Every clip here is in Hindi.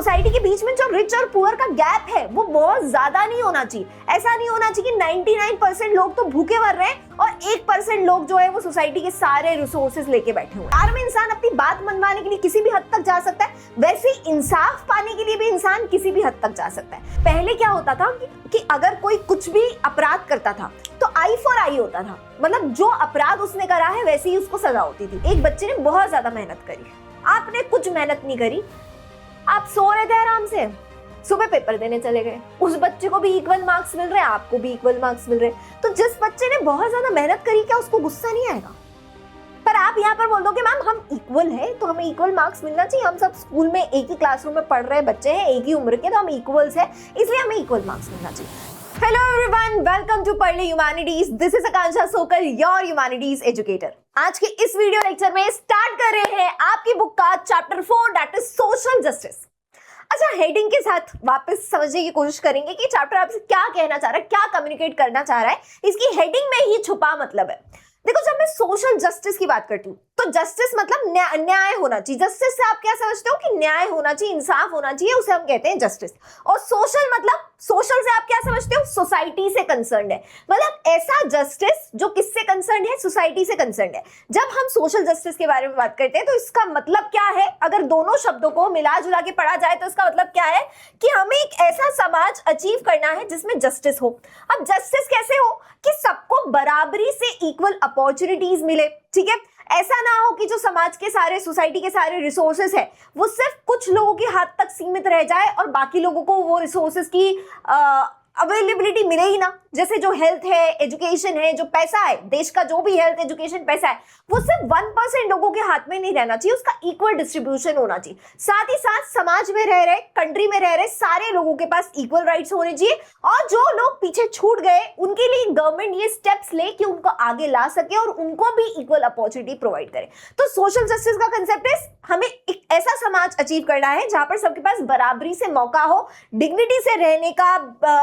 सोसाइटी के बीच में जो रिच और पुअर का गैप है वो बहुत ज्यादा नहीं होना चाहिए। ऐसा नहीं होना चाहिए कि 99% लोग तो भूखे मर रहे हैं और 1% लोग जो है वो सोसाइटी के सारे रिसोर्सेज लेके बैठे हुए हैं। में इंसान अपनी बात मनवाने के लिए किसी भी हद तक जा सकता है, वैसे ही इंसाफ पाने के लिए भी इंसान किसी भी हद तक जा सकता है। पहले क्या होता था कि अगर कोई कुछ भी अपराध करता था तो आई फॉर आई होता था, मतलब जो अपराध उसने करा है वैसे ही उसको सजा होती थी। एक बच्चे ने बहुत ज्यादा मेहनत करी, आपने कुछ मेहनत नहीं करी, आप सो रहे थे आराम से, सुबह पेपर देने चले गए, उस बच्चे को भी इक्वल मार्क्स मिल रहे हैं, आपको भी इक्वल मार्क्स मिल रहे हैं। तो जिस बच्चे ने बहुत ज्यादा मेहनत करी क्या उसको गुस्सा नहीं आएगा? पर आप यहाँ पर बोल दो कि मैम हम इक्वल है तो हमें इक्वल मार्क्स मिलना चाहिए, हम सब स्कूल में एक ही क्लासरूम में पढ़ रहे बच्चे हैं, एक ही उम्र के, तो हम इक्वल्स हैं इसलिए हमें इक्वल मार्क्स मिलना चाहिए। हेलो एवरीवन, वेलकम टू पढ़ ले humanities. This is Akanksha सोकल, your humanities educator. आज के इस वीडियो लेक्चर में स्टार्ट कर रहे हैं आपकी बुक का chapter 4 that is social justice. अच्छा, हेडिंग के साथ वापस समझने की कोशिश करेंगे कि चैप्टर आपसे क्या कहना चाह रहा है, क्या कम्युनिकेट करना चाह रहा है। इसकी हेडिंग में ही छुपा मतलब है। देखो, जब मैं सोशल जस्टिस की बात करती हूँ तो जस्टिस मतलब न्याय होना चाहिए। जस्टिस से आप क्या समझते हो कि न्याय होना चाहिए, इंसाफ होना चाहिए, उसे हम कहते हैं जस्टिस। और सोशल मतलब सोशल से आप क्या समझते हो? सोसाइटी से कंसर्न्ड है, मतलब ऐसा जस्टिस जो किससे कंसर्न्ड है? सोसाइटी से कंसर्न्ड है। जब हम सोशल जस्टिस के बारे में बात करते हैं तो इसका मतलब क्या है? अगर दोनों शब्दों को मिला जुला के पढ़ा जाए तो इसका मतलब क्या है कि हमें एक ऐसा समाज अचीव करना है जिसमें जस्टिस हो। अब जस्टिस कैसे हो? कि सबको बराबरी से इक्वल अपॉर्चुनिटीज मिले, ठीक है। ऐसा ना हो कि जो समाज के सारे, सोसाइटी के सारे रिसोर्सेस है वो सिर्फ कुछ लोगों के हाथ तक सीमित रह जाए और बाकी लोगों को वो रिसोर्सेस की अवेलेबिलिटी मिले ही ना। जैसे जो हेल्थ है, एजुकेशन है, जो पैसा है, देश का जो भी हेल्थ, एजुकेशन, पैसा है, वो सिर्फ 1% लोगों के हाथ में नहीं रहना चाहिए, उसका इक्वल डिस्ट्रीब्यूशन होना चाहिए। साथ ही साथ समाज में रह रहे, कंट्री में रह रहे सारे लोगों के पास इक्वल राइट्स होने चाहिए। और जो लोग पीछे छूट गए उनके लिए गवर्नमेंट ये स्टेप्स ले कि उनको आगे ला सके और उनको भी इक्वल अपॉर्चुनिटी प्रोवाइड करे। तो सोशल जस्टिस का कंसेप्ट है हमें एक ऐसा समाज अचीव करना है जहां पर सबके पास बराबरी से मौका हो, डिग्निटी से रहने का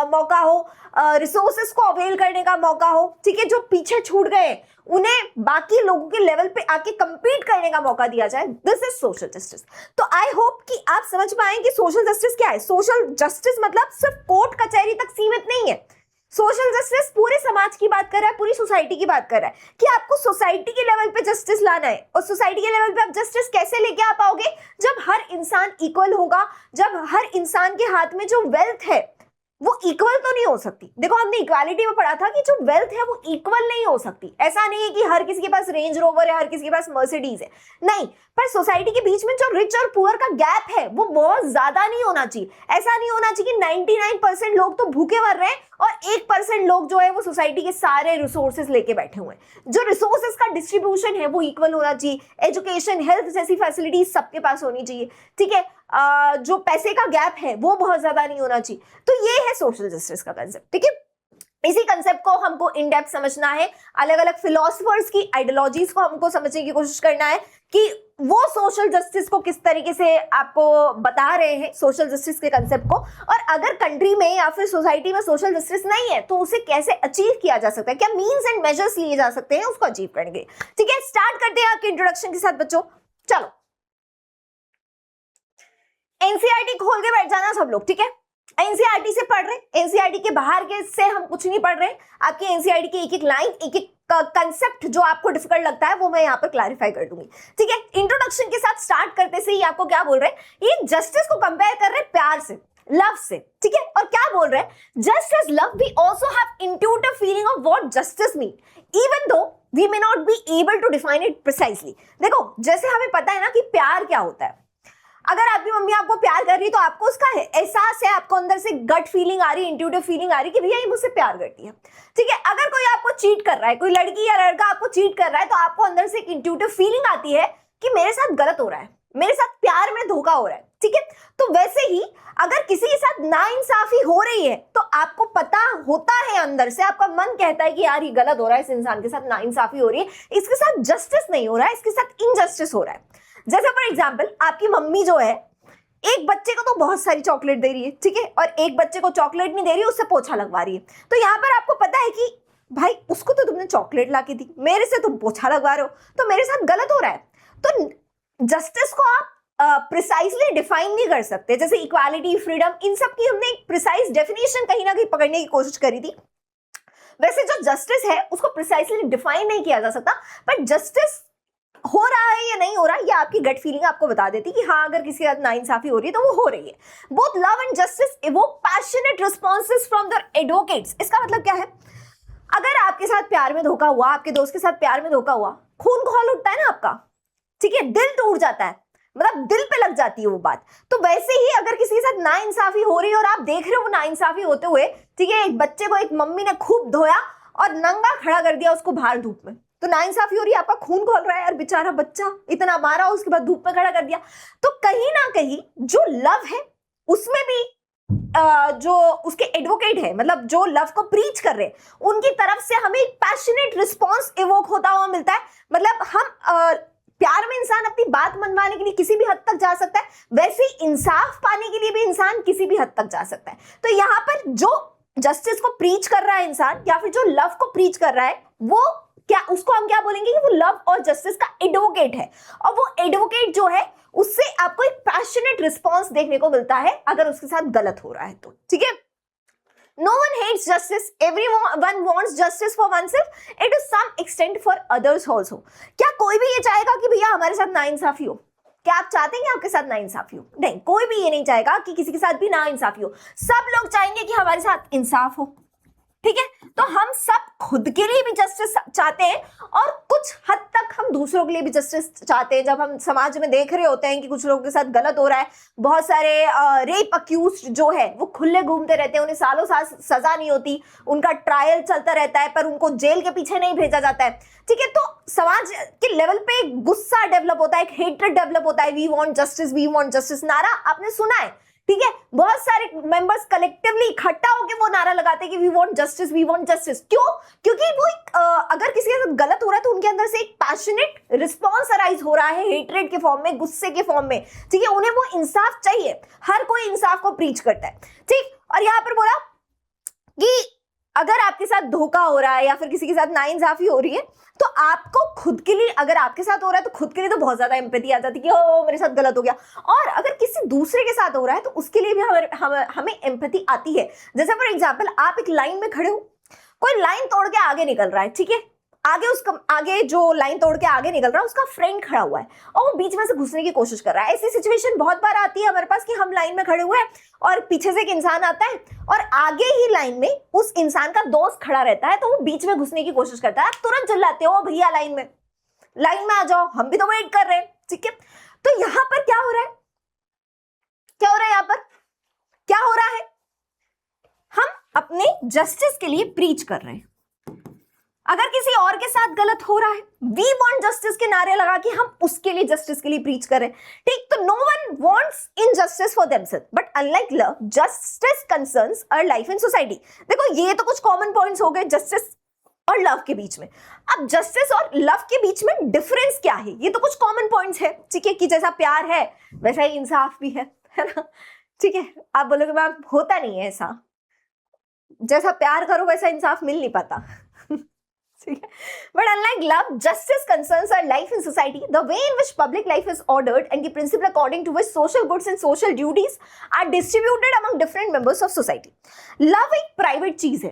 मौका हो, रिसोर्सेस को अवेल करने का मौका हो, ठीक है। जो पीछे छूट गए उन्हें बाकी लोगों के लेवल पे आके कंपीट करने का मौका दिया जाए। This is social justice. तो आई होप कि आप समझ पाए कि सोशल जस्टिस क्या है। सोशल जस्टिस मतलब सिर्फ कोर्ट कचहरी तक सीमित नहीं है। सोशल जस्टिस पूरे समाज की बात कर रहा है, पूरी सोसाइटी की बात कर रहा है कि आपको सोसाइटी के लेवल पे जस्टिस लाना है। और सोसाइटी के लेवल पे आप जस्टिस कैसे लेके आ पाओगे? जब हर इंसान इक्वल होगा, जब हर इंसान के हाथ में जो वेल्थ है वो इक्वल तो नहीं हो सकती। देखो, हमने इक्वालिटी में पढ़ा था कि जो वेल्थ है वो इक्वल नहीं हो सकती। ऐसा नहीं है कि हर किसी के पास रेंज रोवर है, हर किसी के पास मर्सिडीज है, नहीं। पर सोसाइटी के बीच में जो रिच और पुअर का गैप है वो बहुत ज्यादा नहीं होना चाहिए। ऐसा नहीं होना चाहिए कि 99% लोग तो भूखे मर रहे हैं और 1% लोग जो है वो सोसाइटी के सारे रिसोर्सेज लेके बैठे हुए हैं। जो रिसोर्सेज का डिस्ट्रीब्यूशन है वो इक्वल होना चाहिए। एजुकेशन, हेल्थ जैसी फैसिलिटीज सबके पास होनी चाहिए, ठीक है। जो पैसे का गैप है वो बहुत ज्यादा नहीं होना चाहिए। तो ये है सोशल जस्टिस का कंसेप्ट, ठीक है। इसी कंसेप्ट को हमको इन डेप्थ समझना है, अलग अलग फिलोसफर्स की आइडियोलॉजीज को हमको समझने की कोशिश करना है कि वो सोशल जस्टिस को किस तरीके से आपको बता रहे हैं, सोशल जस्टिस के कंसेप्ट को। और अगर कंट्री में या फिर सोसाइटी में सोशल जस्टिस नहीं है तो उसे कैसे अचीव किया जा सकता है, क्या मीन्स एंड मेजर्स लिए जा सकते हैं उसको अचीव करने के, ठीक है। स्टार्ट करते हैं आपके इंट्रोडक्शन के साथ बच्चों। चलो, एनसीईआरटी खोल के बैठ जाना सब लोग, ठीक है। एनसीईआरटी से पढ़ रहे, एनसीईआरटी के बाहर के से हम कुछ नहीं पढ़ रहे। आपकी एनसीईआरटी की एक एक लाइन, एक एक कंसेप्ट जो आपको डिफिकल्ट लगता है वो मैं यहाँ पर क्लैरिफाई कर दूंगी, ठीक है। इंट्रोडक्शन के साथ स्टार्ट करते से ही आपको क्या बोल रहे हैं, ये जस्टिस को कंपेयर कर रहे हैं प्यार से, लव से, ठीक है। और क्या बोल रहे हैं, just as love we also have intuitive feeling of what justice mean even though we may not be able to define it precisely. देखो, जैसे हमें पता है ना कि प्यार क्या होता है। अगर आपकी मम्मी आपको प्यार कर रही है तो आपको उसका एहसास है, आपको अंदर से गट फीलिंग आ रही है, इंट्यूटिव फीलिंग आ रही है कि भैया ये मुझसे प्यार करती है, ठीक है। अगर कोई आपको चीट कर रहा है, कोई लड़की या लड़का आपको चीट कर रहा है तो आपको अंदर से एक इंट्यूटिव फीलिंग आती है कि मेरे साथ गलत हो रहा है, मेरे साथ प्यार में धोखा हो रहा है, ठीक है। तो वैसे ही अगर किसी के साथ नाइंसाफी हो रही है तो आपको पता होता है, अंदर से आपका मन कहता है कि यार ये गलत हो रहा है, इस इंसान के साथ नाइंसाफी हो रही है, इसके साथ जस्टिस नहीं हो रहा है, इसके साथ इनजस्टिस हो रहा है। जैसे फॉर एग्जाम्पल, आपकी मम्मी जो है एक बच्चे को तो बहुत सारी चॉकलेट दे रही है, ठीक है, और एक बच्चे को चॉकलेट नहीं दे रही है, उससे पोछा लगवा रही है। तो यहाँ पर आपको पता है कि भाई उसको तो तुमने चॉकलेट ला के दी, मेरे से तुम पोछा लगवा रहे हो, तो मेरे साथ गलत हो रहा है। तो जस्टिस को आप प्रिसाइसली डिफाइन नहीं कर सकते, जैसे इक्वालिटी, फ्रीडम, इन सब की हमने एक प्रिसाइज डेफिनेशन कहीं ना कहीं पकड़ने की कोशिश करी थी। वैसे जो जस्टिस है उसको प्रिसाइसली डिफाइन नहीं किया जा सकता, बट जस्टिस हो रहा है या नहीं हो रहा है, ये आपकी गट फीलिंग आपको बता देती कि हाँ, अगर किसी के साथ नाइंसाफी हो रही है तो वो हो रही है। Both love and justice evoke passionate responses from their advocates. इसका मतलब क्या है? अगर आपके साथ प्यार में धोखा हुआ, आपके दोस्त के साथ प्यार में धोखा हुआ, खून खौल उठता है ना आपका, ठीक है, दिल टूट जाता है, मतलब दिल पे लग जाती है वो बात। तो वैसे ही अगर किसी के साथ नाइंसाफी हो रही है और आप देख रहे हो वो नाइंसाफी होते हुए, ठीक है, एक बच्चे को एक मम्मी ने खूब धोया और नंगा खड़ा कर दिया उसको बाहर धूप में, तो नाइंसाफी हो रही है, आपका खून खोल रहा है और बेचारा बच्चा इतना मारा, उसके बाद धूप में खड़ा कर दिया। तो कहीं ना कहीं जो लव है उसमें भी जो उसके एडवोकेट है, मतलब जो लव को प्रीच कर रहे हैं, उनकी तरफ से हमें एक पैशनेट रिस्पॉन्स इवोक होता हुआ मिलता है। मतलब हम प्यार में इंसान अपनी बात मनवाने के लिए किसी भी हद तक जा सकता है, वैसे ही इंसाफ पाने के लिए भी इंसान किसी भी हद तक जा सकता है। तो यहाँ पर जो जस्टिस को प्रीच कर रहा है इंसान, या फिर जो लव को प्रीच कर रहा है, वो क्या, उसको हम क्या बोलेंगे कि वो लव और जस्टिस का एडवोकेट है। और वो एडवोकेट जो है उससे आपको एक पैशनेट रिस्पॉन्स देखने को मिलता है अगर उसके साथ गलत हो रहा है तो, ठीक है। No one hates justice. Everyone wants justice for oneself and to some extent for others also. क्या कोई भी ये चाहेगा कि भैया हमारे साथ नाइंसाफी हो? क्या आप चाहते हैं कि आपके साथ नाइंसाफी हो? नहीं, कोई भी ये नहीं चाहेगा कि किसी के साथ भी नाइंसाफी हो। सब लोग चाहेंगे कि हमारे साथ इंसाफ हो, ठीक है। तो हम सब खुद के लिए भी जस्टिस चाहते हैं और कुछ हद तक हम दूसरों के लिए भी जस्टिस चाहते हैं। जब हम समाज में देख रहे होते हैं कि कुछ लोगों के साथ गलत हो रहा है, बहुत सारे रेप अक्यूज्ड जो है वो खुले घूमते रहते हैं, उन्हें सालों साल सजा नहीं होती, उनका ट्रायल चलता रहता है पर उनको जेल के पीछे नहीं भेजा जाता है, ठीक है। तो समाज के लेवल पे एक गुस्सा डेवलप होता है, एक हेट्रेड डेवलप होता है, वी वांट जस्टिस नारा आपने सुना है, ठीक है। बहुत सारे मेंबर्स कलेक्टिवली इकट्ठा होकर वो नारा लगाते हैं कि वी वांट जस्टिस। क्यों? क्योंकि वो अगर किसी के साथ गलत हो रहा है तो उनके अंदर से एक पैशनेट रिस्पॉन्स अराइज हो रहा है, हेट्रेड के फॉर्म में, गुस्से के फॉर्म में, ठीक है। उन्हें वो इंसाफ चाहिए, हर कोई इंसाफ को प्रीच करता है, ठीक। और यहां पर बोला कि अगर आपके साथ धोखा हो रहा है या फिर किसी के साथ नाइंसाफी हो रही है तो आपको खुद के लिए, अगर आपके साथ हो रहा है तो खुद के लिए तो बहुत ज्यादा एम्पैथी आ जाती है कि ओ मेरे साथ गलत हो गया। और अगर किसी दूसरे के साथ हो रहा है तो उसके लिए भी हमें एम्पैथी आती है। जैसे फॉर एग्जांपल आप एक लाइन में खड़े हो, कोई लाइन तोड़ के आगे निकल रहा है, ठीक है, आगे जो लाइन तोड़ के आगे निकल रहा है उसका फ्रेंड खड़ा हुआ है और वो बीच में से घुसने की कोशिश कर रहा है। ऐसी सिचुएशन बहुत बार आती है हमारे पास कि हम लाइन में खड़े हुए हैं और पीछे से एक इंसान आता है और आगे ही लाइन में उस इंसान का दोस्त खड़ा रहता है, तो वो बीच में घुसने की कोशिश करता है। आप तुरंत चिल्लाते हो, भैया लाइन में आ जाओ, हम भी तो वेट कर रहे हैं, ठीक है। तो यहां पर क्या हो रहा है? यहाँ पर क्या हो रहा है? हम अपने जस्टिस के लिए प्रीच कर रहे हैं। अगर किसी और के साथ गलत हो रहा है, वी वांट जस्टिस के नारे लगा के हम उसके लिए जस्टिस के लिए प्रीच कर रहे हैं, ठीक। तो no one wants injustice for themselves, but unlike love, justice concerns our life in society. देखो ये तो कुछ कॉमन पॉइंट्स हो गए जस्टिस और लव के बीच में। अब जस्टिस और लव के बीच में डिफरेंस क्या है? ये तो कुछ कॉमन पॉइंट्स है, ठीक है, कि जैसा प्यार है वैसा ही इंसाफ भी है ना, ठीक है। आप बोलोगे मैम होता नहीं है ऐसा, जैसा प्यार करो वैसा इंसाफ मिल नहीं पाता, but unlike love, justice concerns our life in society, the way in which public life is ordered and the principle according to which social goods and social duties are distributed among different members of society. Love एक private चीज है,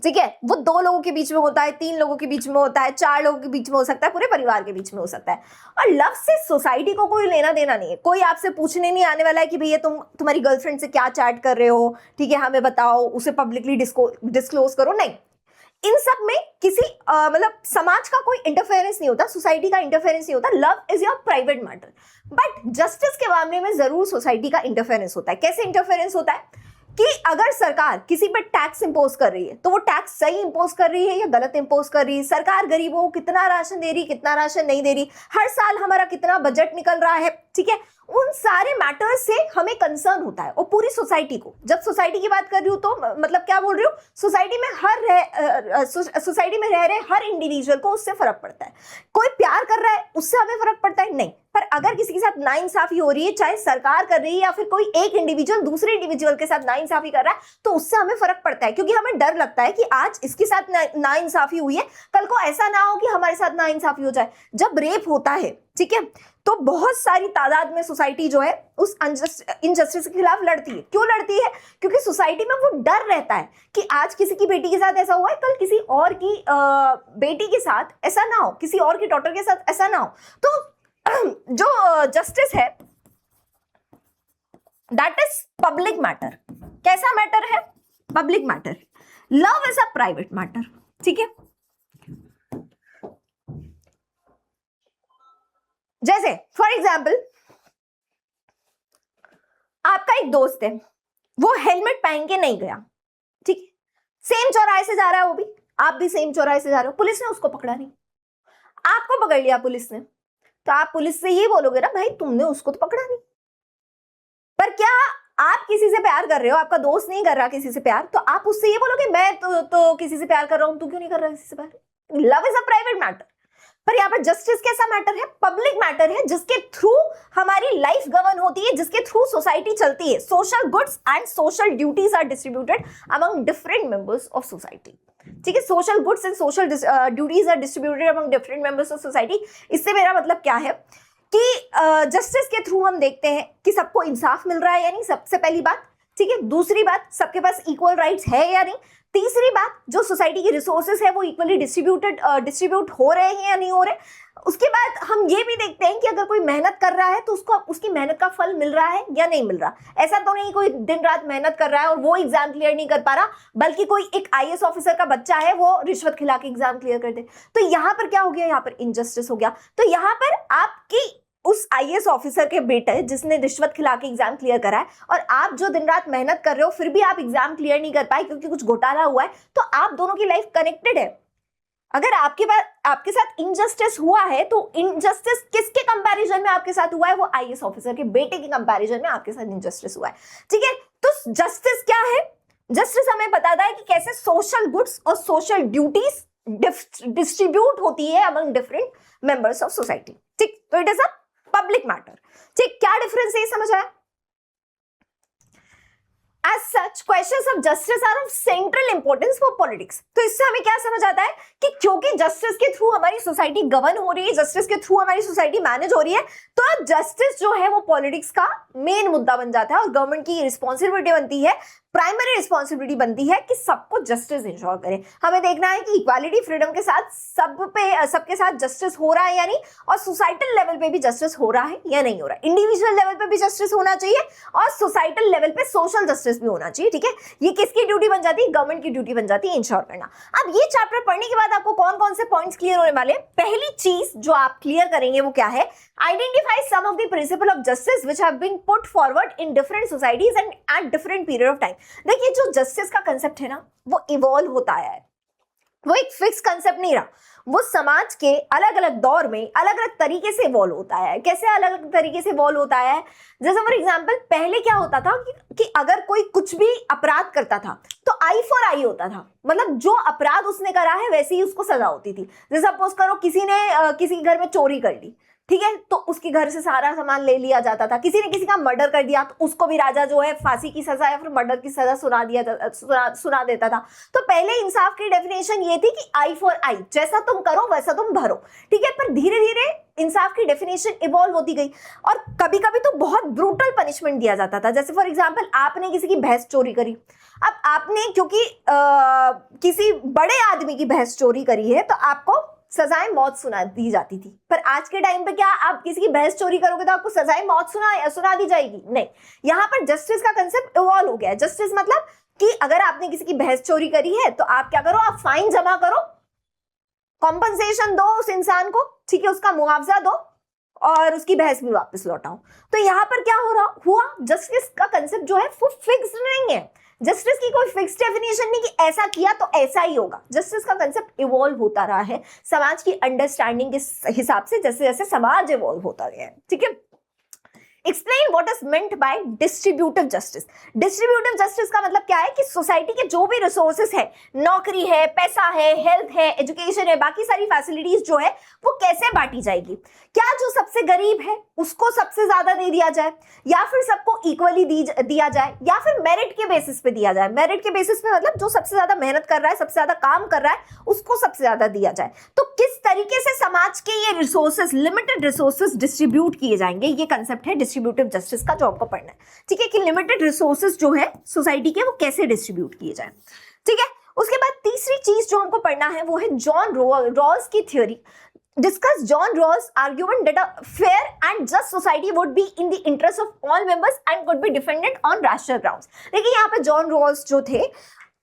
ठीक है, वो 2 लोगों के बीच में होता है, 3 लोगों के बीच में होता है, 4 लोगों के बीच में हो सकता है, पूरे परिवार के बीच में हो सकता है। और लव से सोसाइटी को कोई लेना देना नहीं है। कोई आपसे पूछने नहीं आने वाला है कि भैया तुम्हारी गर्लफ्रेंड से क्या चैट कर रहे हो, ठीक है, हमें बताओ, उसे पब्लिकली डिस्क्लोज करो, नहीं। इन सब में किसी मतलब समाज का कोई इंटरफेरेंस नहीं होता, सोसाइटी का इंटरफेरेंस नहीं होता। Love is your private matter, but justice के मामले में जरूर सोसाइटी का इंटरफेरेंस होता है। कैसे इंटरफेरेंस होता है कि अगर सरकार किसी पर टैक्स इंपोज कर रही है तो वो टैक्स सही इंपोज कर रही है या गलत इंपोज कर रही है, सरकार गरीबों को कितना राशन दे रही, कितना राशन नहीं दे रही, हर साल हमारा कितना बजट निकल रहा है, ठीक है, उन सारे मैटर्स से हमें कंसर्न होता है। और पूरी सोसाइटी को, जब सोसाइटी की बात कर रही हूँ तो मतलब क्या बोल रही हूँ, सोसाइटी में रह रहे हर इंडिविजुअल को उससे फर्क पड़ता है। कोई प्यार कर रहा है उससे हमें फर्क पड़ता है नहीं, पर अगर किसी के साथ नाइंसाफी हो रही है, चाहे सरकार कर रही है या फिर कोई एक इंडिविजुअल दूसरे इंडिविजुअल के साथ नाइंसाफी कर रहा है, तो उससे हमें फर्क पड़ता है, क्योंकि हमें डर लगता है कि आज इसके साथ नाइंसाफी हुई है, कल को ऐसा ना हो कि हमारे साथ नाइंसाफी हो जाए। जब रेप होता है, ठीक है। तो बहुत सारी तादाद में सोसाइटी जो है उस इनजस्टिस के खिलाफ लड़ती है। क्यों लड़ती है? क्योंकि सोसाइटी में वो डर रहता है कि आज किसी की बेटी के साथ ऐसा हुआ है, कल किसी और की बेटी के साथ ऐसा ना हो, किसी और की डॉटर के साथ ऐसा ना हो। तो जो जस्टिस है दैट इज पब्लिक मैटर। कैसा मैटर है? Public matter. Love is a private matter, ठीक है। जैसे फॉर एग्जाम्पल आपका एक दोस्त है, वो हेलमेट पहन के नहीं गया, ठीक है, सेम चौराहे से जा रहा है, वो भी, आप भी सेम चौराहे से जा रहे हो, पुलिस ने उसको पकड़ा नहीं, आपको पकड़ लिया पुलिस ने, तो आप पुलिस से ये बोलोगे ना, भाई तुमने उसको तो पकड़ा नहीं। पर क्या आप किसी से प्यार कर रहे हो, आपका दोस्त नहीं कर रहा किसी से प्यार, तो आप उससे ये बोलोगे मैं तो किसी से प्यार कर रहा हूं, तू क्यों नहीं कर रहा किसी से प्यार? Love is a private matter. पर यहाँ पर जस्टिस कैसा मैटर है? पब्लिक मैटर है, जिसके थ्रू हमारी लाइफ गवर्न होती है, जिसके थ्रू सोसाइटी चलती है। Social goods and social duties are distributed among different members of society, ठीक है। Social goods and social duties are distributed among different members of society. इससे मेरा मतलब क्या है कि जस्टिस के थ्रू हम देखते हैं कि सबको इंसाफ मिल रहा है या नहीं, सबसे पहली बात, ठीक है। दूसरी बात, सबके पास इक्वल राइट्स है या नहीं। तीसरी बात, जो सोसाइटी की रिसोर्सेज है वो इक्वली डिस्ट्रीब्यूट हो रहे हैं या नहीं हो रहे। उसके बाद हम ये भी देखते हैं कि अगर कोई मेहनत कर रहा है तो उसको उसकी मेहनत का फल मिल रहा है या नहीं मिल रहा। ऐसा तो नहीं कोई दिन रात मेहनत कर रहा है और वो एग्जाम क्लियर नहीं कर पा रहा, बल्कि कोई एक आईएएस ऑफिसर का बच्चा है वो रिश्वत खिला के एग्जाम क्लियर कर दे। तो यहाँ पर क्या हो गया? यहाँ पर इनजस्टिस हो गया। तो यहाँ पर आपकी उस आईएएस ऑफिसर के बेटे जिसने रिश्वत खिला के एग्जाम क्लियर करा है, और आप जो दिन रात मेहनत कर रहे हो फिर भी आप एग्जाम क्लियर नहीं कर पाए क्योंकि कुछ घोटाला हुआ है, तो आप दोनों की लाइफ कनेक्टेड है। अगर आपके साथ इनजस्टिस हुआ है तो इनजस्टिस किसके कंपैरिजन में आपके साथ हुआ है? वो आईएएस ऑफिसर के बेटे के कंपैरिजन में आपके साथ इनजस्टिस हुआ है, ठीक है। तो जस्टिस क्या है? जस्टिस हमें बताता है कि कैसे सोशल गुड्स और सोशल ड्यूटीज डिस्ट्रीब्यूट होती है among different members of society, ठीक। तो it is a public matter, ठीक। क्या डिफरेंस है समझ आया? As such, questions of justice are of central importance for politics. तो इससे हमें क्या समझ आता है कि क्योंकि जस्टिस के थ्रू हमारी सोसाइटी गवर्न हो रही है, जस्टिस के थ्रू हमारी सोसाइटी मैनेज हो रही है, तो जस्टिस जो है वो पॉलिटिक्स का मेन मुद्दा बन जाता है और गवर्नमेंट की रिस्पॉन्सिबिलिटी बनती है, प्राइमरी रिस्पॉन्सिबिलिटी बनती है कि सबको जस्टिस इंश्योर करें। हमें देखना है कि इक्वालिटी, फ्रीडम के साथ सबके साथ जस्टिस हो रहा है या नहीं, और सोसाइटल लेवल पे भी जस्टिस हो रहा है या नहीं हो रहा है। इंडिविजुअल लेवल पे भी जस्टिस होना चाहिए और सोसाइटल लेवल पे सोशल जस्टिस भी होना चाहिए, ठीक है। ये किसकी ड्यूटी बन जाती है? गवर्नमेंट की ड्यूटी बन जाती है इंश्योर करना। अब ये चैप्टर पढ़ने के बाद आपको कौन कौन से पॉइंट्स क्लियर होने वाले? पहली चीज जो आप क्लियर करेंगे वो क्या है? Identify some of the principle of justice which have been put forward in different societies and at different period of time. देखिए, जो जस्टिस का कंसेप्ट है ना, वो इवॉल्व होता आया है, वो एक फिक्स कंसेप्ट नहीं रहा, वो समाज के अलग अलग दौर में अलग अलग तरीके से इवॉल्व होता है। कैसे अलग अलग तरीके से इवॉल्व होता है? जैसे फॉर एग्जांपल, पहले क्या होता था कि अगर कोई कुछ भी अपराध करता था तो आई फॉर आई होता था, मतलब जो अपराध उसने करा है वैसे ही उसको सजा होती थी। जैसे सपोज करो किसी ने किसी के घर में चोरी कर ली, ठीक है, तो उसके घर से सारा सामान ले लिया जाता था। किसी ने किसी का मर्डर कर दिया तो उसको भी राजा जो है फांसी की सजा या फिर मर्डर की सजा सुना देता था। तो पहले इंसाफ की डेफिनेशन ये थी कि आई फॉर आई, जैसा तुम करो वैसा तुम भरो, ठीक है। पर धीरे धीरे इंसाफ की डेफिनेशन इवॉल्व होती गई और कभी कभी तो बहुत ब्रूटल पनिशमेंट दिया जाता था। जैसे फॉर एग्जाम्पल, आपने किसी की भैंस चोरी करी, अब आपने क्योंकि किसी बड़े आदमी की भैंस चोरी करी है तो आपको सजाएं मौत सुना दी जाती थी। पर आज के टाइम पे क्या आप किसी की भैंस चोरी करोगे तो आपको सजाएं मौत सुना दी जाएगी? नहीं। यहाँ पर जस्टिस का कंसेप्ट इवॉल्व हो गया है। जस्टिस मतलब कि अगर आपने किसी की भैंस चोरी करी है तो आप क्या करो? आप फाइन जमा करो, कॉम्पनसेशन दो उस इंसान को, ठीक है, उसका मुआवजा दो और उसकी भैंस भी वापस लौटाओ। तो यहाँ पर क्या हो रहा हुआ? जस्टिस का कंसेप्ट जो है वो फिक्स्ड नहीं है। जस्टिस की कोई फिक्स डेफिनेशन नहीं कि ऐसा किया तो ऐसा ही होगा। जस्टिस का कंसेप्ट इवॉल्व होता रहा है समाज की अंडरस्टैंडिंग के हिसाब से, जैसे जैसे समाज इवॉल्व होता गया है, ठीक है। Explain what is meant by distributive justice. Distributive justice का मतलब क्या है कि सोसाइटी के जो भी रिसोर्सेस है, नौकरी है, पैसा है, हेल्थ है, एजुकेशन है, बाकी सारी फैसिलिटीज जो है वो कैसे बांटी जाएगी। क्या जो सबसे गरीब है उसको सबसे ज्यादा दे दिया जाए, या फिर सबको इक्वली दिया जाए, या फिर मेरिट के बेसिस पे दिया जाए। मेरिट के बेसिस पे मतलब जो सबसे ज्यादा मेहनत कर रहा है, सबसे ज्यादा काम कर रहा है, उसको सबसे ज्यादा दिया जाए। तो किस तरीके से समाज के ये रिसोर्सेस, लिमिटेड रिसोर्सेस डिस्ट्रीब्यूट किए जाएंगे, ये कंसेप्ट है डिस्ट्रीब्यूटिव जस्टिस का, जो आपको पढ़ना है। ठीक है, कि लिमिटेड रिसोर्सेस जो है सोसाइटी के वो कैसे डिस्ट्रीब्यूट किए जाए। ठीक है, उसके बाद तीसरी चीज जो हमको पढ़ना है वो है जॉन रॉल्स की theory. Discuss John Rawls' argument that a fair and just society would be in the interest of all members and could be defended on rational grounds। देखिए यहाँ पे जॉन रॉल्स जो थे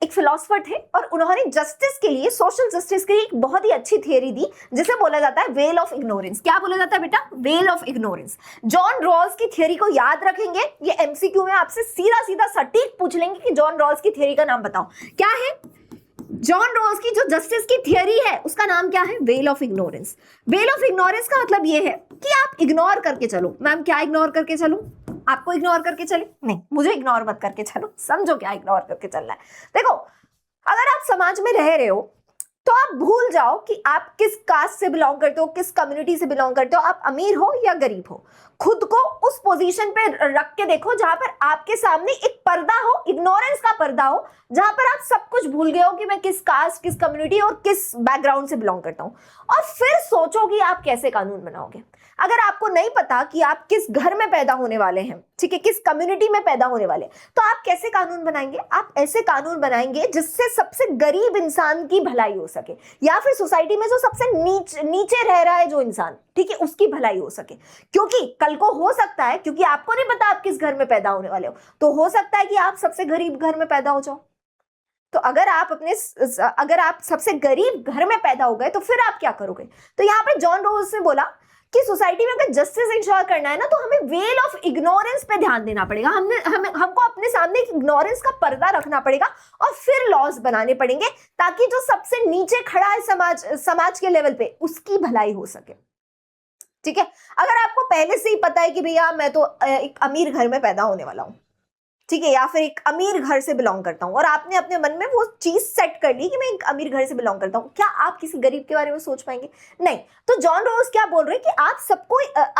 एक फिलोसफर थे और उन्होंने जस्टिस के लिए, सोशल जस्टिस के लिए एक बहुत ही अच्छी थियरी दी जिसे बोला जाता है वेल ऑफ इग्नोरेंस। क्या बोला जाता है बेटा? Veil of ignorance. John Rawls की थियरी को याद रखेंगे, ये एमसीक्यू में आपसे सीधा सीधा सटीक पूछ लेंगे कि जॉन रॉल्स की थियरी का नाम बताओ। क्या है? जॉन रॉल्स की जो जस्टिस की थियरी है उसका नाम क्या है? Well of ignorance. Well of ignorance का मतलब ये है कि आप इग्नोर करके चलो। मैम क्या इग्नोर करके चलो? आपको इग्नोर करके चले? नहीं, मुझे इग्नोर मत करके चलो, समझो क्या इग्नोर करके चलना है। देखो, अगर आप समाज में रह रहे हो तो आप भूल जाओ कि आप किस कास्ट से बिलोंग करते हो, किस कम्युनिटी से बिलोंग करते हो, आप अमीर हो या गरीब हो। खुद को उस पोजीशन पे रख के देखो जहां पर आपके सामने एक पर्दा हो, इग्नोरेंस का पर्दा हो, जहां पर आप सब कुछ भूल गए हो कि मैं किस कास्ट, किस कम्युनिटी और किस बैकग्राउंड से बिलोंग करता हूं, और फिर सोचो कि आप कैसे कानून बनाओगे। अगर आपको नहीं पता कि आप किस घर में पैदा होने वाले हैं, ठीक है, किस कम्युनिटी में पैदा होने वाले, तो आप कैसे कानून बनाएंगे? आप ऐसे कानून बनाएंगे जिससे सबसे गरीब इंसान की भलाई हो सके, या फिर सोसाइटी में जो सबसे नीचे रह रहा है जो इंसान, ठीक है, उसकी भलाई हो सके। क्योंकि कल को हो सकता है, क्योंकि आपको नहीं पता आप किस घर में पैदा होने वाले हो, तो हो सकता है कि आप सबसे गरीब घर में पैदा हो जाओ। तो अगर आप सबसे गरीब घर में पैदा हो गए तो फिर आप क्या करोगे? तो यहाँ पे जॉन रॉल्स ने बोला कि सोसाइटी में अगर जस्टिस इंश्योर करना है ना, तो हमें वेल ऑफ इग्नोरेंस पे ध्यान देना पड़ेगा। हमको अपने सामने एक इग्नोरेंस का पर्दा रखना पड़ेगा और फिर लॉज बनाने पड़ेंगे, ताकि जो सबसे नीचे खड़ा है समाज के लेवल पे, उसकी भलाई हो सके। ठीक है, अगर आपको पहले से ही पता है कि भैया मैं तो एक अमीर घर में पैदा होने वाला हूं, ठीक है, या फिर एक अमीर घर से बिलोंग करता हूं, और आपने अपने मन में वो चीज सेट कर ली कि मैं एक अमीर घर से बिलोंग करता हूं, क्या आप किसी गरीब के बारे में सोच पाएंगे? नहीं। तो जॉन रॉल्स क्या बोल रहे हैं कि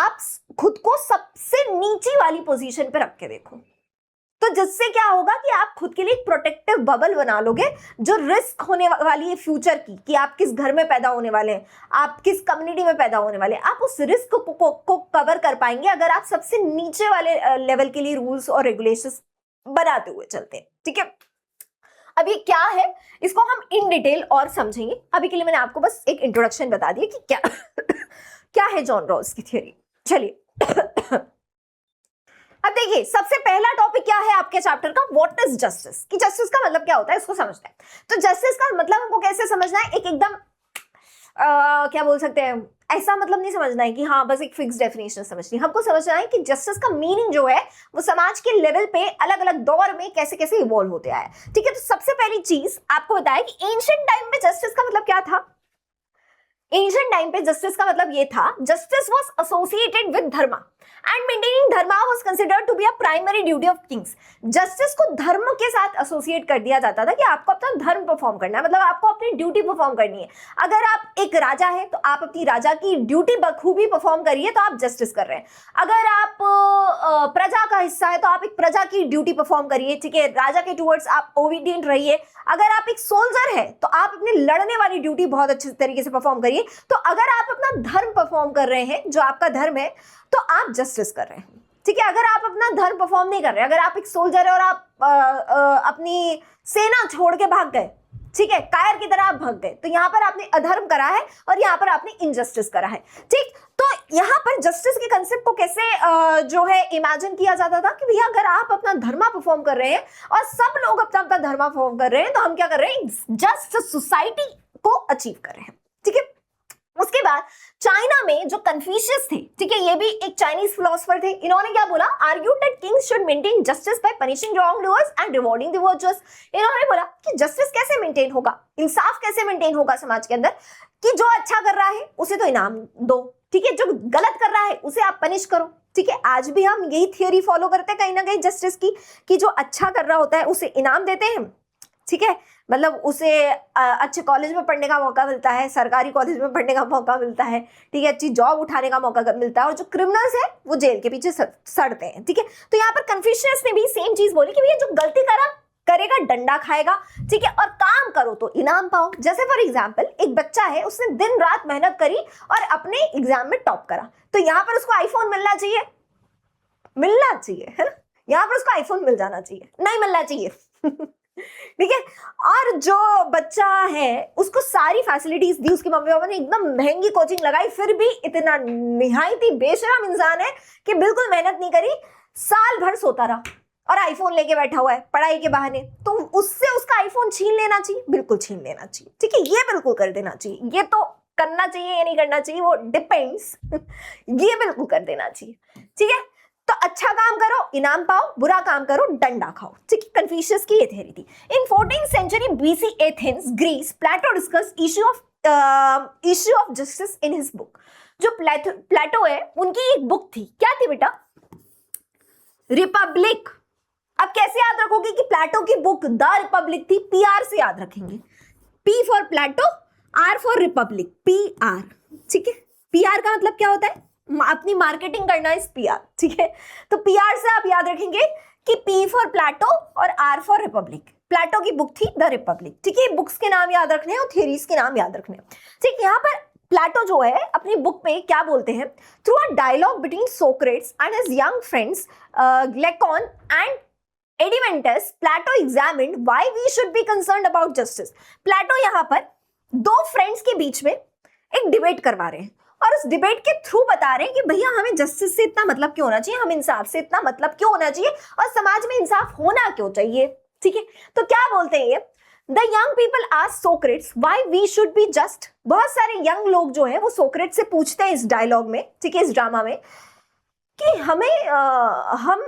आप खुद को सबसे नीची वाली पोजीशन पे रख के देखो, तो जिससे क्या होगा कि आप खुद के लिए एक प्रोटेक्टिव बबल बना लोगे। जो रिस्क होने वाली है फ्यूचर की, कि आप किस घर में पैदा होने वाले हैं, आप किस कम्युनिटी में पैदा होने वाले हैं, आप उस रिस्क को कवर कर पाएंगे अगर आप सबसे नीचे वाले लेवल के लिए रूल्स और रेगुलेशंस बनाते हुए चलते हैं। ठीक है, अब ये क्या है इसको हम इन डिटेल और समझेंगे। अभी के लिए मैंने आपको बस एक इंट्रोडक्शन बता दिया कि क्या क्या है जॉन रॉल्स की थ्योरी। चलिए अब देखिए, सबसे पहला टॉपिक क्या है आपके चैप्टर का? What is justice. कि जस्टिस का मतलब क्या होता है, इसको समझते हैं। तो जस्टिस का मतलब हमको कैसे समझना है? एक एकदम क्या बोल सकते हैं, ऐसा मतलब नहीं समझना है कि हाँ बस एक फिक्स डेफिनेशन समझनी है। हमको समझना है कि जस्टिस का मीनिंग जो है वो समाज के लेवल पे अलग अलग दौर में कैसे कैसे इवॉल्व होते आए। ठीक है, तो सबसे पहली चीज आपको बताया कि एंशिएंट टाइम में जस्टिस का मतलब क्या था। एंशिएंट टाइम पे जस्टिस का मतलब ये था, justice was associated with dharma and maintaining dharma was considered to be a primary duty of kings. Justice को धर्म के साथ एसोसिएट कर दिया जाता था कि आपको अपना धर्म परफॉर्म करना है, मतलब आपको अपनी ड्यूटी परफॉर्म करनी है। अगर आप एक राजा है तो आप अपनी राजा की ड्यूटी बखूबी परफॉर्म करिए तो आप जस्टिस कर रहे हैं। अगर आप प्रजा का हिस्सा है तो आप एक प्रजा की ड्यूटी परफॉर्म करिए, ठीक है, राजा के टुवर्ड्स आप ओबीडियंट रहिए। अगर आप एक सोल्जर है तो आप अपने लड़ने वाली ड्यूटी बहुत अच्छे तरीके से परफॉर्म करिए। तो अगर आप अपना धर्म परफॉर्म कर रहे हैं, जो आपका धर्म है, तो आप जस्टिस कर रहे हैं। ठीक है, अगर आप अपना धर्म परफॉर्म नहीं कर रहे, अगर आप एक सोल्जर है और आप अपनी सेना छोड़ के भाग गए, ठीक है, कायर की तरह आप भाग गए, तो यहां पर आपने अधर्म करा है और यहां पर आपने इनजस्टिस करा है। ठीक, तो यहां पर जस्टिस के कंसेप्ट को कैसे जो है इमेजिन किया जाता था कि भैया अगर आप अपना धर्मा परफॉर्म कर रहे हैं और सब लोग अपना अपना धर्मा परफॉर्म कर रहे हैं, तो हम क्या कर रहे हैं? जस्ट सोसाइटी को अचीव कर रहे हैं। ठीक है, उसके बाद चाइना में जो कन्फ्यूशियस थे, ठीक है, ये भी एक चाइनीज फिलोसोफर थे, इन्होंने क्या बोला? Argued that kings should maintain justice by punishing wrongdoers and rewarding the virtuous. इन्होंने बोला कि जस्टिस कैसे मेंटेन होगा, इंसाफ कैसे मेंटेन होगा समाज के अंदर, कि जो अच्छा कर रहा है उसे तो इनाम दो, ठीक है, जो गलत कर रहा है उसे आप पनिश करो। ठीक है, आज भी हम यही थियोरी फॉलो करते हैं कहीं ना कहीं जस्टिस की, कि जो अच्छा कर रहा होता है उसे इनाम देते हैं, ठीक है, मतलब उसे अच्छे कॉलेज में पढ़ने का मौका मिलता है, सरकारी कॉलेज में पढ़ने का मौका मिलता है, ठीक है, अच्छी जॉब उठाने का मौका मिलता है, और जो क्रिमिनल्स है वो जेल के पीछे सड़ते हैं, ठीक है। तो यहाँ पर कन्फ्यूशियस ने भी सेम चीज बोली कि भैया जो गलती करेगा डंडा खाएगा, ठीक है, और काम करो तो इनाम पाओ। जैसे फॉर एग्जाम्पल एक बच्चा है, उसने दिन रात मेहनत करी और अपने एग्जाम में टॉप करा, तो यहाँ पर उसको आईफोन मिलना चाहिए है ना, यहाँ पर उसको आईफोन मिल जाना चाहिए, नहीं मिलना चाहिए ठीक है। और जो बच्चा है उसको सारी फैसिलिटीज दी, उसके मम्मी पापा ने एकदम महंगी कोचिंग लगाई, फिर भी इतना निहायत ही बेशरम इंसान है कि बिल्कुल मेहनत नहीं करी, साल भर सोता रहा और आईफोन लेके बैठा हुआ है पढ़ाई के बहाने, तो उससे उसका आईफोन छीन लेना चाहिए, बिल्कुल छीन लेना चाहिए, ठीक है, ये बिल्कुल कर देना चाहिए। ये तो करना चाहिए या नहीं करना चाहिए वो डिपेंड्स ये बिल्कुल कर देना चाहिए, ठीक है। तो अच्छा काम करो इनाम पाओ, बुरा काम करो डंडा खाओ, ठीक है। कन्फ्यूशियस की ये थ्योरी थी। In 14th century BC Athens Greece, Plato discuss issue of justice in his book. जो प्लेटो है उनकी एक बुक थी, क्या थी बेटा? रिपब्लिक। अब कैसे याद रखोगे कि प्लेटो की बुक द रिपब्लिक थी? पीआर से याद रखेंगे, P for Plato, R for Republic, PR, ठीक है। पीआर का मतलब क्या होता है? अपनी मार्केटिंग करना इस पीआर, ठीक है। तो पीआर से आप याद रखेंगे कि पी फॉर प्लेटो और आर फॉर रिपब्लिक। प्लेटो की बुक थी द रिपब्लिक, ठीक है। बुक्स के नाम याद रखने और थ्योरीज के नाम याद रखने, ठीक। यहाँ पर प्लेटो जो है अपनी बुक में क्या बोलते हैं? Through a dialogue between Socrates and his young friends Glaucon and Adeimantus, Plato examined why we should be concerned about justice. Plato यहाँ पर दो फ्रेंड्स के बीच में एक डिबेट करवा रहे हैं और उस डिबेट के थ्रू बता रहे हैं कि भैया हमें जस्टिस से इतना मतलब क्यों होना चाहिए, हम इंसाफ से इतना मतलब क्यों होना चाहिए और समाज में इंसाफ होना क्यों चाहिए, ठीक है। तो क्या बोलते हैं ये? The young people ask Socrates why we should be just. बहुत सारे यंग लोग जो है वो सोक्रेट्स से पूछते हैं इस डायलॉग में, ठीक है, इस ड्रामा में, कि हमें हम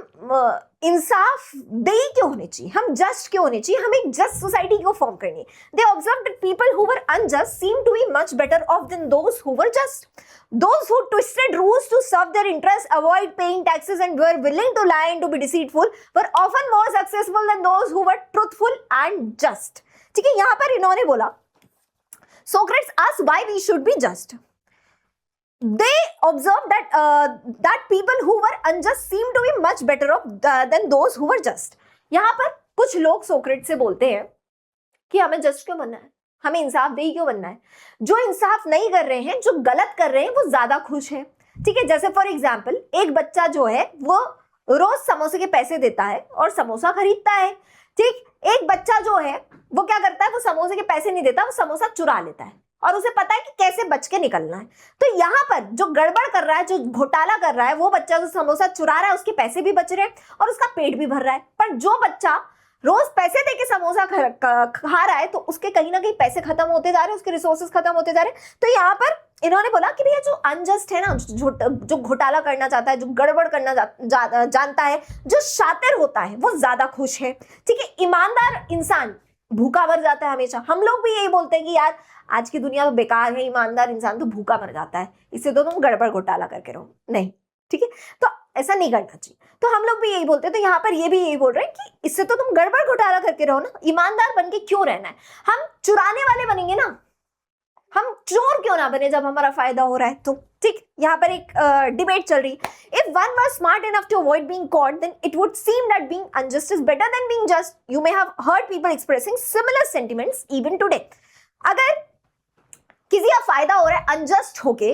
इंसाफ दे क्यों होने चाहिए, हम जस्ट क्यों होने चाहिए, हमें एक जस्ट सोसाइटी को फॉर्म करनी है। They observe that people who were unjust seem to be much better off than those who were just. Those who twisted rules to serve their interests, avoid paying taxes and were willing to lie and to be deceitful were often more successful than those who were truthful and just, ठीक है। यहाँ पर इन्होंने बोला, Socrates asked why we should be just. They observed that people who were unjust seem to be much better off than those who were just. यहाँ पर कुछ लोग सोक्रेट से बोलते हैं कि हमें जस्ट क्यों बनना है, हमें इंसाफ दे क्यों बनना है। जो इंसाफ नहीं कर रहे हैं, जो गलत कर रहे हैं, वो ज्यादा खुश है, ठीक है। जैसे फॉर एग्जाम्पल एक बच्चा जो है वो रोज समोसे के पैसे देता है और समोसा खरीदता है, ठीक। एक बच्चा जो है वो क्या करता है, वो समोसे के पैसे नहीं देता, वो समोसा चुरा लेता है और उसे पता है कि कैसे बच के निकलना है। तो यहाँ पर जो गड़बड़ कर रहा है, जो घोटाला कर रहा है, वो बच्चा जो समोसा चुरा रहा है उसके पैसे भी बच रहे हैं और उसका पेट भी भर रहा है। पर जो बच्चा रोज पैसे देके समोसा खा रहा है तो उसके कहीं ना कहीं पैसे खत्म होते जा रहे हैं, उसके रिसोर्सेज खत्म होते जा रहे हैं। तो यहाँ पर इन्होंने बोला कि भैया जो अनजस्ट है ना, जो घोटाला करना चाहता है, जो गड़बड़ करना जानता है, जो शातिर होता है, वो ज्यादा खुश है, ठीक है। ईमानदार इंसान भूखा मर जाता है हमेशा। हम लोग भी यही बोलते हैं कि यार आज की दुनिया तो बेकार है, ईमानदार इंसान तो भूखा मर जाता है, इससे तो तुम गड़बड़ घोटाला करके रहो, नहीं, ठीक है। तो ऐसा नहीं करना चाहिए, तो हम लोग भी यही बोलते हैं। तो यहाँ पर ये भी यही बोल रहे हैं कि इससे तो तुम गड़बड़ घोटाला करके रहो ना, ईमानदार बन के क्यों रहना है, हम चुराने वाले बनेंगे ना, हम चोर क्यों ना बने जब हमारा फायदा हो रहा है तो, ठीक। यहाँ पर एक डिबेट चल रही, if one was smart enough to avoid being caught then it would seem that being unjust is better than being just. You may have heard people expressing similar sentiments even today. अगर किसी का फायदा हो रहा है अनजस्ट होके,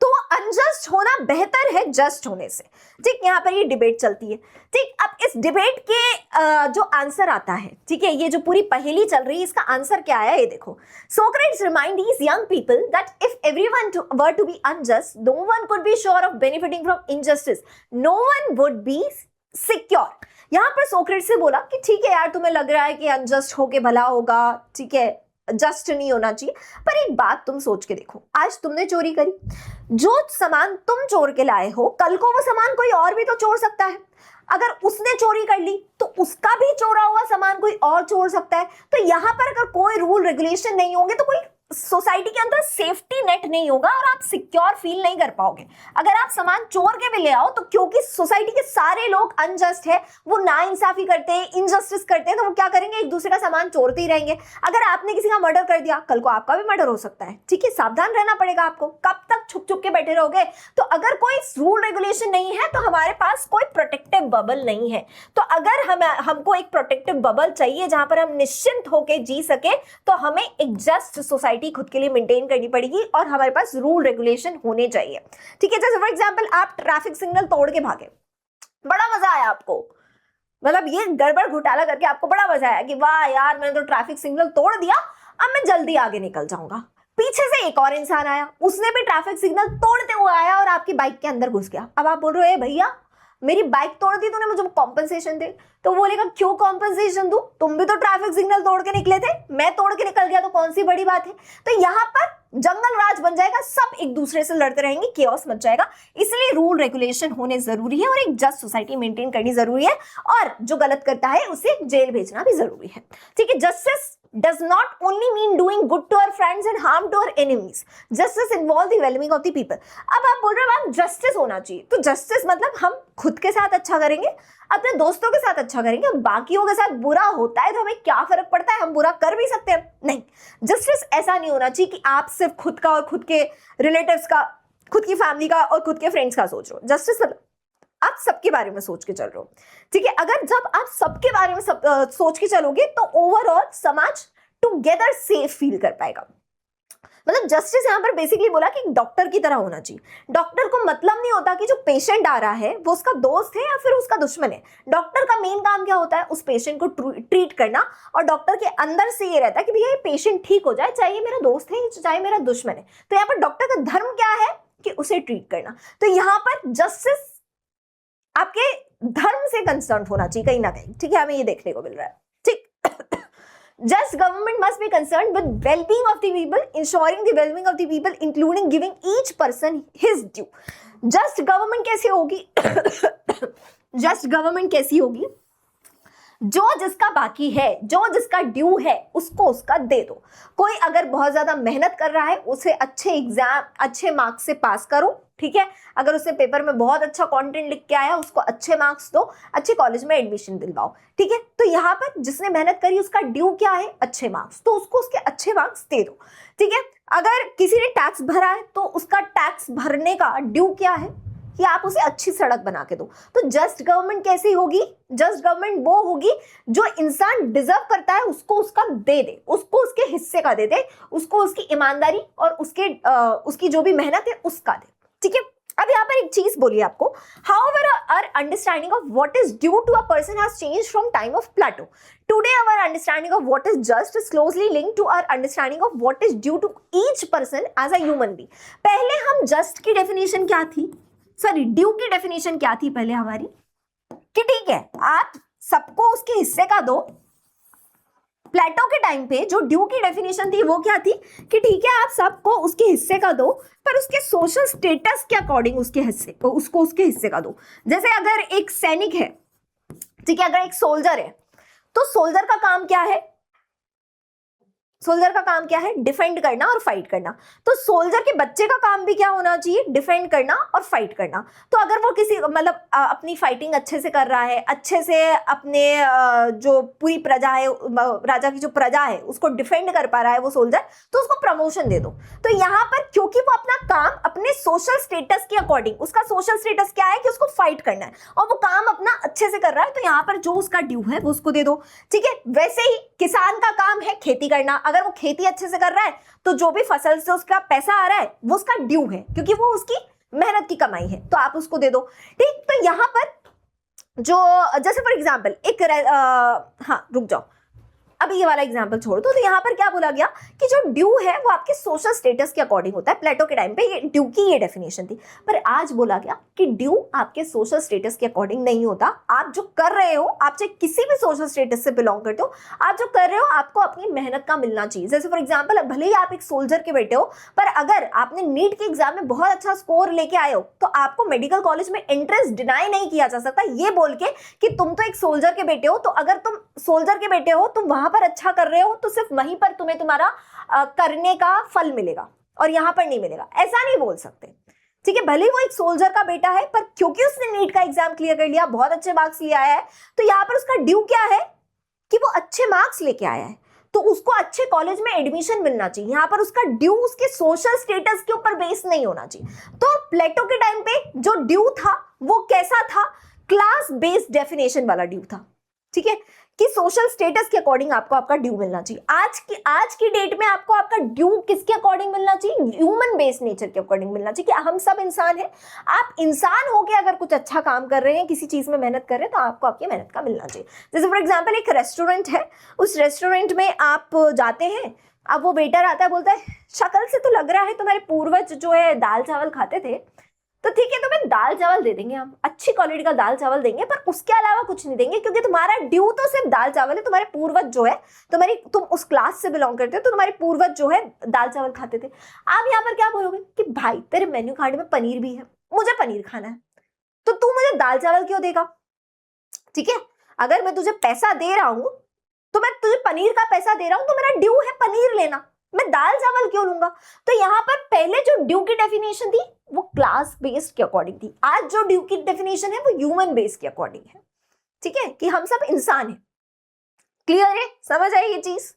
तो अनजस्ट होना बेहतर है जस्ट होने से, ठीक। यहाँ पर ये डिबेट चलती है, ठीक। अब इस डिबेट के जो आंसर आता है, ठीक है, ये जो पूरी पहेली चल रही है, इसका आंसर क्या है ये देखो। Socrates remind these young people that if everyone were to be unjust, no one could be sure of benefiting from injustice, no one would be secure. यहाँ पर सोक्रेट्स से बोला कि ठीक है यार, तुम्हें लग रहा है कि अनजस्ट होके भला होगा, ठीक है, जस्ट नहीं होना चाहिए, पर एक बात तुम सोच के देखो, आज तुमने चोरी करी, जो सामान तुम चोर के लाए हो, कल को वो सामान कोई और भी तो चोर सकता है। अगर उसने चोरी कर ली तो उसका भी चोरा हुआ सामान कोई और चोर सकता है। तो यहाँ पर अगर कोई रूल रेगुलेशन नहीं होंगे तो कोई सोसाइटी के अंदर सेफ्टी नेट नहीं होगा और आप सिक्योर फील नहीं कर पाओगे। अगर आप सामान चोर के भी ले आओ तो क्योंकि सोसाइटी के सारे लोग अनजस्ट है, वो नाइंसाफी करते हैं, इनजस्टिस करते हैं, तो वो क्या करेंगे, एक दूसरे का सामान चोरते ही रहेंगे। अगर आपने किसी का मर्डर कर दिया, कल को आपका भी मर्डर हो सकता है। ठीक है, सावधान रहना पड़ेगा आपको। कब तक छुप छुप के बैठे रहोगे? तो अगर कोई रूल रेगुलेशन नहीं है तो हमारे पास कोई प्रोटेक्टिव बबल नहीं है। तो अगर हमको एक प्रोटेक्टिव बबल चाहिए जहां पर हम निश्चिंत होकर जी सके, तो हमें एक जस्ट सोसाइटी खुद के लिए मेंटेन करनी पड़ेगी और हमारे पास रूल रेगुलेशन होने चाहिए। ठीक है, जैसे फॉर एग्जांपल आप ट्रैफिक सिग्नल तोड़ के भागे, बड़ा मजा आया आपको, मतलब ये गड़बड़ घोटाला करके आपको बड़ा मजा आया कि वाह यार मैंने तो ट्रैफिक सिग्नल तोड़ दिया, अब मैं जल्दी आगे निकल जाऊंगा। पीछे से एक और इंसान आया, उसने भी ट्रैफिक सिग्नल तोड़ते हुए आया और आपकी बाइक के अंदर घुस गया। अब आप बोल रहे हो भैया मेरी बाइक तोड़ दी तूने, मुझे कॉम्पनसेशन दे। तो बोलेगा क्यों कॉम्पनसेशन दूं, तुम भी तो ट्रैफिक सिग्नल तोड़ के निकले थे, मैं तोड़ के निकल गया तो कौन सी बड़ी बात है। तो यहाँ पर जंगल राज बन जाएगा, सब एक दूसरे से लड़ते रहेंगे, केओस मच जाएगा। इसलिए रूल रेगुलेशन होने जरूरी है और एक जस्ट सोसाइटी मेंटेन करनी जरूरी है, और जो गलत करता है उसे जेल भेजना भी जरूरी है। ठीक है, justice does not only mean doing good to our friends and harm to our enemies. Justice involves the well-being of the people. अब आप बोल रहे हो मैम जस्टिस होना चाहिए, तो जस्टिस मतलब हम खुद के साथ अच्छा करेंगे, अपने दोस्तों के साथ अच्छा करेंगे, बाकियों के साथ बुरा होता है तो हमें क्या फर्क पड़ता है, हम बुरा कर भी सकते हैं। नहीं, जस्टिस ऐसा नहीं होना चाहिए कि आप सिर्फ खुद का और खुद के रिलेटिव्स का, खुद की फैमिली का और खुद के फ्रेंड्स का सोच रहे हो। जस्टिस मतलब आप सबके बारे में सोच के चल रहे हो। ठीक है, अगर जब आप सबके बारे में सोच के चलोगे तो ओवरऑल समाज टुगेदर सेफ फील कर पाएगा। मतलब जस्टिस यहां पर बेसिकली बोला कि डॉक्टर की तरह होना चाहिए। डॉक्टर को मतलब नहीं होता कि जो पेशेंट आ रहा है वो उसका दोस्त है या फिर उसका दुश्मन है। डॉक्टर का मेन काम क्या होता है, उस पेशेंट को ट्रीट करना, और डॉक्टर के अंदर से ये रहता है कि भैया ये पेशेंट ठीक हो जाए, चाहे मेरा दोस्त है चाहे मेरा दुश्मन है। तो यहाँ पर डॉक्टर का धर्म क्या है कि उसे ट्रीट करना। तो यहाँ पर जस्टिस आपके धर्म से कंसर्न होना चाहिए कहीं ना कहीं। ठीक है, हमें ये देखने को मिल रहा है। ठीक, just government must be concerned with well-being of the people, ensuring the well-being of the people, including giving each person his due. just government कैसे होगी? just government कैसी होगी? जो जिसका बाकी है, जो जिसका ड्यू है, उसको उसका दे दो। कोई अगर बहुत ज्यादा मेहनत कर रहा है, उसे अच्छे एग्जाम, अच्छे मार्क्स से पास करो। ठीक है, अगर उसने पेपर में बहुत अच्छा कंटेंट लिख के आया, उसको अच्छे मार्क्स दो, अच्छे कॉलेज में एडमिशन दिलवाओ। ठीक है, तो यहाँ पर जिसने मेहनत करी उसका ड्यू क्या है, अच्छे मार्क्स, तो उसको उसके अच्छे मार्क्स दे दो। ठीक है, अगर किसी ने टैक्स भरा है तो उसका टैक्स भरने का ड्यू क्या है कि आप उसे अच्छी सड़क बना के दो। तो जस्ट गवर्नमेंट कैसी होगी? जस्ट गवर्नमेंट वो होगी जो इंसान डिजर्व करता है उसको उसका दे दे, उसको उसके हिस्से का दे दे, उसको उसकी ईमानदारी और उसकी जो भी मेहनत है उसका दे। ठीक है, अब यहाँ पर एक चीज बोलिए आपको, however our understanding of what is due to a person has changed from time of Plato. Today our understanding of what is just is closely linked to our understanding of what is due to each person as a human being. पहले हम just की डेफिनेशन क्या थी, सॉरी ड्यू की डेफिनेशन क्या थी पहले हमारी, कि ठीक है आप सबको उसके हिस्से का दो। प्लेटो के टाइम पे जो ड्यू की डेफिनेशन थी वो क्या थी कि ठीक है आप सबको उसके हिस्से का दो, पर उसके सोशल स्टेटस के अकॉर्डिंग उसको उसके हिस्से का दो। जैसे अगर एक सैनिक है, ठीक है, अगर एक सोल्जर है, तो सोल्जर का काम क्या है? सोल्जर का काम क्या है? डिफेंड करना और फाइट करना। तो सोल्जर के बच्चे का काम भी क्या होना चाहिए? डिफेंड करना और फाइट करना। तो अगर वो किसी मतलब अपनी फाइटिंग अच्छे से कर रहा है, अच्छे से अपने जो पूरी प्रजा है, राजा की जो प्रजा है उसको डिफेंड कर पा रहा है वो सोल्जर, तो उसको प्रमोशन दे दो। तो यहाँ पर क्योंकि वो अपना काम अपने सोशल स्टेटस के अकॉर्डिंग, उसका सोशल स्टेटस क्या है कि उसको फाइट करना है और वो काम अपना अच्छे से कर रहा है, तो यहाँ पर जो उसका ड्यू है वो उसको दे दो। ठीक है, वैसे ही किसान का काम है खेती करना, अगर वो खेती अच्छे से कर रहा है तो जो भी फसल से उसका पैसा आ रहा है वो उसका ड्यू है, क्योंकि वो उसकी मेहनत की कमाई है, तो आप उसको दे दो। ठीक, तो यहां पर जो जैसे फॉर एग्जांपल एक हाँ रुक जाओ, अभी ये वाला एग्जांपल छोड़ दो। तो यहाँ पर क्या बोला गया कि जो ड्यू है वो आपके सोशल स्टेटस के अकॉर्डिंग होता है। प्लेटो के टाइम पे ये ड्यू की ये डेफिनेशन थी, पर आज बोला गया कि ड्यू आपके सोशल स्टेटस के अकॉर्डिंग नहीं होता। आप जो कर रहे हो, आप चाहे किसी भी सोशल स्टेटस से बिलोंग करते हो, आप जो कर रहे हो आपको अपनी मेहनत का मिलना चाहिए। जैसे फॉर एग्जाम्पल भले ही आप एक सोल्जर के बेटे हो, पर अगर आपने नीट के एग्जाम में बहुत अच्छा स्कोर लेके आए हो तो आपको मेडिकल कॉलेज में एंट्रेंस डिनाई नहीं किया जा सकता ये बोल के कि तुम तो एक सोल्जर के बेटे हो, तो अगर तुम सोल्जर के बेटे हो तो वहां पर अच्छा कर रहे हो तो सिर्फ वहीं पर तुम्हें तुम्हारा करने का फल मिलेगा और यहाँ पर नहीं मिलेगा, ऐसा नहीं बोल सकते। ठीक है, भले वो एक सोल्जर का बेटा है, पर क्योंकि उसने नीट का एग्जाम क्लियर कर लिया, बहुत अच्छे मार्क्स ले आया है, तो यहाँ पर उसका ड्यू क्या है कि वो अच्छे मार्क्स लेके आया है, तो उसको अच्छे कॉलेज में एडमिशन मिलना चाहिए। यहाँ पर उसका ड्यू उसके सोशल स्टेटस के ऊपर बेस नहीं होना चाहिए। तो प्लेटो के टाइम पे जो ड्यू था वो कैसा था, क्लास बेस्ड डेफिनेशन वाला ड्यू था। ठीक है, कि सोशल स्टेटस के अकॉर्डिंग आपको आपका ड्यू मिलना चाहिए। आज की डेट में आपको आपका ड्यू किसके अकॉर्डिंग मिलना चाहिए, ह्यूमन बेस्ड नेचर के अकॉर्डिंग मिलना चाहिए, कि हम सब इंसान हैं। आप इंसान होके अगर कुछ अच्छा काम कर रहे हैं, किसी चीज में मेहनत कर रहे हैं, तो आपको आपकी मेहनत का मिलना चाहिए। जैसे फॉर एग्जाम्पल एक रेस्टोरेंट है, उस रेस्टोरेंट में आप जाते हैं, अब वो वेटर आता है, बोलता है शक्ल से तो लग रहा है तुम्हारे पूर्वज जो है दाल चावल खाते थे, तो ठीक है तुम्हें दाल चावल दे देंगे, हम अच्छी क्वालिटी का दाल चावल देंगे, पर उसके अलावा कुछ नहीं देंगे, क्योंकि तुम्हारा ड्यू तो सिर्फ दाल चावल है। तुम्हारे पूर्वज जो है, तुम उस क्लास से बिलोंग करते हो, तो तुम्हारे पूर्वज जो है दाल चावल खाते थे। आप यहाँ पर क्या बोलोगे कि भाई तेरे मेन्यू कार्ड में पनीर भी है, मुझे पनीर खाना है, तो तू मुझे दाल चावल क्यों देगा। ठीक है, अगर मैं तुझे पैसा दे रहा हूं, तो मैं तुझे पनीर का पैसा दे रहा हूं, तो मेरा ड्यू है पनीर लेना, मैं दाल चावल क्यों लूंगा। तो यहाँ पर पहले जो ड्यू की डेफिनेशन थी वो क्लास बेस्ड के अकॉर्डिंग थी, आज जो ड्यू की डेफिनेशन है वो ह्यूमन बेस्ड के अकॉर्डिंग है। ठीक है, कि हम सब इंसान हैं। क्लियर है, समझ आई ये चीज।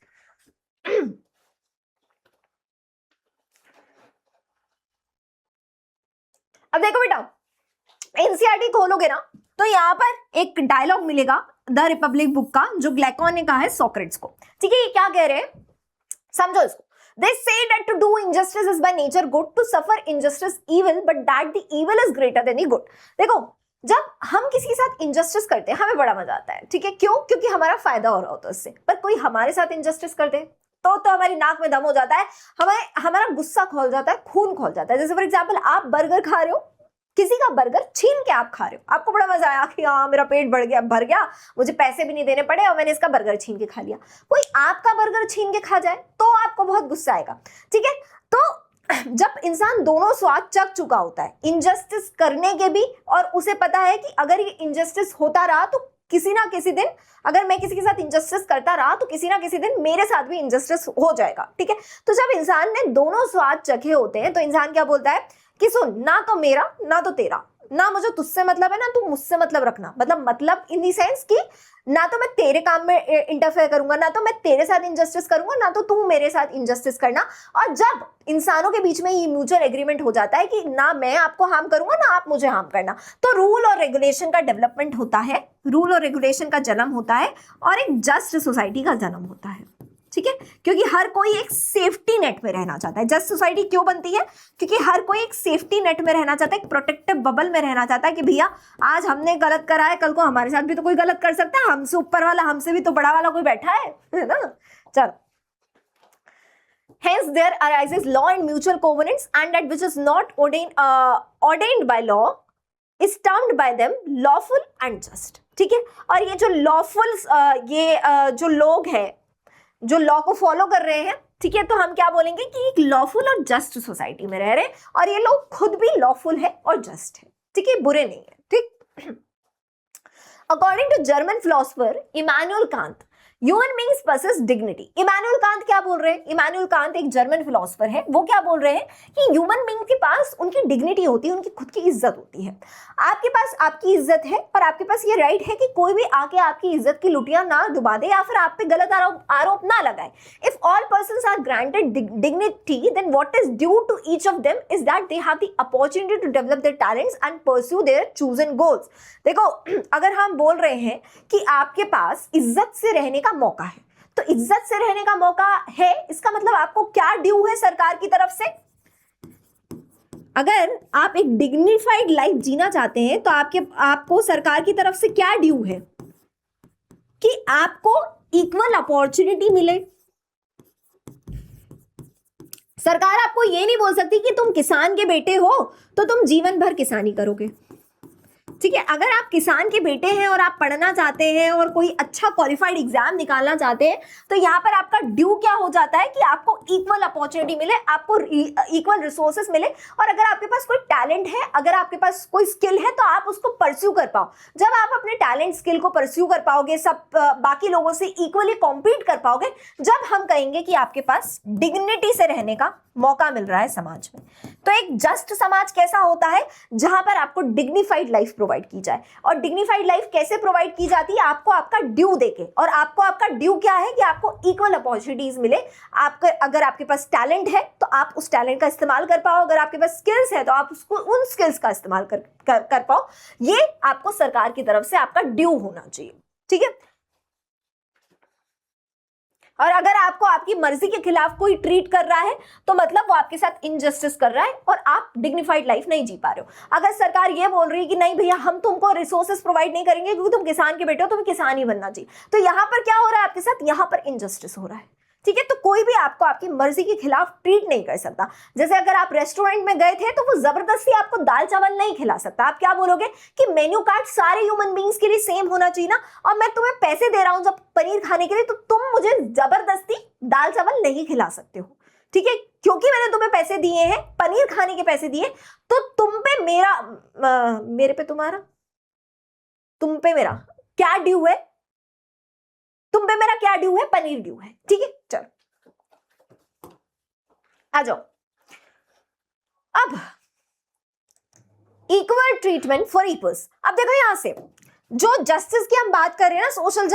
अब देखो बेटा, एनसीईआरटी खोलोगे ना, तो यहाँ पर एक डायलॉग मिलेगा द रिपब्लिक बुक का, जो ग्लैकॉन ने कहा है सोक्रेट्स को। ठीक है, ये क्या कह रहे हैं, समझो इसको। They say that to do injustice is by nature good, to suffer injustice evil, but that the evil is greater than the good. देखो, जब हम किसी के साथ इंजस्टिस करते हैं हमें बड़ा मजा आता है। ठीक है, क्यों, क्योंकि हमारा फायदा हो रहा होता है उससे। पर कोई हमारे साथ इंजस्टिस करते हैं तो हमारी नाक में दम हो जाता है, हमारा गुस्सा खोल जाता है, खून खोल जाता है। जैसे फॉर एग्जाम्पल आप बर्गर खा रहे हो, किसी का बर्गर छीन के आप खा रहे हो, आपको बड़ा मजा आया कि हाँ मेरा पेट भर गया, मुझे पैसे भी नहीं देने पड़े और मैंने इसका बर्गर छीन के खा लिया। कोई आपका बर्गर छीन के खा जाए तो आपको बहुत गुस्सा आएगा। ठीक है, तो जब इंसान दोनों स्वाद चख चुका होता है, इंजस्टिस करने के भी, और उसे पता है कि अगर ये इंजस्टिस होता रहा तो किसी ना किसी दिन, अगर मैं किसी के साथ इंजस्टिस करता रहा तो किसी ना किसी दिन मेरे साथ भी इंजस्टिस हो जाएगा। ठीक है, तो जब इंसान ने दोनों स्वाद चखे होते हैं तो इंसान क्या बोलता है कि सुन, ना तो मेरा ना तो तेरा, ना मुझे तुझसे मतलब है ना तू मुझसे मतलब रखना। मतलब इन दी सेंस कि ना तो मैं तेरे काम में इंटरफेयर करूंगा, ना तो मैं तेरे साथ इंजस्टिस करूंगा, ना तो तू मेरे साथ इंजस्टिस करना। और जब इंसानों के बीच में ये म्यूचुअल एग्रीमेंट हो जाता है कि ना मैं आपको हार्म करूंगा ना आप मुझे हार्म करना, तो रूल और रेगुलेशन का डेवलपमेंट होता है, रूल और रेगुलेशन का जन्म होता है और एक जस्ट सोसाइटी का जन्म होता है। ठीक है, क्योंकि हर कोई एक सेफ्टी नेट में रहना चाहता है। जस्ट सोसाइटी क्यों बनती है, क्योंकि हर कोई एक सेफ्टी नेट में रहना चाहता है, एक प्रोटेक्टिव बबल में रहना चाहता है कि भैया आज हमने गलत करा है, कल को हमारे साथ भी तो कोई गलत कर सकता है, हमसे ऊपर वाला, हमसे भी तो बड़ा वाला कोई बैठा है ना। चलो, hence there arises law and mutual covenants, and that which is not ordained by law is termed by them lawful and just। ठीक है, और ये जो लॉफुल जो लोग हैं जो लॉ को फॉलो कर रहे हैं, ठीक है, तो हम क्या बोलेंगे कि एक लॉफुल और जस्ट सोसाइटी में रह रहे हैं, और ये लोग खुद भी लॉफुल है और जस्ट है। ठीक है, बुरे नहीं है। ठीक, according to German philosopher Immanuel Kant, human beings possess dignity. Immanuel Kant क्या बोल रहे हैं, इमैनुअल कांत एक जर्मन फिलोसोफर है, वो क्या बोल रहे हैं कि ह्यूमन बीइंग के पास उनकी डिग्निटी होती है, उनकी खुद की इज्जत होती है। आपके पास आपकी इज्जत है और आपके पास ये राइट है कि कोई भी आके आपकी इज्जत की लुटियां ना डुबा दे या फिर आप पे गलत आरोप ना लगाए। If all persons are granted dignity, then what is due to each of them is that they have the opportunity to develop their talents and pursue their chosen goals. देखो, अगर हम बोल रहे हैं कि आपके पास इज्जत से रहने का मौका है, तो इज्जत से रहने का मौका है, इसका मतलब आपको क्या ड्यू है सरकार की तरफ से। अगर आप एक डिग्निफाइड लाइफ जीना चाहते हैं तो आपको सरकार की तरफ से क्या ड्यू है कि आपको इक्वल अपॉर्चुनिटी मिले। सरकार आपको ये नहीं बोल सकती कि तुम किसान के बेटे हो तो तुम जीवन भर किसानी करोगे। ठीक है, अगर आप किसान के बेटे हैं और आप पढ़ना चाहते हैं और कोई अच्छा क्वालिफाइड एग्जाम निकालना चाहते हैं, तो यहाँ पर आपका ड्यू क्या हो जाता है कि आपको इक्वल अपॉर्चुनिटी मिले, आपको इक्वल रिसोर्सेस मिले, और अगर आपके पास कोई टैलेंट है, अगर आपके पास कोई स्किल है, तो आप उसको परस्यू कर पाओ। जब आप अपने टैलेंट स्किल को परस्यू कर पाओगे, सब बाकी लोगों से इक्वली कॉम्पीट कर पाओगे, जब हम कहेंगे कि आपके पास डिग्निटी से रहने का मौका मिल रहा है समाज में। तो एक जस्ट समाज कैसा होता है, जहां पर आपको डिग्निफाइड लाइफ प्रोवाइड की जाए। और डिग्निफाइड लाइफ कैसे प्रोवाइड की जाती है, आपको आपका ड्यू देके, और आपको आपका ड्यू क्या है कि आपको इक्वल अपॉर्चुनिटीज मिले। आपके अगर आपके पास टैलेंट है तो आप उस टैलेंट का इस्तेमाल कर पाओ, अगर आपके पास स्किल्स है तो आप उसको उन स्किल्स का इस्तेमाल कर पाओ। ये आपको सरकार की तरफ से आपका ड्यू होना चाहिए, ठीक है। और अगर आपको आपकी मर्जी के खिलाफ कोई ट्रीट कर रहा है तो मतलब वो आपके साथ इनजस्टिस कर रहा है और आप डिग्निफाइड लाइफ नहीं जी पा रहे हो। अगर सरकार ये बोल रही है कि नहीं भैया हम तुमको रिसोर्सेज प्रोवाइड नहीं करेंगे क्योंकि तुम किसान के बेटे हो, तुम्हें किसान ही बनना चाहिए, तो यहां पर क्या हो रहा है आपके साथ, यहां पर इनजस्टिस हो रहा है, ठीक है। तो कोई भी आपको आपकी मर्जी के खिलाफ ट्रीट नहीं कर सकता। जैसे अगर आप रेस्टोरेंट में गए थे तो वो जबरदस्ती आपको दाल चावल नहीं खिला सकता। आप क्या बोलोगे कि मेन्यू कार्ड सारे ह्यूमन बींग्स के लिए सेम होना चाहिए ना, और मैं तुम्हें पैसे दे रहा हूं जब पनीर खाने के लिए, तो तुम मुझे जबरदस्ती दाल चावल नहीं खिला सकते हो, ठीक है। क्योंकि मैंने तुम्हें पैसे दिए हैं, पनीर खाने के पैसे दिए, तो तुम पे मेरा मेरे पे तुम्हारा, तुम पे मेरा क्या ड्यू है, तुम पे मेरा क्या ड्यू है, पनीर ड्यू है, ठीक है। चलो आ जाओ। अब इक्वल ट्रीटमेंट फॉर इक्वल्स। अब देखो यहां से जो जस्टिस की हम बात कर रहे हैं ना, सोशल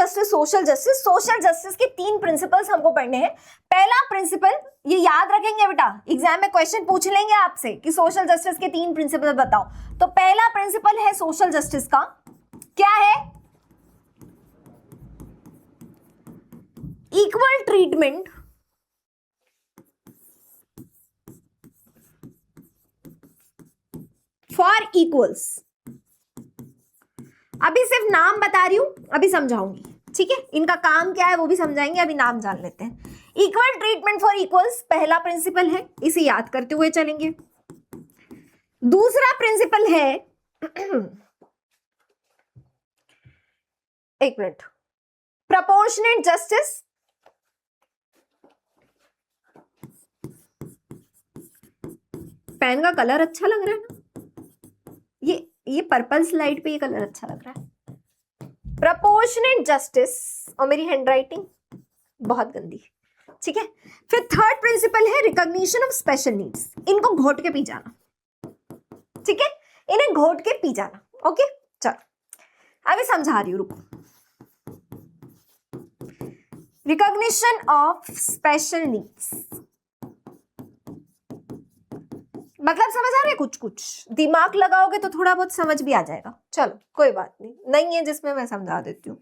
जस्टिस के 3 प्रिंसिपल्स हमको पढ़ने हैं। पहला प्रिंसिपल, ये याद रखेंगे बेटा, एग्जाम में क्वेश्चन पूछ लेंगे आपसे कि सोशल जस्टिस के 3 प्रिंसिपल बताओ। तो पहला प्रिंसिपल है सोशल जस्टिस का, क्या है, इक्वल ट्रीटमेंट फॉर इक्वल्स। अभी सिर्फ नाम बता रही हूं, अभी समझाऊंगी, ठीक है। इनका काम क्या है वो भी समझाएंगे, अभी नाम जान लेते हैं। इक्वल ट्रीटमेंट फॉर इक्वल्स पहला प्रिंसिपल है, इसे याद करते हुए चलेंगे। दूसरा प्रिंसिपल है एक मिनट, प्रोपोर्शनेट जस्टिस। पेन का कलर अच्छा लग रहा है ना, ये पर्पल स्लाइड पे ये कलर अच्छा लग रहा है। प्रोपोर्शनेट जस्टिस, और मेरी हैंडराइटिंग बहुत गंदी, ठीक है। फिर थर्ड प्रिंसिपल है रिकॉग्निशन ऑफ स्पेशल नीड्स। इनको घोट के पी जाना, ठीक है, इन्हें घोट के पी जाना, ओके। चलो अभी समझा रही हूं, रुको। रिकॉग्निशन ऑफ स्पेशल नीड्स मतलब समझ आ रहा है, कुछ कुछ दिमाग लगाओगे तो थोड़ा बहुत समझ भी आ जाएगा। चलो कोई बात नहीं है जिसमें मैं समझा देती हूँ।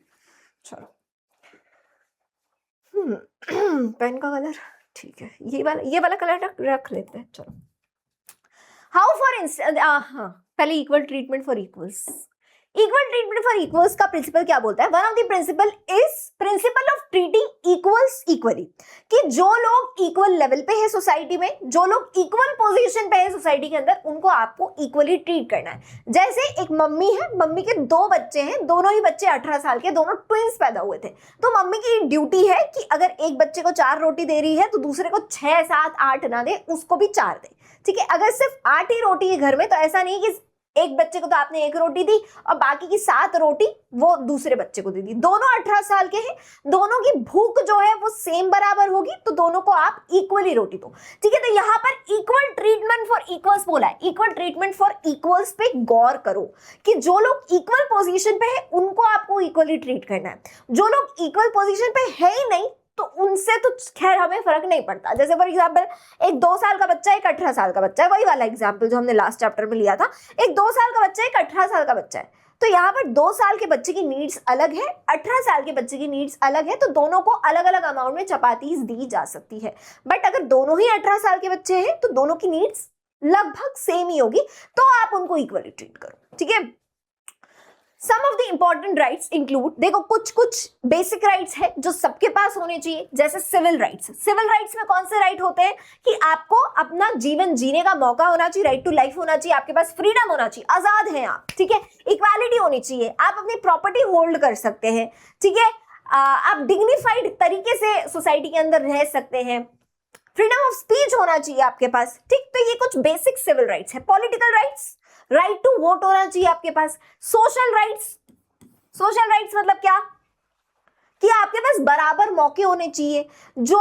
चलो पेन का कलर ठीक है, ये वाला कलर रख लेते हैं। चलो हाउ फॉर इंस्टेंस, हाँ पहले equal treatment for equals. Equal treatment for equals का प्रिंसिपल क्या बोलता है, one of the principle is principle of treating equals equally, कि जो लोग इक्वल लेवल पे है सोसाइटी में, जो लोग इक्वल पोजीशन पे है सोसाइटी के अंदर, उनको आपको इक्वली ट्रीट करना है। जैसे एक मम्मी है, मम्मी के 2 बच्चे हैं, दोनों ही बच्चे 18 साल के, दोनों ट्विंस पैदा हुए थे, तो मम्मी की ड्यूटी है कि अगर एक बच्चे को 4 रोटी दे रही है तो दूसरे को 6, 7, 8 ना दे, उसको भी 4 दे, ठीक है। अगर सिर्फ 8 ही रोटी है घर में तो ऐसा नहीं कि एक बच्चे को तो आपने 1 रोटी दी और बाकी की 7 रोटी वो दूसरे बच्चे को दे दी। दोनों 18 साल के हैं, दोनों की भूख जो है वो सेम बराबर होगी, तो दोनों को आप इक्वली रोटी दो, ठीक है। तो यहाँ पर इक्वल ट्रीटमेंट फॉर इक्वल्स बोला है। इक्वल ट्रीटमेंट फॉर इक्वल्स पे गौर करो कि जो लोग इक्वल पोजीशन पे है उनको आपको इक्वली ट्रीट करना है, जो लोग इक्वल पोजीशन पे है ही नहीं तो उनसे तो खैर हमें फर्क नहीं पड़ता। जैसे फॉर एग्जाम्पल एक 2 साल का बच्चा, एक 18 साल का बच्चा है, वही वाला एग्जाम्पल जो हमने लास्ट चैप्टर में लिया था। एक 2 साल का बच्चा है, एक 18 साल का बच्चा है, तो यहाँ पर 2 साल के बच्चे की नीड्स अलग है, 18 साल के बच्चे की नीड्स अलग है, तो दोनों को अलग अलग अमाउंट में चपातीज दी जा सकती है। बट अगर दोनों ही 18 साल के बच्चे हैं तो दोनों की नीड्स लगभग सेम ही होगी, तो आप उनको इक्वली ट्रीट करो, ठीक है। Some of the important rights include, देखो कुछ कुछ बेसिक राइट्स है जो सबके पास होने चाहिए, जैसे सिविल राइट्स। सिविल राइट्स में कौन से राइट होते हैं कि आपको अपना जीवन जीने का मौका होना चाहिए, राइट टू लाइफ होना चाहिए, आपके पास फ्रीडम होना चाहिए, आजाद हैं आप, ठीक है, इक्वालिटी होनी चाहिए, आप अपनी प्रॉपर्टी होल्ड कर सकते हैं, ठीक है, आप डिग्निफाइड तरीके से सोसाइटी के अंदर रह सकते हैं, फ्रीडम ऑफ स्पीच होना चाहिए आपके पास, ठीक। तो ये कुछ बेसिक सिविल राइट्स है। Political rights, right to vote होना चाहिए आपके पास। सोशल राइट्स, सोशल राइट्स मतलब क्या कि आपके पास बराबर मौके होने चाहिए, जो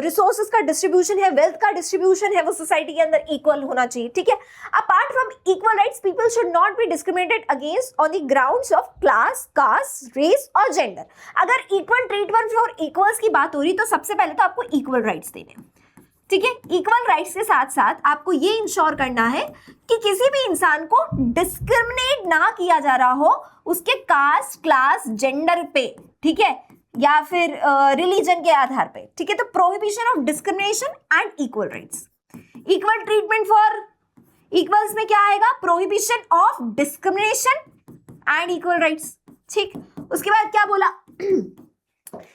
रिसोर्सेज का डिस्ट्रीब्यूशन है, वेल्थ का डिस्ट्रीब्यूशन है, वो सोसाइटी के अंदर इक्वल होना चाहिए, ठीक है। Apart from equal rights, people should not be discriminated against on the grounds of class, caste, race और जेंडर। अगर इक्वल ट्रीटमेंट फॉर इक्वल्स की बात हो रही तो सबसे पहले तो आपको इक्वल राइट्स देने हैं, ठीक है। इक्वल राइट्स के साथ साथ आपको ये इंश्योर करना है कि किसी भी इंसान को डिस्क्रिमिनेट ना किया जा रहा हो उसके कास्ट, क्लास, जेंडर पे, ठीक है, या फिर रिलीजन के आधार पे, ठीक है। तो prohibition of discrimination and equal rights. Equal treatment for equals में क्या आएगा? Prohibition of discrimination and equal rights, ठीक। उसके बाद क्या बोला?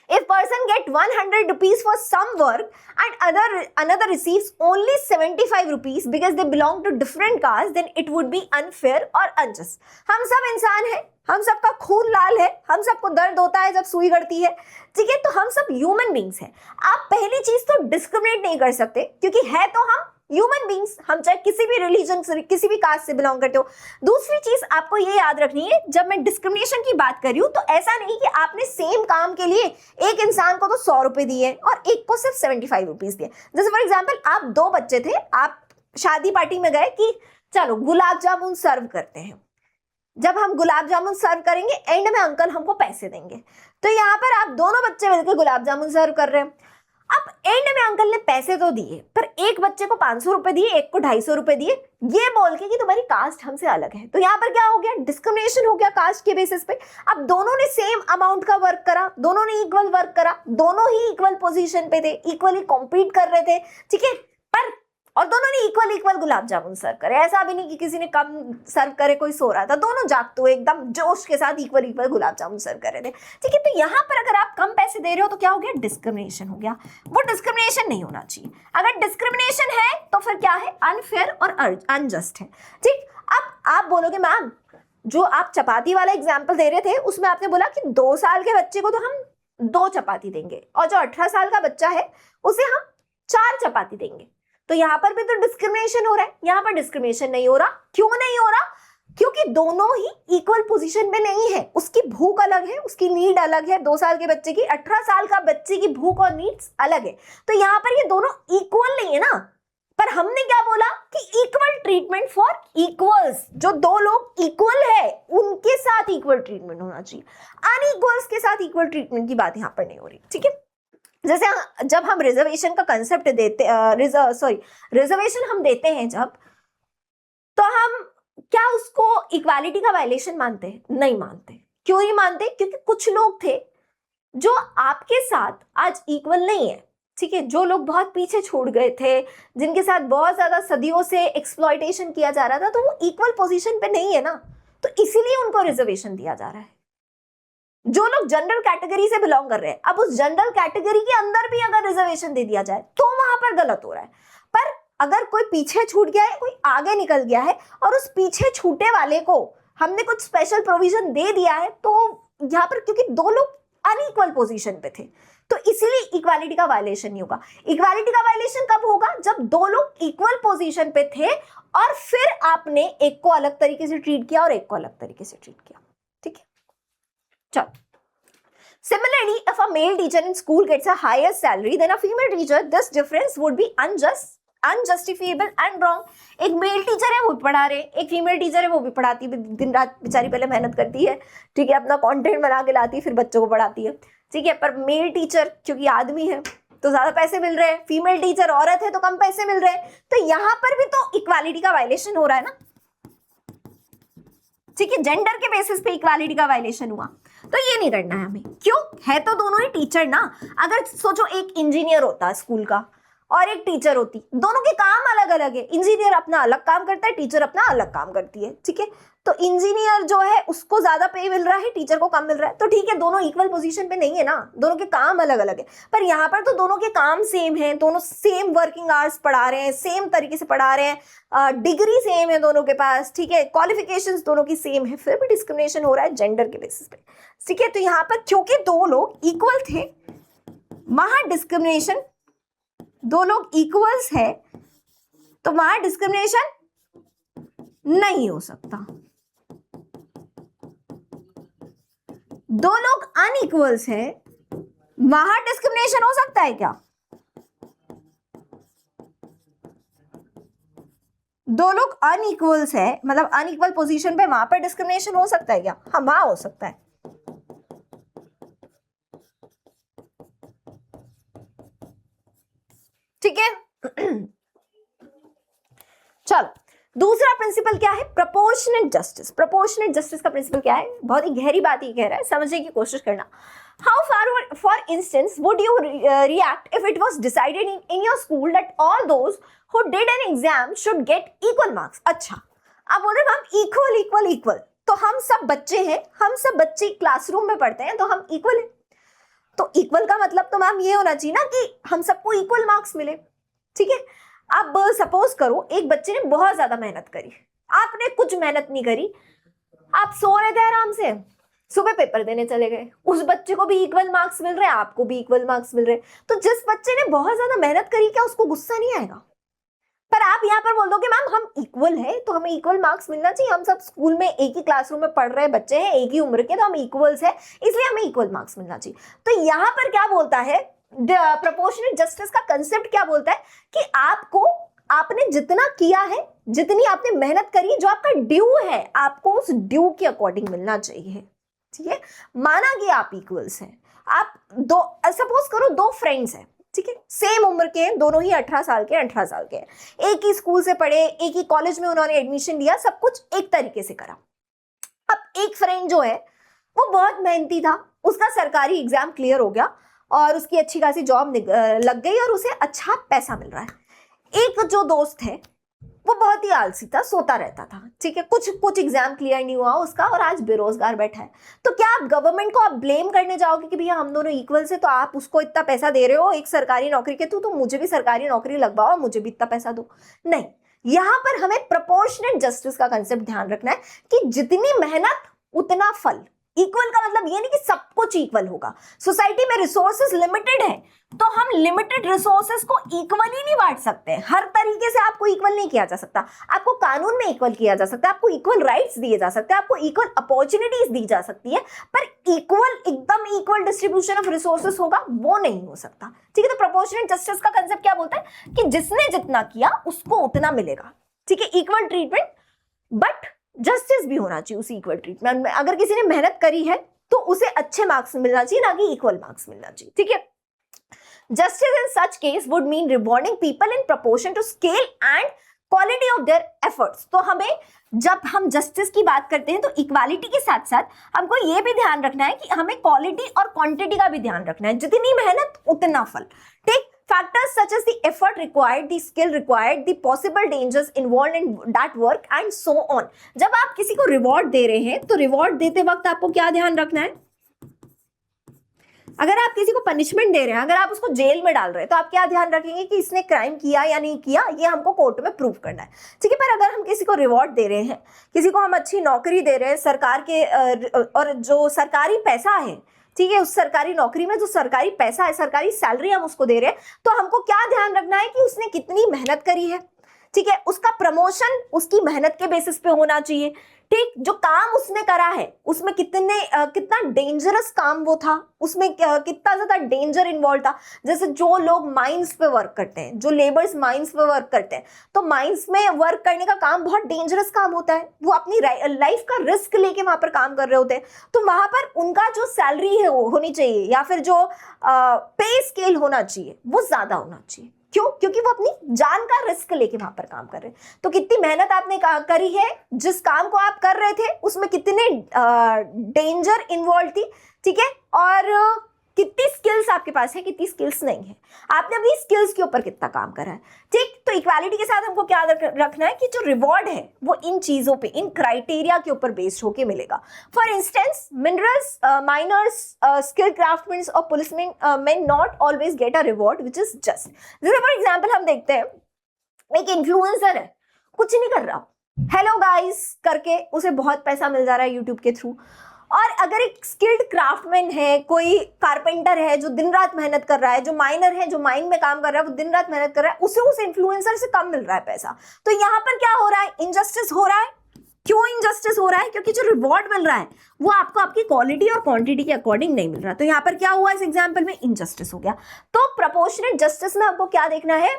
If person get 100 rupees for some work and another receives only 75 rupees because they belong to different caste, then it would be unfair or unjust. हम सब इंसान हैं, हम सबका खून लाल है, हम सबको दर्द होता है जब सुई गड़ती है, ठीक है। तो हम सब ह्यूमन बींग्स हैं। आप पहली चीज तो डिस्क्रिमिनेट नहीं कर सकते क्योंकि है तो हम ह्यूमन बींग्स, हम चाहे किसी भी रिलीजन से, किसी भी कास्ट से बिलोंग करते हो। दूसरी चीज आपको ये याद रखनी है, जब मैं डिस्क्रिमिनेशन की बात कर रही हूं तो ऐसा नहीं कि आपने सेम काम के लिए एक इंसान को तो 100 रुपए दिए और एक को सिर्फ 75 रुपीज दिए। जैसे फॉर एग्जाम्पल, आप दो बच्चे थे, आप शादी पार्टी में गए कि चलो गुलाब जामुन सर्व करते हैं, जब हम गुलाब जामुन सर्व करेंगे एंड में अंकल हमको पैसे देंगे, तो यहाँ पर आप दोनों बच्चे मिलकर गुलाब जामुन सर्व कर रहे हैं। अब एंड में अंकल ने पैसे तो दिए, पर एक बच्चे को 500 रुपए दिए, एक को 250 रुपए दिए, ये बोल के कि तुम्हारी कास्ट हमसे अलग है। तो यहाँ पर क्या हो गया? डिस्क्रिमिनेशन हो गया कास्ट के बेसिस पे। अब दोनों ने सेम अमाउंट का वर्क करा, दोनों ने इक्वल वर्क करा, दोनों ही इक्वल पोजीशन पे थे, इक्वली कॉम्पीट कर रहे थे, ठीक है, पर और दोनों ने इक्वल गुलाब जामुन सर्व करे। ऐसा भी नहीं कि किसी ने कम सर्व करे, कोई सो रहा था, दोनों जागते हुए एकदम जोश के साथ इक्वल गुलाब जामुन सर्व कर रहे थे, ठीक है। तो यहाँ पर अगर आप कम पैसे दे रहे हो तो क्या हो गया? डिस्क्रिमिनेशन हो गया। वो डिस्क्रिमिनेशन नहीं होना चाहिए। अगर डिस्क्रिमिनेशन है तो फिर क्या है? अनफेयर और अनजस्ट है, ठीक। अब आप बोलोगे मैम, जो आप चपाती वाला एग्जाम्पल दे रहे थे उसमें आपने बोला कि 2 साल के बच्चे को तो हम 2 चपाती देंगे और जो 18 साल का बच्चा है उसे हम 4 चपाती देंगे, तो यहां पर भी तो डिस्क्रिमिनेशन हो रहा है। यहां पर डिस्क्रिमिनेशन नहीं हो रहा। क्यों नहीं हो रहा? क्योंकि दोनों ही इक्वल पोजीशन में नहीं है। उसकी भूख अलग है, उसकी नीड अलग है, 2 साल के बच्चे की, 18 साल का बच्चे की भूख और नीड्स अलग है। तो यहां पर ये दोनों इक्वल नहीं है ना। पर हमने क्या बोला कि इक्वल ट्रीटमेंट फॉर इक्वल्स, जो 2 लोग इक्वल है उनके साथ इक्वल ट्रीटमेंट होना चाहिए। अनइक्वल्स के साथ इक्वल ट्रीटमेंट की बात यहां पर नहीं हो रही, ठीक है। जैसे जब हम रिजर्वेशन का कंसेप्ट देते रिजर्वेशन हम देते हैं जब, तो हम क्या उसको इक्वालिटी का वायलेशन मानते हैं? नहीं मानते। क्यों नहीं मानते? क्योंकि कुछ लोग थे जो आपके साथ आज इक्वल नहीं है, ठीक है। जो लोग बहुत पीछे छूट गए थे, जिनके साथ बहुत ज्यादा सदियों से एक्सप्लॉयटेशन किया जा रहा था, तो वो इक्वल पोजीशन पे नहीं है ना, तो इसीलिए उनको रिजर्वेशन दिया जा रहा है। जो लोग जनरल कैटेगरी से बिलोंग कर रहे हैं, अब उस जनरल कैटेगरी के अंदर भी अगर रिजर्वेशन दे दिया जाए तो वहां पर गलत हो रहा है। पर अगर कोई पीछे छूट गया है, कोई आगे निकल गया है और उस पीछे छूटे वाले को हमने कुछ स्पेशल प्रोविजन दे दिया है, तो यहाँ पर क्योंकि 2 लोग अनइक्वल पोजीशन पे थे, तो इसीलिए इक्वालिटी का वायलेशन नहीं होगा। इक्वालिटी का वायलेशन कब होगा? जब 2 लोग इक्वल पोजीशन पे थे और फिर आपने एक को अलग तरीके से ट्रीट किया और एक को अलग तरीके से ट्रीट किया, ठीक है। Similarly, if a male teacher in school gets a higher salary than a female teacher, this difference would be unjust, unjustifiable and wrong. एक मेल टीचर है वो भी पढ़ा रहे, एक फीमेल टीचर है वो भी पढ़ाती है, दिन रात बेचारी पहले मेहनत करती है, ठीक है, अपना कंटेंट बना के लाती है, फिर बच्चों को पढ़ाती है, ठीक है। पर मेल टीचर क्योंकि आदमी है तो ज्यादा पैसे मिल रहे हैं, फीमेल टीचर औरत है तो कम पैसे मिल रहे हैं, तो यहाँ पर भी तो इक्वालिटी का वायलेशन हो रहा है ना, ठीक है। जेंडर के बेसिस पे इक्वालिटी का वायलेशन हुआ, तो ये नहीं करना है हमें। क्यों? है तो दोनों ही टीचर ना। अगर सोचो एक इंजीनियर होता है स्कूल का और एक टीचर होती, दोनों के काम अलग अलग है। इंजीनियर अपना अलग काम करता है, टीचर अपना अलग काम करती है, ठीक है। तो इंजीनियर जो है उसको ज्यादा पे मिल रहा है, टीचर को कम मिल रहा है, तो ठीक है दोनों इक्वल पोजीशन पे नहीं है ना, दोनों के काम अलग अलग है। पर यहाँ पर तो दोनों के काम सेम है, दोनों सेम वर्किंग आवर्स पढ़ा रहे हैं, सेम तरीके से पढ़ा रहे हैं, डिग्री सेम है दोनों के पास, ठीक है, क्वालिफिकेशंस दोनों की सेम है, फिर भी डिस्क्रिमिनेशन हो रहा है जेंडर के बेसिस पे, ठीक है। तो यहाँ पर क्योंकि दो लोग इक्वल थे, वहां डिस्क्रिमिनेशन, दो लोग इक्वल्स है तो वहां डिस्क्रिमिनेशन नहीं हो सकता। दो लोग अनइक्वल्स हैं, वहां डिस्क्रिमिनेशन हो सकता है क्या? दो लोग अनइक्वल्स है, मतलब अनइक्वल पोजीशन पे, वहां पर डिस्क्रिमिनेशन हो सकता है क्या? हाँ, वहां हो सकता है। ठीक है। चलो, दूसरा प्रिंसिपल क्या है? Proportionate justice. प्रोपोर्शनेट जस्टिस का प्रिंसिपल क्या है? बहुत ही गहरी बात ही कह रहा है, समझने की कोशिश करना। How for instance would you react if it was decided in your school that all those who did an exam should get equal marks? अच्छा, अब बोल रहे हम इक्वल इक्वल इक्वल, तो हम सब बच्चे हैं, हम सब बच्चे क्लासरूम में पढ़ते हैं, तो हम इक्वल हैं। तो इक्वल का मतलब तो मैम ये होना चाहिए ना कि हम सबको इक्वल मार्क्स मिले, ठीक है। अब सपोज करो एक बच्चे ने बहुत ज्यादा मेहनत करी, आपने कुछ मेहनत नहीं करी, आप सो रहे थे आराम से, सुबह पेपर देने चले गए, उस बच्चे को भी इक्वल मार्क्स मिल रहे हैं, आपको भी इक्वल मार्क्स मिल रहे हैं। तो जिस बच्चे ने बहुत ज्यादा मेहनत करी, क्या उसको गुस्सा नहीं आएगा? पर आप यहाँ पर बोल दोगे मैम हम इक्वल है तो हमें इक्वल मार्क्स मिलना चाहिए, हम सब स्कूल में एक ही क्लासरूम में पढ़ रहे बच्चे हैं, एक ही उम्र के, तो हम इक्वल्स है, इसलिए हमें इक्वल मार्क्स मिलना चाहिए। तो यहाँ पर क्या बोलता है प्रोपोर्शनेट जस्टिस का कंसेप्ट? क्या बोलता है कि आपने जितना किया है, जितनी आपने मेहनत करी, जो आपका ड्यू है, आपको उस ड्यू के अकॉर्डिंग मिलना चाहिए, ठीक है। माना कि आप इक्वल्स हैं, आप दो, सपोज करो दो फ्रेंड्स हैं, ठीक है, सेम उम्र के, दोनों ही 18 साल के, 18 साल के, एक ही स्कूल से पढ़े, एक ही कॉलेज में उन्होंने एडमिशन लिया, सब कुछ एक तरीके से करा। अब एक फ्रेंड जो है वो बहुत मेहनती था, उसका सरकारी एग्जाम क्लियर हो गया और उसकी अच्छी खासी जॉब लग गई और उसे अच्छा पैसा मिल रहा है। एक जो दोस्त है वो बहुत ही आलसी था, सोता रहता था, ठीक है, कुछ एग्जाम क्लियर नहीं हुआ उसका और आज बेरोजगार बैठा है। तो क्या आप गवर्नमेंट को आप ब्लेम करने जाओगे कि भैया हम दोनों इक्वल से, तो आप उसको इतना पैसा दे रहे हो एक सरकारी नौकरी के, तो मुझे भी सरकारी नौकरी लगवाओ, मुझे भी इतना पैसा दो? नहीं, यहां पर हमें प्रोपोर्शनेट जस्टिस का कंसेप्ट ध्यान रखना है कि जितनी मेहनत उतना फल। इक्वल का मतलब ये नहीं कि सब कुछ इक्वल होगा, सोसाइटी में रिसोर्सेज लिमिटेड है, तो हम लिमिटेड रिसोर्सेज को इक्वली नहीं बांट सकते, हर तरीके से आपको इक्वल नहीं किया जा सकता। आपको कानून में इक्वल किया जा सकता है, आपको इक्वल राइट्स दिए जा सकते हैं, आपको इक्वल अपॉर्चुनिटीज दी जा सकती है, पर इक्वल, एकदम इक्वल डिस्ट्रीब्यूशन ऑफ रिसोर्सेज होगा वो नहीं हो सकता, ठीक है। तो प्रोपोर्शनेट जस्टिस का कंसेप्ट क्या बोलता है कि जिसने जितना किया उसको उतना मिलेगा, ठीक है, इक्वल ट्रीटमेंट, बट जस्टिस भी होना चाहिए उस इक्वल ट्रीटमेंट में। अगर किसी ने मेहनत करी है तो उसे अच्छे मार्क्स मिलना चाहिए, ना कि इक्वल मार्क्स मिलना चाहिए, ठीक है। Justice in such case would mean rewarding people in proportion to scale and quality of their efforts. तो हमें, जब हम जस्टिस की बात करते हैं तो इक्वालिटी के साथ साथ हमको ये भी ध्यान रखना है कि हमें क्वालिटी और क्वांटिटी का भी ध्यान रखना है, जितनी मेहनत उतना फल, ठीक। Factors such as the effort required, the skill required, the possible dangers involved in that work and so on. जब आप किसी को रिवॉर्ड दे रहे हैं तो रिवॉर्ड देते वक्त आपको क्या ध्यान रखना है? अगर आप किसी को पनिशमेंट दे रहे हैं, अगर आप उसको जेल में डाल रहे हैं, तो आप क्या ध्यान रखेंगे कि इसने क्राइम किया या नहीं किया, ये हमको कोर्ट में प्रूव करना है, ठीक है। पर अगर हम किसी को रिवॉर्ड दे रहे हैं, किसी को हम अच्छी नौकरी दे रहे हैं सरकार के, और जो सरकारी पैसा है, ठीक है, उस सरकारी नौकरी में जो सरकारी पैसा है, सरकारी सैलरी हम उसको दे रहे हैं, तो हमको क्या ध्यान रखना है कि उसने कितनी मेहनत करी है, ठीक है, उसका प्रमोशन उसकी मेहनत के बेसिस पे होना चाहिए, ठीक। जो काम उसने करा है उसमें कितना डेंजरस काम वो था, उसमें कितना ज्यादा डेंजर इन्वॉल्व था। जैसे जो लोग माइंस पे वर्क करते हैं, जो लेबर्स माइंस पे वर्क करते हैं, तो माइंस में वर्क करने का काम बहुत डेंजरस काम होता है, वो अपनी लाइफ का रिस्क लेके वहां पर काम कर रहे होते हैं, तो वहां पर उनका जो सैलरी है वो होनी चाहिए, या फिर जो पे स्केल होना चाहिए वो ज्यादा होना चाहिए। क्यों? क्योंकि वो अपनी जान का रिस्क लेके वहां पर काम कर रहे हैं। तो कितनी मेहनत आपने करी है, जिस काम को आप कर रहे थे उसमें कितने डेंजर इन्वॉल्व थी, ठीक है, और कितनी स्किल्स आपके पास है, कितनी स्किल्स नहीं है, आपने अपनी स्किल्स के ऊपर कितना काम करा है। ठीक, तो इक्वालिटी के साथ हमको क्या रखना है कि जो रिवॉर्ड है वो इन चीजों पे, इन क्राइटेरिया के ऊपर बेस्ड होके मिलेगा। For instance minerals, miners, skill craftsman और policeman may not always get a reward which is just। जैसे फॉर एग्जाम्पल हम देखते हैं एक इन्फ्लुएंसर है, कुछ नहीं कर रहा, हेलो गाइस करके उसे बहुत पैसा मिल जा रहा है यूट्यूब के थ्रू। और अगर एक स्किल्ड क्राफ्टमैन है, कोई कारपेंटर है जो दिन रात मेहनत कर रहा है, जो माइनर है जो माइन में काम कर रहा है, वो दिन रात मेहनत कर रहा है, उसे उस इन्फ्लुएंसर से कम मिल रहा है पैसा। तो यहाँ पर क्या हो रहा है, इनजस्टिस हो रहा है। क्यों इनजस्टिस हो रहा है? क्योंकि जो रिवॉर्ड मिल रहा है वो आपको आपकी क्वालिटी और क्वांटिटी के अकॉर्डिंग नहीं मिल रहा। तो यहाँ पर क्या हुआ, इस एग्जाम्पल में इनजस्टिस हो गया। तो प्रोपोर्शनेट जस्टिस में आपको क्या देखना है,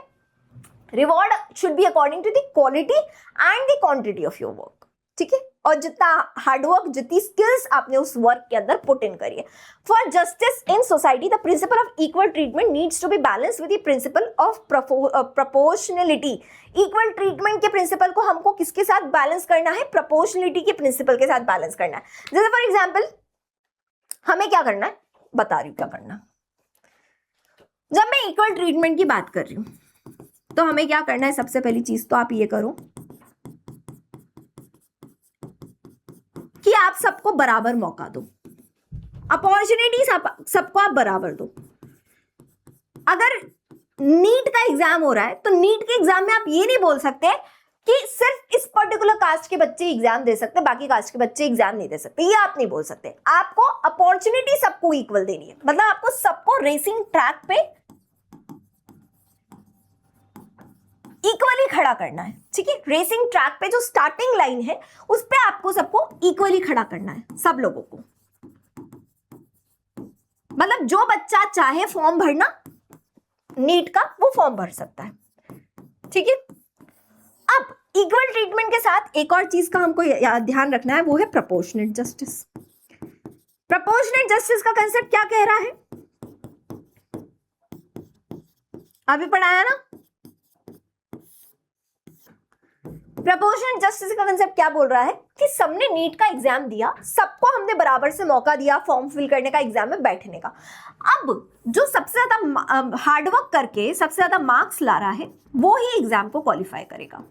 reward should be according to the quality and the quantity of your work. ठीक है, और जितना हार्डवर्क, जितनी स्किल्स आपने उस वर्क के अंदर पुट इन करी है। For justice in society the principle of equal treatment needs to be balance with the principle of proportionality. Equal treatment के प्रिंसिपल को हमको किसके साथ बैलेंस करना है, प्रोपोर्शनलिटी के प्रिंसिपल के साथ बैलेंस करना है। जैसे फॉर एग्जाम्पल हमें क्या करना है, बता रही हूं क्या करना। जब मैं इक्वल ट्रीटमेंट की बात कर रही हूं तो हमें क्या करना है, सबसे पहली चीज तो आप ये करो कि आप सबको बराबर मौका दो, अपॉर्चुनिटी सबको आप बराबर दो। अगर नीट का एग्जाम हो रहा है तो नीट के एग्जाम में आप ये नहीं बोल सकते कि सिर्फ इस पर्टिकुलर कास्ट के बच्चे एग्जाम दे सकते, बाकी कास्ट के बच्चे एग्जाम नहीं दे सकते, ये आप नहीं बोल सकते। आपको अपॉर्चुनिटी सबको इक्वल देनी है, मतलब आपको सबको रेसिंग ट्रैक पे इक्वली खड़ा करना है। ठीक है, रेसिंग ट्रैक पे जो स्टार्टिंग लाइन है उस पे आपको सबको इक्वली खड़ा करना है, सब लोगों को। मतलब जो बच्चा चाहे फॉर्म भरना नीट का वो फॉर्म भर सकता है। ठीक है, अब इक्वल ट्रीटमेंट के साथ एक और चीज का हमको ध्यान रखना है, वो है प्रोपोर्शनेट जस्टिस। प्रोपोर्शनेट जस्टिस का कंसेप्ट क्या कह रहा है, अभी पढ़ाया ना। प्रोपोर्शनल जस्टिस का कंसेप्ट क्या बोल रहा है कि सबने नीट का एग्जाम दिया, सबको हमने बराबर से मौका दिया फॉर्म फिल करने का, एग्जाम में बैठने का। अब जो सबसे ज्यादा हार्डवर्क करके सबसे ज्यादा मार्क्स ला रहा है वो ही एग्जाम को क्वालिफाई करेगा।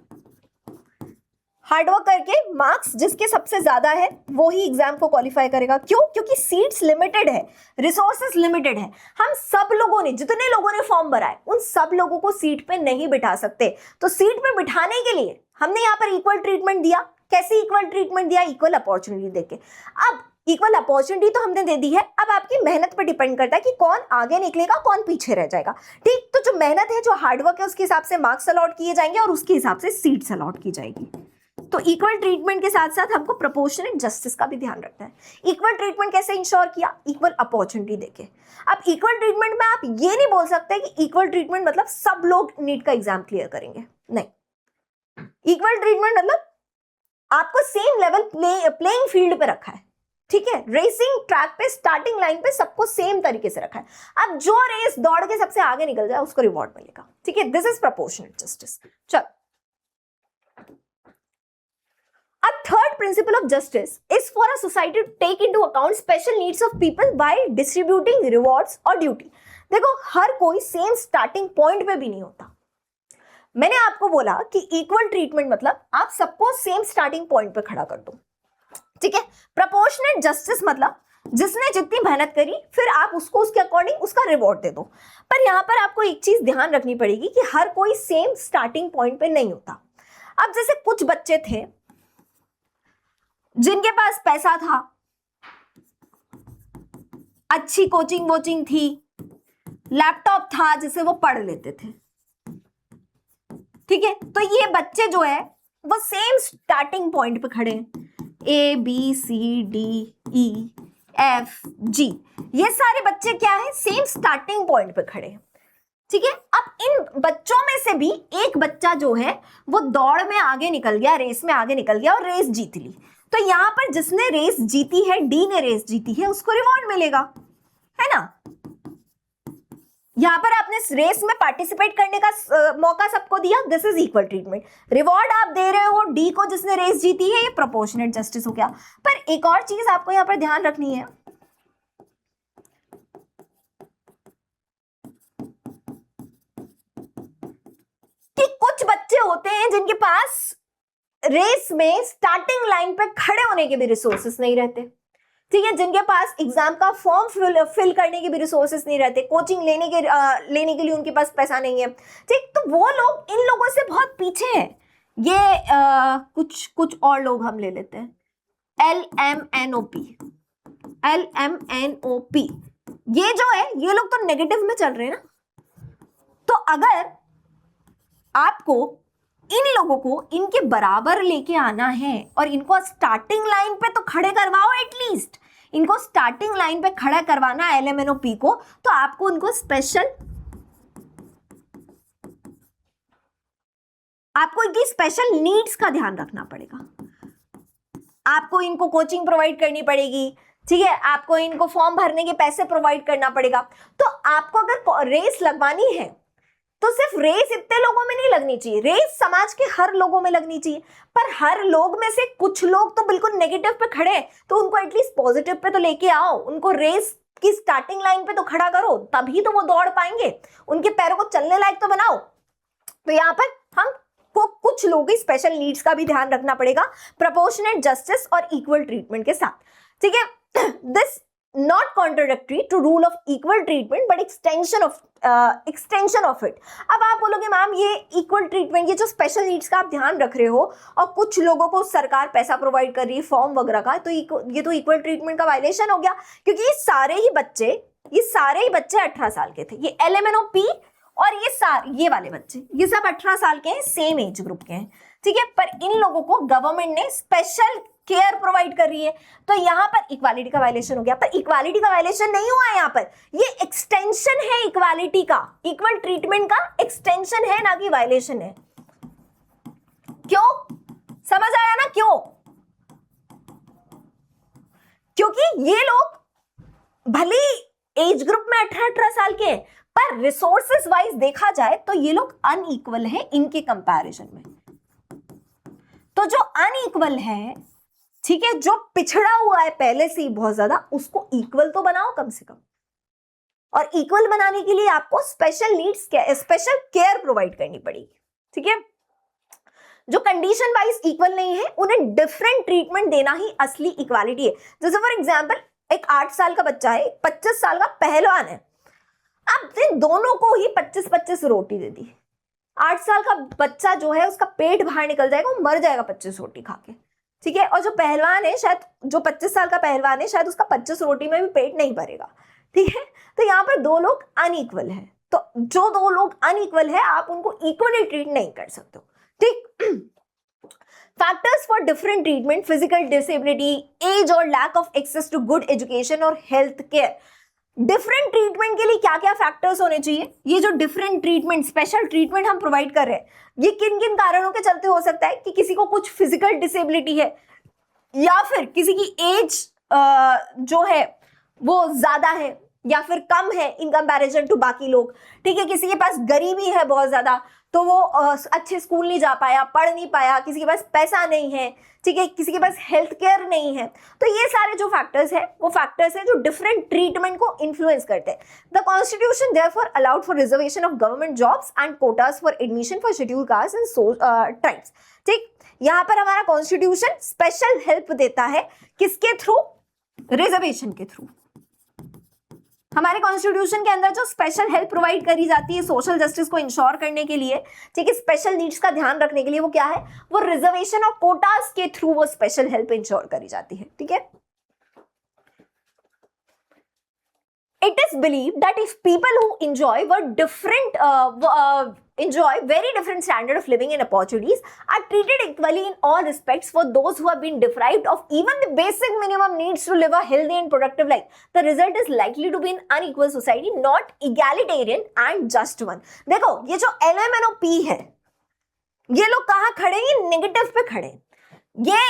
हार्डवर्क करके मार्क्स जिसके सबसे ज्यादा है वो ही एग्जाम को क्वालिफाई करेगा। क्यों? क्योंकि सीट्स लिमिटेड है, रिसोर्सेस लिमिटेड है। हम सब लोगों ने, जितने लोगों ने फॉर्म भरा है उन सब लोगों को सीट पे नहीं बिठा सकते। तो सीट पे बिठाने के लिए हमने यहाँ पर इक्वल ट्रीटमेंट दिया। कैसे इक्वल ट्रीटमेंट दिया? इक्वल अपॉर्चुनिटी देके। अब इक्वल अपॉर्चुनिटी तो हमने दे दी है, अब आपकी मेहनत पर डिपेंड करता है कि कौन आगे निकलेगा, कौन पीछे रह जाएगा। ठीक, तो जो मेहनत है, जो हार्डवर्क है, उसके हिसाब से मार्क्स अलॉट किए जाएंगे और उसके हिसाब से सीट्स अलॉट की जाएगी। तो इक्वल ट्रीटमेंट के साथ साथ हमको प्रोपोर्शनेट जस्टिस का भी ध्यान रखना है। इक्वल ट्रीटमेंट कैसे इंश्योर किया? इक्वल अपॉर्चुनिटी देके। अब इक्वल ट्रीटमेंट में आप ये नहीं बोल सकते कि इक्वल ट्रीटमेंट मतलब सब लोग नीट का एग्जाम क्लियर करेंगे, नहीं। इक्वल ट्रीटमेंट मतलब आपको सेम लेवल प्लेइंग फील्ड पे रखा है। ठीक है, रेसिंग ट्रैक पे स्टार्टिंग लाइन पे सबको सेम तरीके से रखा है। अब जो रेस दौड़ के सबसे आगे निकल जाए उसको रिवॉर्ड मिलेगा। ठीक है, दिस इज प्रोपोर्शनेट जस्टिस। चलो, A third principle of justice is for a society to take into account special needs of people by distributing rewards or duty। देखो, हर कोई सेम स्टार्टिंग पॉइंट पे भी नहीं होता। मैंने आपको बोला कि इक्वल ट्रीटमेंट मतलब आप सबको सेम स्टार्टिंग पॉइंट पे खड़ा कर दो। ठीक है, प्रोपोर्शनेट जस्टिस मतलब जिसने जितनी मेहनत करी फिर आप उसको उसके अकॉर्डिंग उसका रिवॉर्ड दे दो। पर यहां पर आपको एक चीज ध्यान रखनी पड़ेगी कि हर कोई सेम स्टार्टिंग पॉइंट पे नहीं होता। अब जैसे कुछ बच्चे थे जिनके पास पैसा था, अच्छी कोचिंग वोचिंग थी, लैपटॉप था जिसे वो पढ़ लेते थे। ठीक है, तो ये बच्चे जो है वो सेम स्टार्टिंग पॉइंट पे खड़े हैं। A B C D E F G, ये सारे बच्चे क्या है? सेम स्टार्टिंग पॉइंट पे खड़े हैं। ठीक है, अब इन बच्चों में से भी एक बच्चा जो है वो दौड़ में आगे निकल गया, रेस में आगे निकल गया और रेस जीत ली। तो यहां पर जिसने रेस जीती है, डी ने रेस जीती है, उसको रिवॉर्ड मिलेगा, है ना। यहां पर आपने रेस में पार्टिसिपेट करने का मौका सबको दिया, this is equal treatment. Reward आप दे रहे हो डी को जिसने रेस जीती है, ये प्रोपोर्शनेट जस्टिस हो गया। पर एक और चीज आपको यहां पर ध्यान रखनी है, हैं जिनके पास रेस में स्टार्टिंग लाइन पे खड़े होने के भी रिसोर्सेस नहीं रहते, ठीक है, जिनके पास एग्जाम का फॉर्म फिल करने के भी रिसोर्सेस नहीं रहते, कोचिंग लेने के लिए उनके पास पैसा नहीं है, ठीक, तो वो लोग इन लोगों से बहुत पीछे हैं। ये कुछ और लोग हम ले लेते हैं, LMNOP, ये जो है ये लोग तो नेगेटिव में चल रहे हैं ना। तो अगर आपको इन लोगों को इनके बराबर लेके आना है और इनको स्टार्टिंग लाइन पे तो खड़े करवाओ, एटलीस्ट इनको स्टार्टिंग लाइन पे खड़ा करवाना LMNOP को, तो आपको उनको इनकी स्पेशल नीड्स का ध्यान रखना पड़ेगा। आपको इनको कोचिंग प्रोवाइड करनी पड़ेगी, ठीक है, आपको इनको फॉर्म भरने के पैसे प्रोवाइड करना पड़ेगा। तो आपको अगर रेस लगवानी है तो सिर्फ रेस इतने लोगों में नहीं लगनी चाहिए, रेस समाज के हर लोगों में लगनी चाहिए। पर हर लोग में से कुछ लोग तो बिल्कुल नेगेटिव पे खड़े हैं, तो उनको एटलीस्ट पॉजिटिव पे तो लेके आओ, उनको रेस की स्टार्टिंग लाइन पे तो खड़ा करो, तभी तो वो दौड़ पाएंगे, उनके पैरों को चलने लायक तो बनाओ। तो यहाँ पर हम को कुछ लोगों की स्पेशल नीड्स का भी ध्यान रखना पड़ेगा, प्रोपोर्शनेट जस्टिस और इक्वल ट्रीटमेंट के साथ, ठीक है। This not contradictory to rule of equal treatment but extension of it। अब आप बोलोगे मैम ये इक्वल ट्रीटमेंट, ये जो स्पेशल नीड्स का आप ध्यान रख रहे हो और कुछ लोगों को सरकार पैसा प्रोवाइड कर रही है फॉर्म वगैरह का, तो ये तो इक्वल ट्रीटमेंट का वायलेशन हो गया, क्योंकि ये सारे ही बच्चे 18 साल के थे, ये LMNOP और ये वाले बच्चे ये सब 18 साल के हैं, सेम एज ग्रुप के हैं, ठीक है। पर इन लोगों को गवर्नमेंट ने स्पेशल केयर प्रोवाइड कर रही है, तो यहां पर इक्वालिटी का वायलेशन हो गया। पर इक्वालिटी का वायलेशन नहीं हुआ है, यहां पर ये एक्सटेंशन है इक्वालिटी का, इक्वल ट्रीटमेंट का एक्सटेंशन है, ना कि वायलेशन है। क्यों? समझ आया ना क्यों? क्योंकि ये लोग भले एज ग्रुप में 18 साल के हैं, पर रिसोर्सेस वाइज देखा जाए तो ये लोग अनइक्वल है इनके कंपैरिजन में। तो जो अनइक्वल है, ठीक है, जो पिछड़ा हुआ है पहले से ही बहुत ज्यादा, उसको इक्वल तो बनाओ कम से कम। और इक्वल बनाने के लिए आपको special needs, special care provide करनी पड़ेगी, ठीक है। जो कंडीशन वाइज इक्वल नहीं है उन्हें डिफरेंट ट्रीटमेंट देना ही असली इक्वालिटी है। जैसे फॉर एग्जाम्पल एक 8 साल का बच्चा है, एक 25 साल का पहलवान है, अब इन दोनों को ही 25-25 रोटी दे दी, 8 साल का बच्चा जो है उसका पेट बाहर निकल जाएगा, वो मर जाएगा 25 रोटी खा के, ठीक है। और जो पहलवान है, शायद जो 25 साल का पहलवान है, शायद उसका 25 रोटी में भी पेट नहीं भरेगा, ठीक है। तो यहाँ पर दो लोग अनइक्वल है, तो जो दो लोग अनइक्वल है आप उनको इक्वली ट्रीट नहीं कर सकते, ठीक। Factors for different treatment, physical disability, age और lack of access to good education और हेल्थ केयर। डिफरेंट ट्रीटमेंट के लिए क्या क्या फैक्टर्स होने चाहिए? ये जो डिफरेंट ट्रीटमेंट, स्पेशल ट्रीटमेंट हम प्रोवाइड कर रहे हैं, ये किन किन कारणों के चलते हो सकता है? कि किसी को कुछ फिजिकल डिसेबिलिटी है, या फिर किसी की एज जो है वो ज्यादा है या फिर कम है इन कंपैरिजन टू बाकी लोग, ठीक है। किसी के पास गरीबी है बहुत ज्यादा, तो वो अच्छे स्कूल नहीं जा पाया, पढ़ नहीं पाया, किसी के पास पैसा नहीं है, ठीक है, किसी के पास हेल्थ केयर नहीं है। तो ये सारे जो फैक्टर्स हैं वो फैक्टर्स हैं जो डिफरेंट ट्रीटमेंट को इन्फ्लुएंस करते हैं। The constitution therefore allowed for reservation of government jobs and quotas for admission for scheduled caste and tribes, ठीक। यहाँ पर हमारा कॉन्स्टिट्यूशन स्पेशल हेल्प देता है, किसके थ्रू? रिजर्वेशन के थ्रू। हमारे कॉन्स्टिट्यूशन के अंदर जो स्पेशल हेल्प प्रोवाइड करी जाती है सोशल जस्टिस को इंश्योर करने के लिए, ठीक है, स्पेशल नीड्स का ध्यान रखने के लिए, वो क्या है? वो रिजर्वेशन और कोटास के थ्रू वो स्पेशल हेल्प इंश्योर करी जाती है, ठीक है। It is believed that if people who enjoy very different standard of living and opportunities are treated equally in all respects for those who have been deprived of even the basic minimum needs to live a healthy and productive life, the result is likely to be an unequal society, not egalitarian and just one। देखो ये जो LMNOP है, ये लोग कहाँ खड़े हैं? नेगेटिव पे खड़े। ये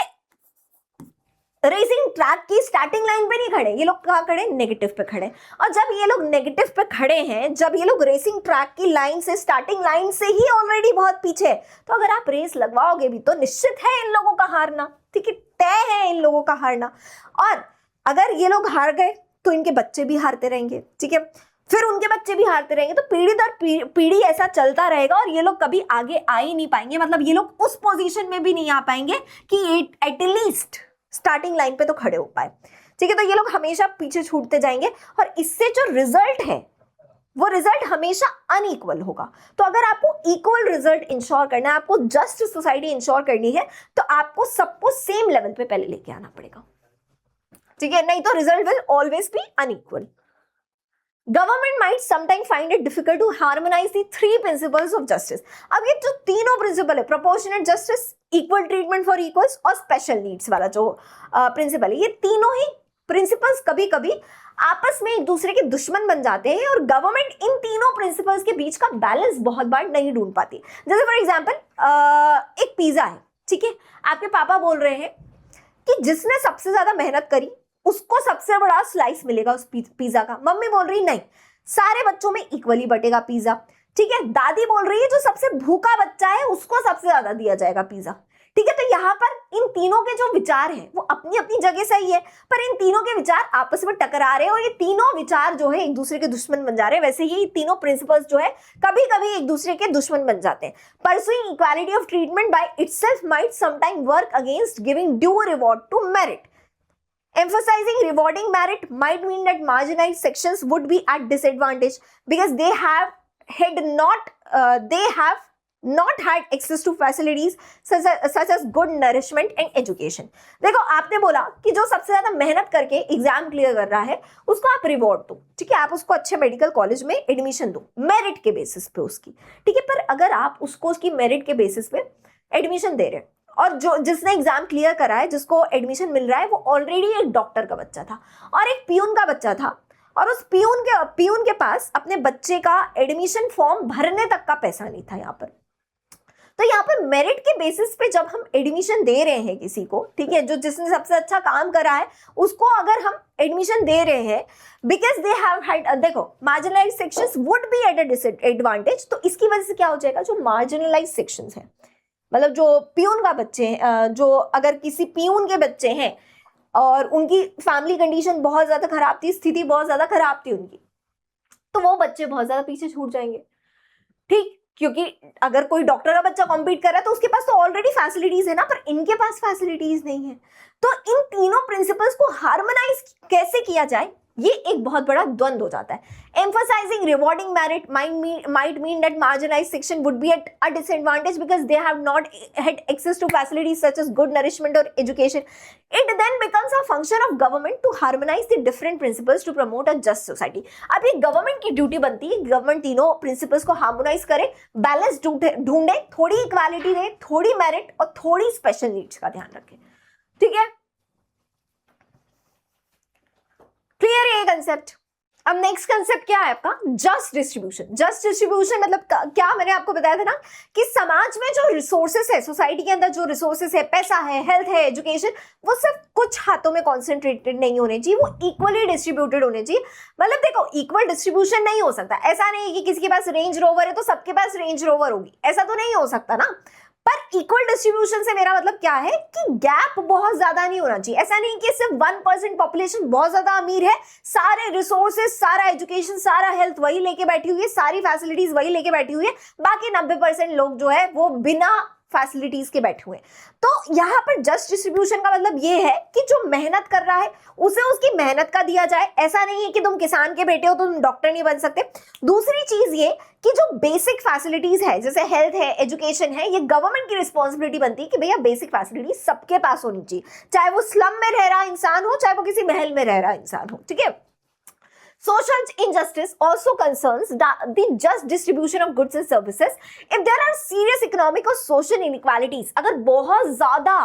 रेसिंग ट्रैक की स्टार्टिंग लाइन पे नहीं खड़े, ये लोग कहाँ खड़े? नेगेटिव पे खड़े। और जब ये लोग नेगेटिव पे खड़े हैं, जब ये लोग रेसिंग ट्रैक की लाइन से, स्टार्टिंग लाइन से ही ऑलरेडी बहुत पीछे, तो अगर आप रेस लगवाओगे भी तो निश्चित है इन लोगों का हारना, ठीक है, तय है इन लोगों का हारना। और अगर ये लोग हार गए तो इनके बच्चे भी हारते रहेंगे, ठीक है। फिर उनके बच्चे भी हारते रहेंगे, तो पीढ़ी दर पीढ़ी ऐसा चलता रहेगा और ये लोग कभी आगे आ ही नहीं पाएंगे, मतलब ये लोग उस पोजीशन में भी नहीं आ पाएंगे कि एटलीस्ट स्टार्टिंग लाइन पे तो खड़े हो पाए। ठीक है, तो ये लोग हमेशा पीछे छूटते जाएंगे और इससे जो रिजल्ट है वो रिजल्ट हमेशा अनइक्वल होगा। तो अगर आपको इक्वल रिजल्ट इंश्योर करना है, आपको जस्ट सोसाइटी इंश्योर करनी है, तो आपको सबको सेम लेवल पे पहले लेके आना पड़ेगा। ठीक है, नहीं तो result will always be unequal. Government might sometime find it difficult to harmonise the three principles of justice. अब ये जो तीनों प्रिंसिपल है, proportionate justice, equal treatment for equals और स्पेशल नीड्स वाला जो प्रिंसिपल है, ये तीनों ही प्रिंसिपल्स कभी कभी आपस में एक दूसरे के दुश्मन बन जाते हैं और गवर्नमेंट इन तीनों प्रिंसिपल्स के बीच का बैलेंस बहुत बार नहीं ढूंढ पाती। जैसे फॉर एग्जांपल एक पिज्जा है, ठीक है, आपके पापा बोल रहे हैं कि जिसने सबसे ज्यादा मेहनत करी उसको सबसे बड़ा स्लाइस मिलेगा उस पिज्जा का। मम्मी बोल रही नहीं, सारे बच्चों में इक्वली बटेगा पिज्जा। ठीक है, दादी बोल रही है जो सबसे भूखा बच्चा है उसको सबसे ज्यादा दिया जाएगा पिज्जा। ठीक है, तो यहाँ पर इन तीनों के जो विचार हैं वो अपनी अपनी जगह सही है, पर इन तीनों के विचार आपस में टकरा रहे हैं और ये तीनों विचार जो है एक दूसरे के दुश्मन बन जा रहे हैं। वैसे ही तीनों प्रिंसिपल्स जो है कभी कभी एक दूसरे के दुश्मन बन जाते हैं। Pursuing equality of treatment by itself might sometime work against giving due reward to merit. Emphasizing rewarding merit might mean that marginalized sections would be at disadvantage because they have not had access to facilities such as good nourishment and education. देखो, आपने बोला कि जो सबसे ज्यादा मेहनत करके एग्जाम क्लियर कर रहा है उसको आप रिवॉर्ड दो। ठीक है, आप उसको अच्छे मेडिकल कॉलेज में एडमिशन दो मेरिट के बेसिस पे उसकी। ठीक है, पर अगर आप उसको उसकी मेरिट के बेसिस पे एडमिशन दे रहे हैं और जो जिसने एग्जाम क्लियर करा है, जिसको एडमिशन मिल रहा है, वो ऑलरेडी एक डॉक्टर का बच्चा था और एक पियून का बच्चा था और उस पियून के पास अपने बच्चे का एडमिशन फॉर्म भरने तक का पैसा नहीं था। यहाँ पर तो यहाँ पर मेरिट के बेसिस पे जब हम एडमिशन दे रहे हैं किसी को, ठीक है, जो जिसने सबसे अच्छा काम करा है उसको अगर हम एडमिशन दे रहे हैं बिकॉज दे हैव हैड, देखो, marginalise sections would be at a disadvantage, तो इसकी वजह से क्या हो जाएगा, जो मार्जिनलाइज सेक्शंस है, मतलब जो पियून का बच्चे हैं, जो अगर किसी पियून के बच्चे हैं और उनकी फैमिली कंडीशन बहुत ज्यादा खराब थी, स्थिति बहुत ज्यादा खराब थी उनकी, तो वो बच्चे बहुत ज्यादा पीछे छूट जाएंगे। ठीक, क्योंकि अगर कोई डॉक्टर का बच्चा कॉम्पीट कर रहा है तो उसके पास तो ऑलरेडी फैसिलिटीज है ना, पर इनके पास फैसिलिटीज नहीं है। तो इन तीनों प्रिंसिपल्स को हार्मोनाइज कैसे किया जाए, ये एक बहुत बड़ा द्वंद हो जाता है। Emphasizing rewarding merit might mean that marginalized section would be at a disadvantage because they have not had access to facilities such as good nourishment or education. It then becomes a function of government to harmonize the different principles to promote a just society. अब ये गवर्नमेंट की ड्यूटी बनती है, गवर्नमेंट तीनों प्रिंसिपल्स को हार्मोनाइज करे, बैलेंस ढूंढे, थोड़ी इक्वालिटी दे, थोड़ी मेरिट और थोड़ी स्पेशल नीड्स का ध्यान रखे। ठीक है, क्लियर है ये कंसेप्ट। अब नेक्स्ट कंसेप्ट क्या है आपका, जस्ट डिस्ट्रीब्यूशन। जस्ट डिस्ट्रीब्यूशन मतलब क्या, मैंने आपको बताया था ना कि समाज में जो रिसोर्सेस है, सोसाइटी के अंदर जो रिसोर्सेस है, पैसा है, हेल्थ है, एजुकेशन, वो सिर्फ कुछ हाथों में कॉन्सेंट्रेटेड नहीं होने चाहिए, वो इक्वली डिस्ट्रीब्यूटेड होने चाहिए। मतलब देखो, इक्वल डिस्ट्रीब्यूशन नहीं हो सकता, ऐसा नहीं है कि किसी के पास रेंज रोवर है तो सबके पास रेंज रोवर होगी, ऐसा तो नहीं हो सकता ना। पर इक्वल डिस्ट्रीब्यूशन से मेरा मतलब क्या है कि गैप बहुत ज्यादा नहीं होना चाहिए। ऐसा नहीं कि सिर्फ 1% पॉपुलेशन बहुत ज्यादा अमीर है, सारे रिसोर्सेज, सारा एजुकेशन, सारा हेल्थ वही लेके बैठी हुई है, सारी फैसिलिटीज वही लेके बैठी हुई है, बाकी 90% लोग जो है वो बिना फैसिलिटीज के बैठे हुए। तो यहाँ पर जस्ट डिस्ट्रीब्यूशन का मतलब ये है कि जो मेहनत कर रहा है उसे उसकी मेहनत का दिया जाए। ऐसा नहीं है कि तुम किसान के बेटे हो तो तुम डॉक्टर नहीं बन सकते। दूसरी चीज ये कि जो बेसिक फैसिलिटीज है, जैसे हेल्थ है, एजुकेशन है, ये गवर्नमेंट की रिस्पॉन्सिबिलिटी बनती है कि भैया बेसिक फैसिलिटी सबके पास होनी चाहिए, चाहे वो स्लम में रह रहा इंसान हो, चाहे वो किसी महल में रह रहा इंसान हो। ठीक है, social injustice also concerns the just distribution of goods and services. If there are serious economic or social inequalities, अगर बहुत ज्यादा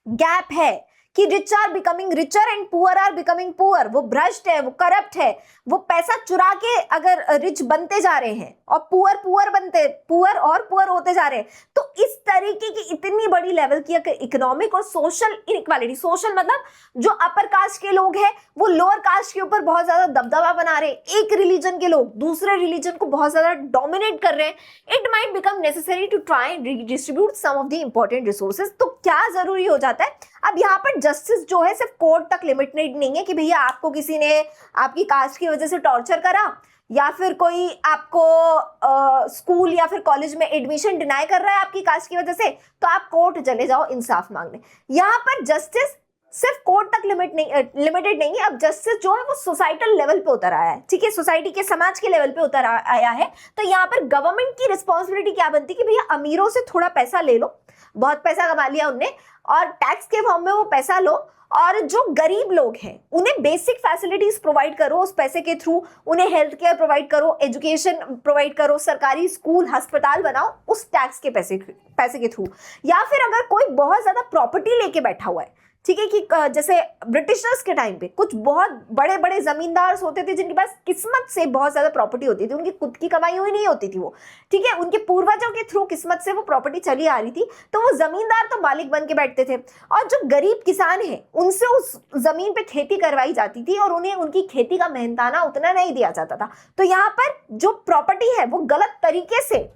गैप है कि rich are becoming richer and poor are becoming poor, वो भ्रष्ट है, वो करप्ट है, वो पैसा चुरा के अगर रिच बनते जा रहे हैं और पुअर होते जा रहे हैं, तो इस तरीके की इतनी बड़ी लेवल की इकोनॉमिक और सोशल इनइक्वालिटी, सोशल मतलब जो अपर कास्ट के लोग हैं वो लोअर कास्ट के ऊपर बहुत ज्यादा दबदबा बना रहे हैं, एक रिलीजन के लोग दूसरे रिलीजन को बहुत ज्यादा डोमिनेट कर रहे हैं, it might become necessary to try and redistribute some of the important resources. तो क्या जरूरी हो जाता है, अब यहाँ पर जस्टिस जो है सिर्फ कोर्ट तक लिमिटेड नहीं है कि भैया आपको किसी ने आपकी कास्ट की वजह से टॉर्चर करा या फिर कोई आपको स्कूल या फिर कॉलेज में एडमिशन डिनाई कर रहा है आपकी कास्ट की वजह से, तो आप कोर्ट चले जाओ इंसाफ मांगने। यहाँ पर जस्टिस सिर्फ कोर्ट तक लिमिटेड नहीं है, अब जस्टिस जो है वो सोसाइटल लेवल पे उतर आया है, ठीक है, सोसाइटी के समाज के लेवल पे उतर आया है। तो यहाँ पर गवर्नमेंट की रिस्पॉन्सिबिलिटी क्या बनती है कि भैया अमीरों से थोड़ा पैसा ले लो, बहुत पैसा कमा लिया उनने, और टैक्स के फॉर्म में वो पैसा लो, और जो गरीब लोग हैं उन्हें बेसिक फैसिलिटीज प्रोवाइड करो, उस पैसे के थ्रू उन्हें हेल्थ केयर प्रोवाइड करो, एजुकेशन प्रोवाइड करो, सरकारी स्कूल अस्पताल बनाओ उस टैक्स के पैसे के थ्रू। या फिर अगर कोई बहुत ज्यादा प्रॉपर्टी लेके बैठा हुआ है, ठीक है, कि जैसे ब्रिटिशर्स के टाइम पे कुछ बहुत बड़े बड़े जमींदार होते थे जिनके पास किस्मत से बहुत ज्यादा प्रॉपर्टी होती थी, उनकी खुद की कमाई हुई नहीं होती थी वो, ठीक है, उनके पूर्वजों के थ्रू किस्मत से वो प्रॉपर्टी चली आ रही थी, तो वो जमींदार तो मालिक बन के बैठते थे, और जो गरीब किसान है उनसे उस जमीन पे खेती करवाई जाती थी और उन्हें उनकी खेती का मेहनताना उतना नहीं दिया जाता था। तो यहाँ पर जो प्रॉपर्टी है वो गलत तरीके से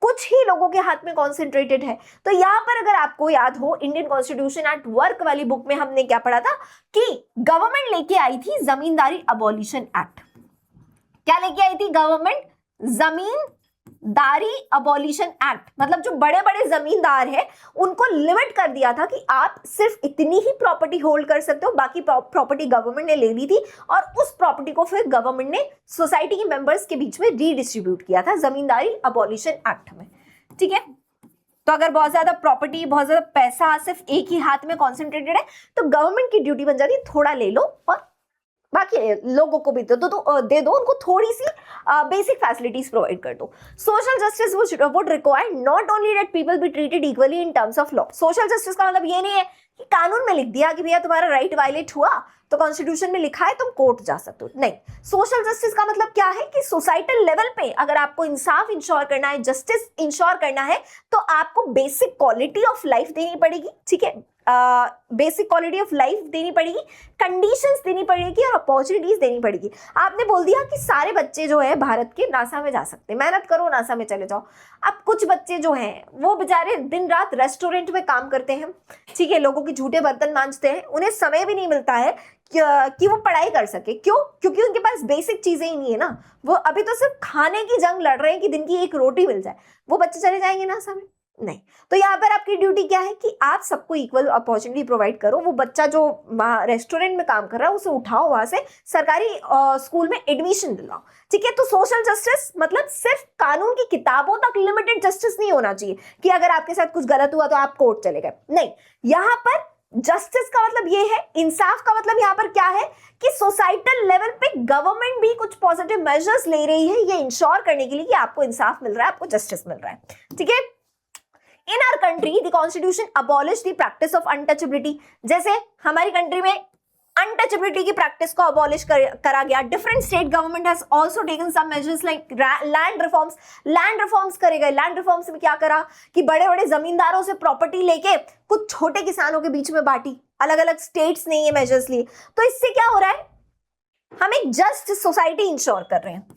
कुछ ही लोगों के हाथ में कॉन्सेंट्रेटेड है। तो यहां पर अगर आपको याद हो, इंडियन कॉन्स्टिट्यूशन एट वर्क वाली बुक में हमने क्या पढ़ा था कि गवर्नमेंट लेके आई थी जमींदारी अबॉलिशन एक्ट। क्या लेके आई थी गवर्नमेंट? जमींदारी अबॉलिशन एक्ट। मतलब जो बड़े बड़े जमींदार हैं उनको लिमिट कर दिया था कि आप सिर्फ इतनी ही प्रॉपर्टी होल्ड कर सकते हो, बाकी प्रॉपर्टी गवर्नमेंट ने ले ली थी, और उस प्रॉपर्टी को फिर गवर्नमेंट ने सोसाइटी के मेंबर्स के बीच में रीडिस्ट्रीब्यूट किया था जमींदारी अबॉलिशन एक्ट में, ठीक है। तो अगर बहुत ज्यादा प्रॉपर्टी, बहुत ज्यादा पैसा सिर्फ एक ही हाथ में कॉन्सेंट्रेटेड है तो गवर्नमेंट की ड्यूटी बन जाती है थोड़ा ले लो और बाकी लोगों को भी दे दो, उनको थोड़ी सी बेसिक फैसिलिटीज प्रोवाइड कर दो। Social justice would require not only that people be treated equally in terms of law. Social justice का मतलब ये नहीं है कि कानून में लिख दिया कि भैया तुम्हारा राइट वायलेट हुआ तो कॉन्स्टिट्यूशन में लिखा है तुम कोर्ट जा सकते हो, नहीं। सोशल जस्टिस का मतलब क्या है कि सोसाइटल लेवल पे अगर आपको इंसाफ इंश्योर करना है, जस्टिस इंश्योर करना है, तो आपको बेसिक क्वालिटी ऑफ लाइफ देनी पड़ेगी, ठीक है, बेसिक क्वालिटी ऑफ लाइफ देनी पड़ेगी, कंडीशंस देनी पड़ेगी और अपॉर्चुनिटीज देनी पड़ेगी। आपने बोल दिया कि सारे बच्चे जो है भारत के नासा में जा सकते हैं, मेहनत करो नासा में चले जाओ। अब कुछ बच्चे जो हैं वो बेचारे दिन रात रेस्टोरेंट में काम करते हैं, ठीक है, लोगों के झूठे बर्तन मांजते हैं, उन्हें समय भी नहीं मिलता है कि वो पढ़ाई कर सके। क्यों? क्योंकि उनके पास बेसिक चीजें ही नहीं है ना। वो अभी तो सिर्फ खाने की जंग लड़ रहे हैं कि दिन की एक रोटी मिल जाए। वो बच्चे चले जाएंगे नासा में? नहीं। तो यहाँ पर आपकी ड्यूटी क्या है कि आप सबको इक्वल अपॉर्चुनिटी प्रोवाइड करो। वो बच्चा जो रेस्टोरेंट में काम कर रहा है उसे उठाओ, वहां से सरकारी स्कूल में एडमिशन दिलाओ, ठीक है। तो सोशल जस्टिस मतलब सिर्फ कानून की किताबों तक लिमिटेड जस्टिस नहीं होना चाहिए कि अगर आपके साथ कुछ गलत हुआ तो आप कोर्ट चले गए, नहीं। यहाँ पर जस्टिस का मतलब ये है, इंसाफ का मतलब यहाँ पर क्या है कि सोसाइटल लेवल पे गवर्नमेंट भी कुछ पॉजिटिव मेजर्स ले रही है ये इंश्योर करने के लिए कि आपको इंसाफ मिल रहा है, आपको जस्टिस मिल रहा है, ठीक है। In our country, the constitution abolished the practice of untouchability. जैसे हमारी कंट्री में अनटचेबिलिटी की प्रैक्टिस को अबॉलिश करा गया। Different state government has also taken some measures like land reforms करे गए। लैंड रिफॉर्म्स में क्या करा कि बड़े बड़े जमींदारों से प्रॉपर्टी लेके कुछ छोटे किसानों के बीच में बांटी, अलग अलग स्टेट्स ने ये मेजर्स लिए। तो इससे क्या हो रहा है, हम एक जस्ट सोसाइटी इंश्योर कर रहे हैं,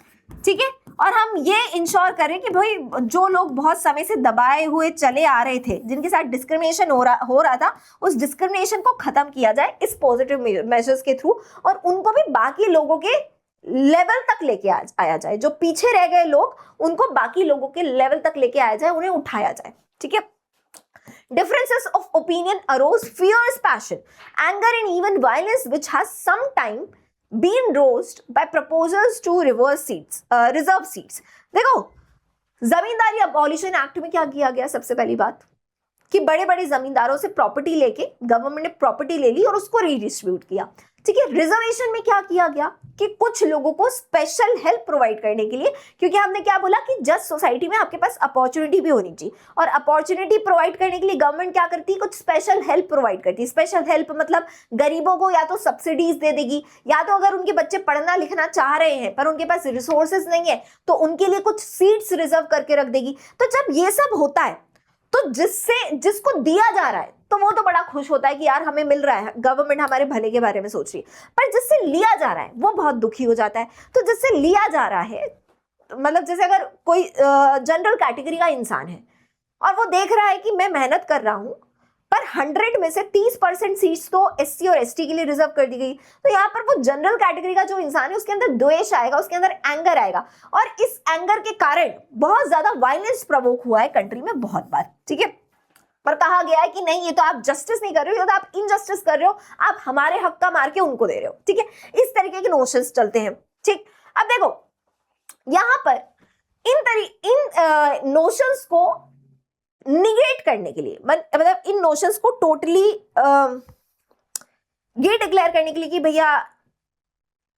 ठीक है, और हम ये इंश्योर करें कि भाई जो लोग बहुत समय से दबाए हुए चले आ रहे थे, जिनके साथ डिस्क्रिमिनेशन हो रहा था, उस डिस्क्रिमिनेशन को खत्म किया जाए इस पॉजिटिव मेजर्स के थ्रू, और उनको भी बाकी लोगों के लेवल तक लेके आया जाए। जो पीछे रह गए लोग उनको बाकी लोगों के लेवल तक लेके आया जाए, उन्हें उठाया जाए, ठीक है। Differences of opinion arose, fierce passion, anger and even violence, which has sometime been roused by proposals to reserve seats. देखो, जमींदारी अबॉलिशन एक्ट में क्या किया गया? सबसे पहली बात कि बड़े बड़े जमींदारों से प्रॉपर्टी लेके गवर्नमेंट ने प्रॉपर्टी ले ली और उसको रीडिस्ट्रीब्यूट किया, ठीक है। रिजर्वेशन में क्या किया गया कि कुछ लोगों को स्पेशल हेल्प प्रोवाइड करने के लिए, क्योंकि हमने क्या बोला कि जस्ट सोसाइटी में आपके पास अपॉर्चुनिटी भी होनी चाहिए, और अपॉर्चुनिटी प्रोवाइड करने के लिए गवर्नमेंट क्या करती है, कुछ स्पेशल हेल्प प्रोवाइड करती है। स्पेशल हेल्प मतलब गरीबों को या तो सब्सिडीज दे देगी, या तो अगर उनके बच्चे पढ़ना लिखना चाह रहे हैं पर उनके पास रिसोर्सेज नहीं है तो उनके लिए कुछ सीट्स रिजर्व करके रख देगी। तो जब ये सब होता है तो जिसको दिया जा रहा है तो वो तो बड़ा खुश होता है कि यार हमें मिल रहा है, गवर्नमेंट हमारे भले के बारे में सोच रही है, पर जिससे लिया जा रहा है वो बहुत दुखी हो जाता है। तो जिससे लिया जा रहा है मतलब जैसे अगर कोई जनरल कैटेगरी का इंसान है और वो देख रहा है कि मैं मेहनत कर रहा हूं पर 100 में से 30% सीट्स तो SC और ST के लिए रिजर्व कर दी गई। तो यहाँ पर वो जनरल कैटेगरी का जो इंसान है उसके अंदर द्वेष आएगा, उसके अंदर एंगर आएगा, और इस एंगर के कारण बहुत ज्यादा वायलेंस प्रवोक हुआ है कंट्री में बहुत बार। ठीक है, पर कहा गया है कि नहीं, ये तो आप जस्टिस नहीं कर रहे हो, ये तो आप इनजस्टिस कर रहे हो, आप हमारे हक का मार के उनको दे रहे हो। ठीक है, इस तरीके के नोशंस चलते हैं। ठीक, अब देखो यहां पर इन नोशंस को निगेट करने के लिए, मतलब इन नोशंस को टोटली ये डिक्लेयर करने के लिए कि भैया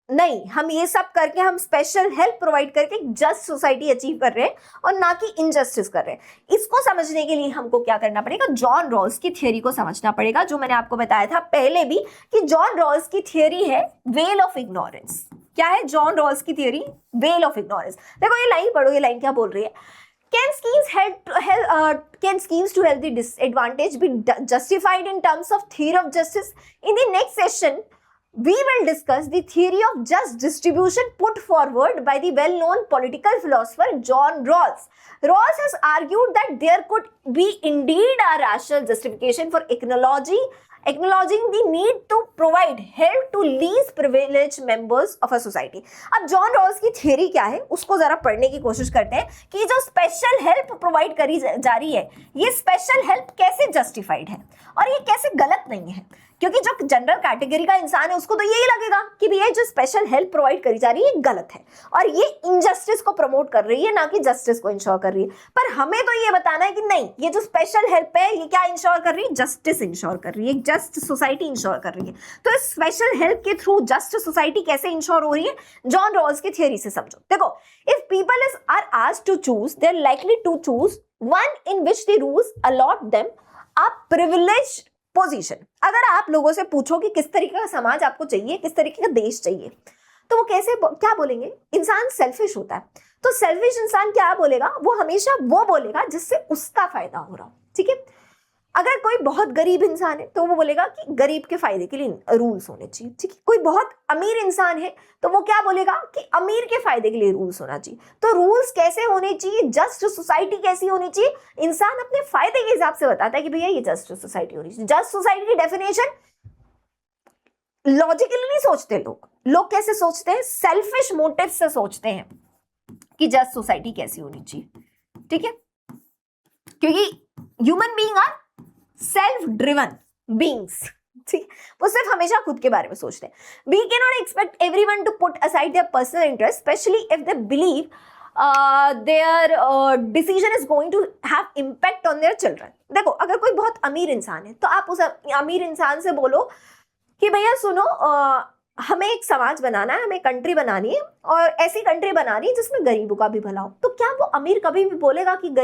नहीं, हम ये सब करके हम स्पेशल हेल्प प्रोवाइड करके जस्ट सोसाइटी अचीव कर रहे हैं और ना कि इनजस्टिस कर रहे हैं, इसको समझने के लिए हमको क्या करना पड़ेगा, जॉन रॉल्स की थियरी को समझना पड़ेगा, जो मैंने आपको बताया था पहले भी कि जॉन रॉल्स की थियरी है वेल ऑफ इग्नोरेंस। क्या है जॉन रॉल्स की थियरी? Well of ignorance. देखो ये लाइन पढ़ो, ये लाइन क्या बोल रही है, Can schemes to help the disadvantaged be justified in terms of theory of justice? In the next session, we will discuss the theory of just distribution put forward by the well-known political philosopher John Rawls. Rawls has argued that there could be indeed a rational justification for acknowledging the need to provide help to least privileged members of a society. अब जॉन रॉल्स की थियरी क्या है उसको जरा पढ़ने की कोशिश करते हैं कि जो स्पेशल हेल्प प्रोवाइड करी जा रही है, ये स्पेशल हेल्प कैसे जस्टिफाइड है और ये कैसे गलत नहीं है, क्योंकि जो जनरल कैटेगरी का इंसान है उसको तो यही लगेगा कि भैया जो स्पेशल हेल्प प्रोवाइड करी जा रही है ये गलत है और ये इनजस्टिस को प्रमोट कर रही है, ना कि जस्टिस को इंश्योर कर रही है। पर हमें तो ये बताना है कि नहीं, ये जो स्पेशल हेल्प है ये क्या इंश्योर कर रही है, जस्टिस इंश्योर कर रही है, जस्ट सोसाइटी इंश्योर कर रही है। तो इस स्पेशल हेल्प के थ्रू जस्ट सोसाइटी कैसे इंश्योर हो रही है, जॉन रॉल्स की थियरी से समझो। देखो, if people are asked to choose, they are likely to choose one in which the rules allot them a privileged position. अगर आप लोगों से पूछो कि किस तरीके का समाज आपको चाहिए, किस तरीके का देश चाहिए, तो वो क्या बोलेंगे? इंसान सेल्फिश होता है, तो सेल्फिश इंसान क्या बोलेगा? वो हमेशा वो बोलेगा जिससे उसका फायदा हो रहा हो। ठीक है, अगर कोई बहुत गरीब इंसान है तो वो बोलेगा कि गरीब के फायदे के लिए रूल्स होने चाहिए। ठीक है, कोई बहुत अमीर इंसान है तो वो क्या बोलेगा कि अमीर के फायदे के लिए रूल्स होना चाहिए। तो रूल्स कैसे होने चाहिए, जस्ट सोसाइटी कैसी होनी चाहिए, इंसान अपने फायदे के हिसाब से बताता है कि भैया ये जस्ट सोसाइटी होनी चाहिए। जस्ट सोसाइटी की डेफिनेशन लॉजिकली नहीं सोचते लोग कैसे सोचते हैं? सेल्फिश मोटिव से सोचते हैं कि जस्ट सोसाइटी कैसी होनी चाहिए। ठीक है, क्योंकि human being are self driven beings. ठीक, वो सिर्फ हमेशा खुद के बारे में सोचते हैं। We can not expect everyone to put aside their personal interest, specially if they believe their decision is going to have impact on their children. देखो, अगर कोई बहुत अमीर इंसान है तो आप उस अमीर इंसान से बोलो कि भैया सुनो, हमें एक समाज बनाना है, हमें कंट्री बनानी है और ऐसी कंट्री बनानी है जिसमें गरीबों का भी भला हो। तो क्या वो अमीर कभी भी बोलेगा कि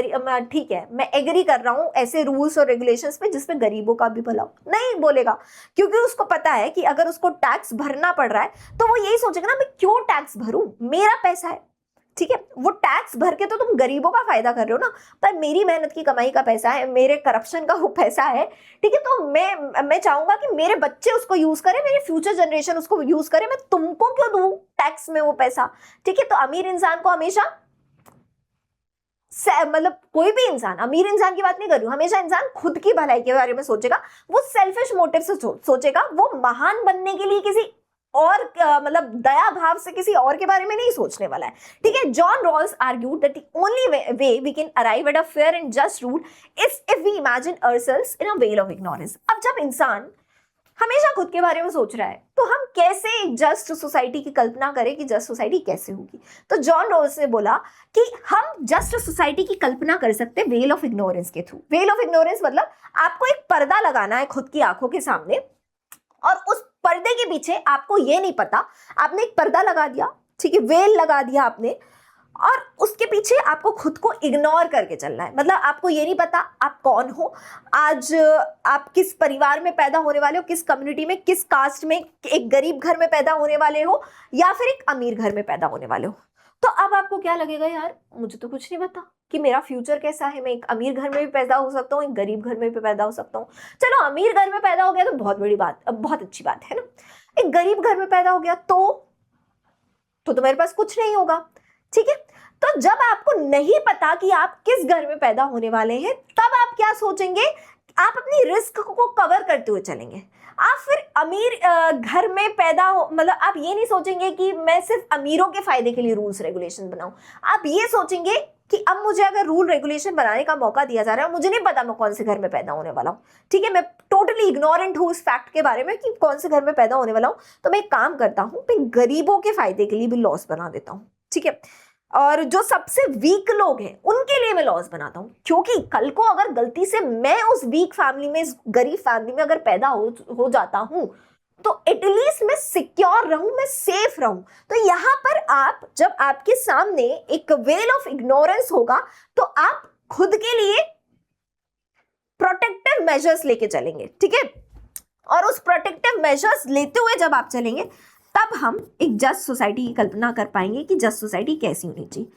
ठीक है मैं एग्री कर रहा हूं ऐसे रूल्स और रेगुलेशंस पे जिसमें गरीबों का भी भला हो? नहीं बोलेगा, क्योंकि उसको पता है कि अगर उसको टैक्स भरना पड़ रहा है तो वो यही सोचेगा ना, मैं क्यों टैक्स भरूं, मेरा पैसा है। ठीक है, वो टैक्स भर के तो तुम गरीबों का फायदा कर रहे हो ना, पर मेरी मेहनत की कमाई का पैसा है, मेरे करप्शन का वो पैसा है। ठीक है, तो मैं चाहूंगा कि मेरे बच्चे उसको यूज करें, मेरे फ्यूचर जनरेशन उसको यूज करे, मैं तुमको क्यों दूं टैक्स में वो पैसा। ठीक है, तो अमीर इंसान को हमेशा, मतलब कोई भी इंसान, अमीर इंसान की बात नहीं कर रही हूं, हमेशा इंसान खुद की भलाई के बारे में सोचेगा, वो सेल्फिश मोटिव से सोचेगा, वो महान बनने के लिए किसी और मतलब दया भाव से किसी और के बारे में नहीं सोचने वाला है। ठीक है, John Rawls argued that the only way we can arrive at a fair and just rule is if we imagine ourselves in a veil of ignorance. अब जब इंसान हमेशा खुद के बारे में सोच रहा है तो हम कैसे एक जस्ट सोसाइटी की कल्पना करें कि जस्ट सोसाइटी कैसे होगी? तो जॉन रॉल्स ने बोला कि हम जस्ट सोसाइटी की कल्पना कर सकते हैं वेल ऑफ इग्नोरेंस के थ्रू। वेल ऑफ इग्नोरेंस मतलब आपको एक पर्दा लगाना है खुद की आंखों के सामने, और उस पर्दे के पीछे आपको ये नहीं पता, आपने एक पर्दा लगा दिया, ठीक है, वेल लगा दिया आपने, और उसके पीछे आपको खुद को इग्नोर करके चलना है। मतलब आपको ये नहीं पता आप कौन हो, आज आप किस परिवार में पैदा होने वाले हो, किस कम्युनिटी में, किस कास्ट में, एक गरीब घर में पैदा होने वाले हो या फिर एक अमीर घर में पैदा होने वाले हो। तो अब आपको क्या लगेगा, यार मुझे तो कुछ नहीं पता कि मेरा फ्यूचर कैसा है, मैं एक अमीर घर में भी पैदा हो सकता हूँ, एक गरीब घर में भी पैदा हो सकता हूँ। चलो अमीर घर में पैदा हो गया तो बहुत बड़ी बात, बहुत अच्छी बात है ना। एक गरीब घर में पैदा हो गया तो मेरे पास कुछ नहीं होगा। ठीक है, तो जब आपको नहीं पता कि आप किस घर में पैदा होने वाले हैं, तब आप क्या सोचेंगे आप अपनी रिस्क को कवर करते हुए चलेंगे। आप फिर अमीर घर में पैदा हो, मतलब आप ये नहीं सोचेंगे कि मैं सिर्फ अमीरों के फायदे के लिए रूल्स रेगुलेशन बनाऊं। आप ये सोचेंगे कि अब मुझे अगर रूल रेगुलेशन बनाने का मौका दिया जा रहा है, मुझे नहीं पता मैं कौन से घर में पैदा होने वाला हूँ, ठीक है, मैं टोटली इग्नोरेंट हूँ इस फैक्ट के बारे में कि कौन से घर में पैदा होने वाला हूँ, तो मैं एक काम करता हूँ, मैं गरीबों के फायदे के लिए भी लॉस बना देता हूँ, ठीक है, और जो सबसे वीक लोग हैं उनके लिए मैं लॉस बनाता हूं, क्योंकि कल को अगर गलती से मैं उस वीक फैमिली में, इस गरीब फैमिली में अगर पैदा हो जाता हूं, तो एटलीस्ट मैं सिक्योर रहूं, मैं सेफ रहूं। तो यहां पर आप, जब आपके सामने एक वेल ऑफ इग्नोरेंस होगा, तो आप खुद के लिए प्रोटेक्टिव मेजर्स लेके चलेंगे, ठीक है, और उस प्रोटेक्टिव मेजर्स लेते हुए जब आप चलेंगे, तब हम एक जस्ट सोसाइटी की कल्पना कर पाएंगे कि जस्ट सोसाइटी कैसी होनी चाहिए।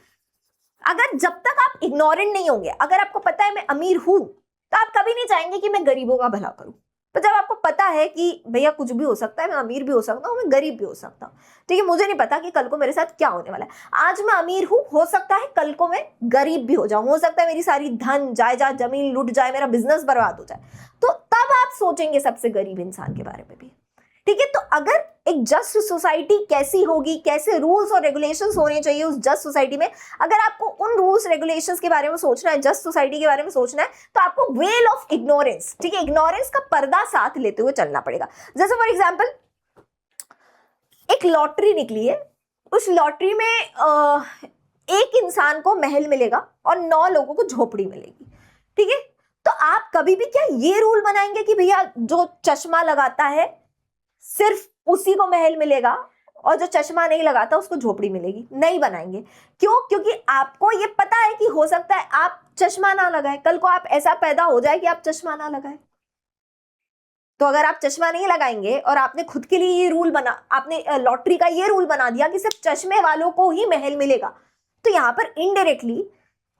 अगर जब तक आप इग्नोरेंट नहीं होंगे, अगर आपको पता है मैं अमीर हूं, तो आप कभी नहीं चाहेंगे कि मैं गरीबों का भला करूं। तो जब आपको पता है कि भैया कुछ भी हो सकता है, मैं अमीर भी हो सकता हूं, मैं गरीब भी हो सकता हूं, ठीक है, मुझे नहीं पता कि कल को मेरे साथ क्या होने वाला है। आज मैं अमीर हूं, हो सकता है कल को मैं गरीब भी हो जाऊं, हो सकता है मेरी सारी धन जायदाद जमीन लुट जाए, मेरा बिजनेस बर्बाद हो जाए, तो तब आप सोचेंगे सबसे गरीब इंसान के बारे में भी, ठीक है। तो अगर एक जस्ट सोसाइटी कैसी होगी, कैसे रूल्स और रेगुलेशंस होने चाहिए उस जस्ट सोसाइटी में, अगर आपको उन रूल्स रेगुलेशंस के बारे में सोचना है, जस्ट सोसाइटी के बारे में सोचना है, तो आपको वेल ऑफ इग्नोरेंस, ठीक है, इग्नोरेंस का पर्दा साथ लेते हुए चलना पड़ेगा। जैसे फॉर एग्जांपल एक लॉटरी निकली है, उस लॉटरी में एक इंसान को महल मिलेगा और 9 लोगों को झोपड़ी मिलेगी, ठीक है। तो आप कभी भी क्या ये रूल बनाएंगे कि भैया जो चश्मा लगाता है सिर्फ उसी को महल मिलेगा और जो चश्मा नहीं लगाता उसको झोपड़ी मिलेगी? नहीं बनाएंगे। क्यों? क्योंकि आपको ये पता है कि हो सकता है आप चश्मा ना लगाए, कल को आप ऐसा पैदा हो जाए कि आप चश्मा ना लगाए। तो अगर आप चश्मा नहीं लगाएंगे और आपने खुद के लिए ये रूल बना, आपने लॉटरी का ये रूल बना दिया कि सिर्फ चश्मे वालों को ही महल मिलेगा, तो यहां पर इनडायरेक्टली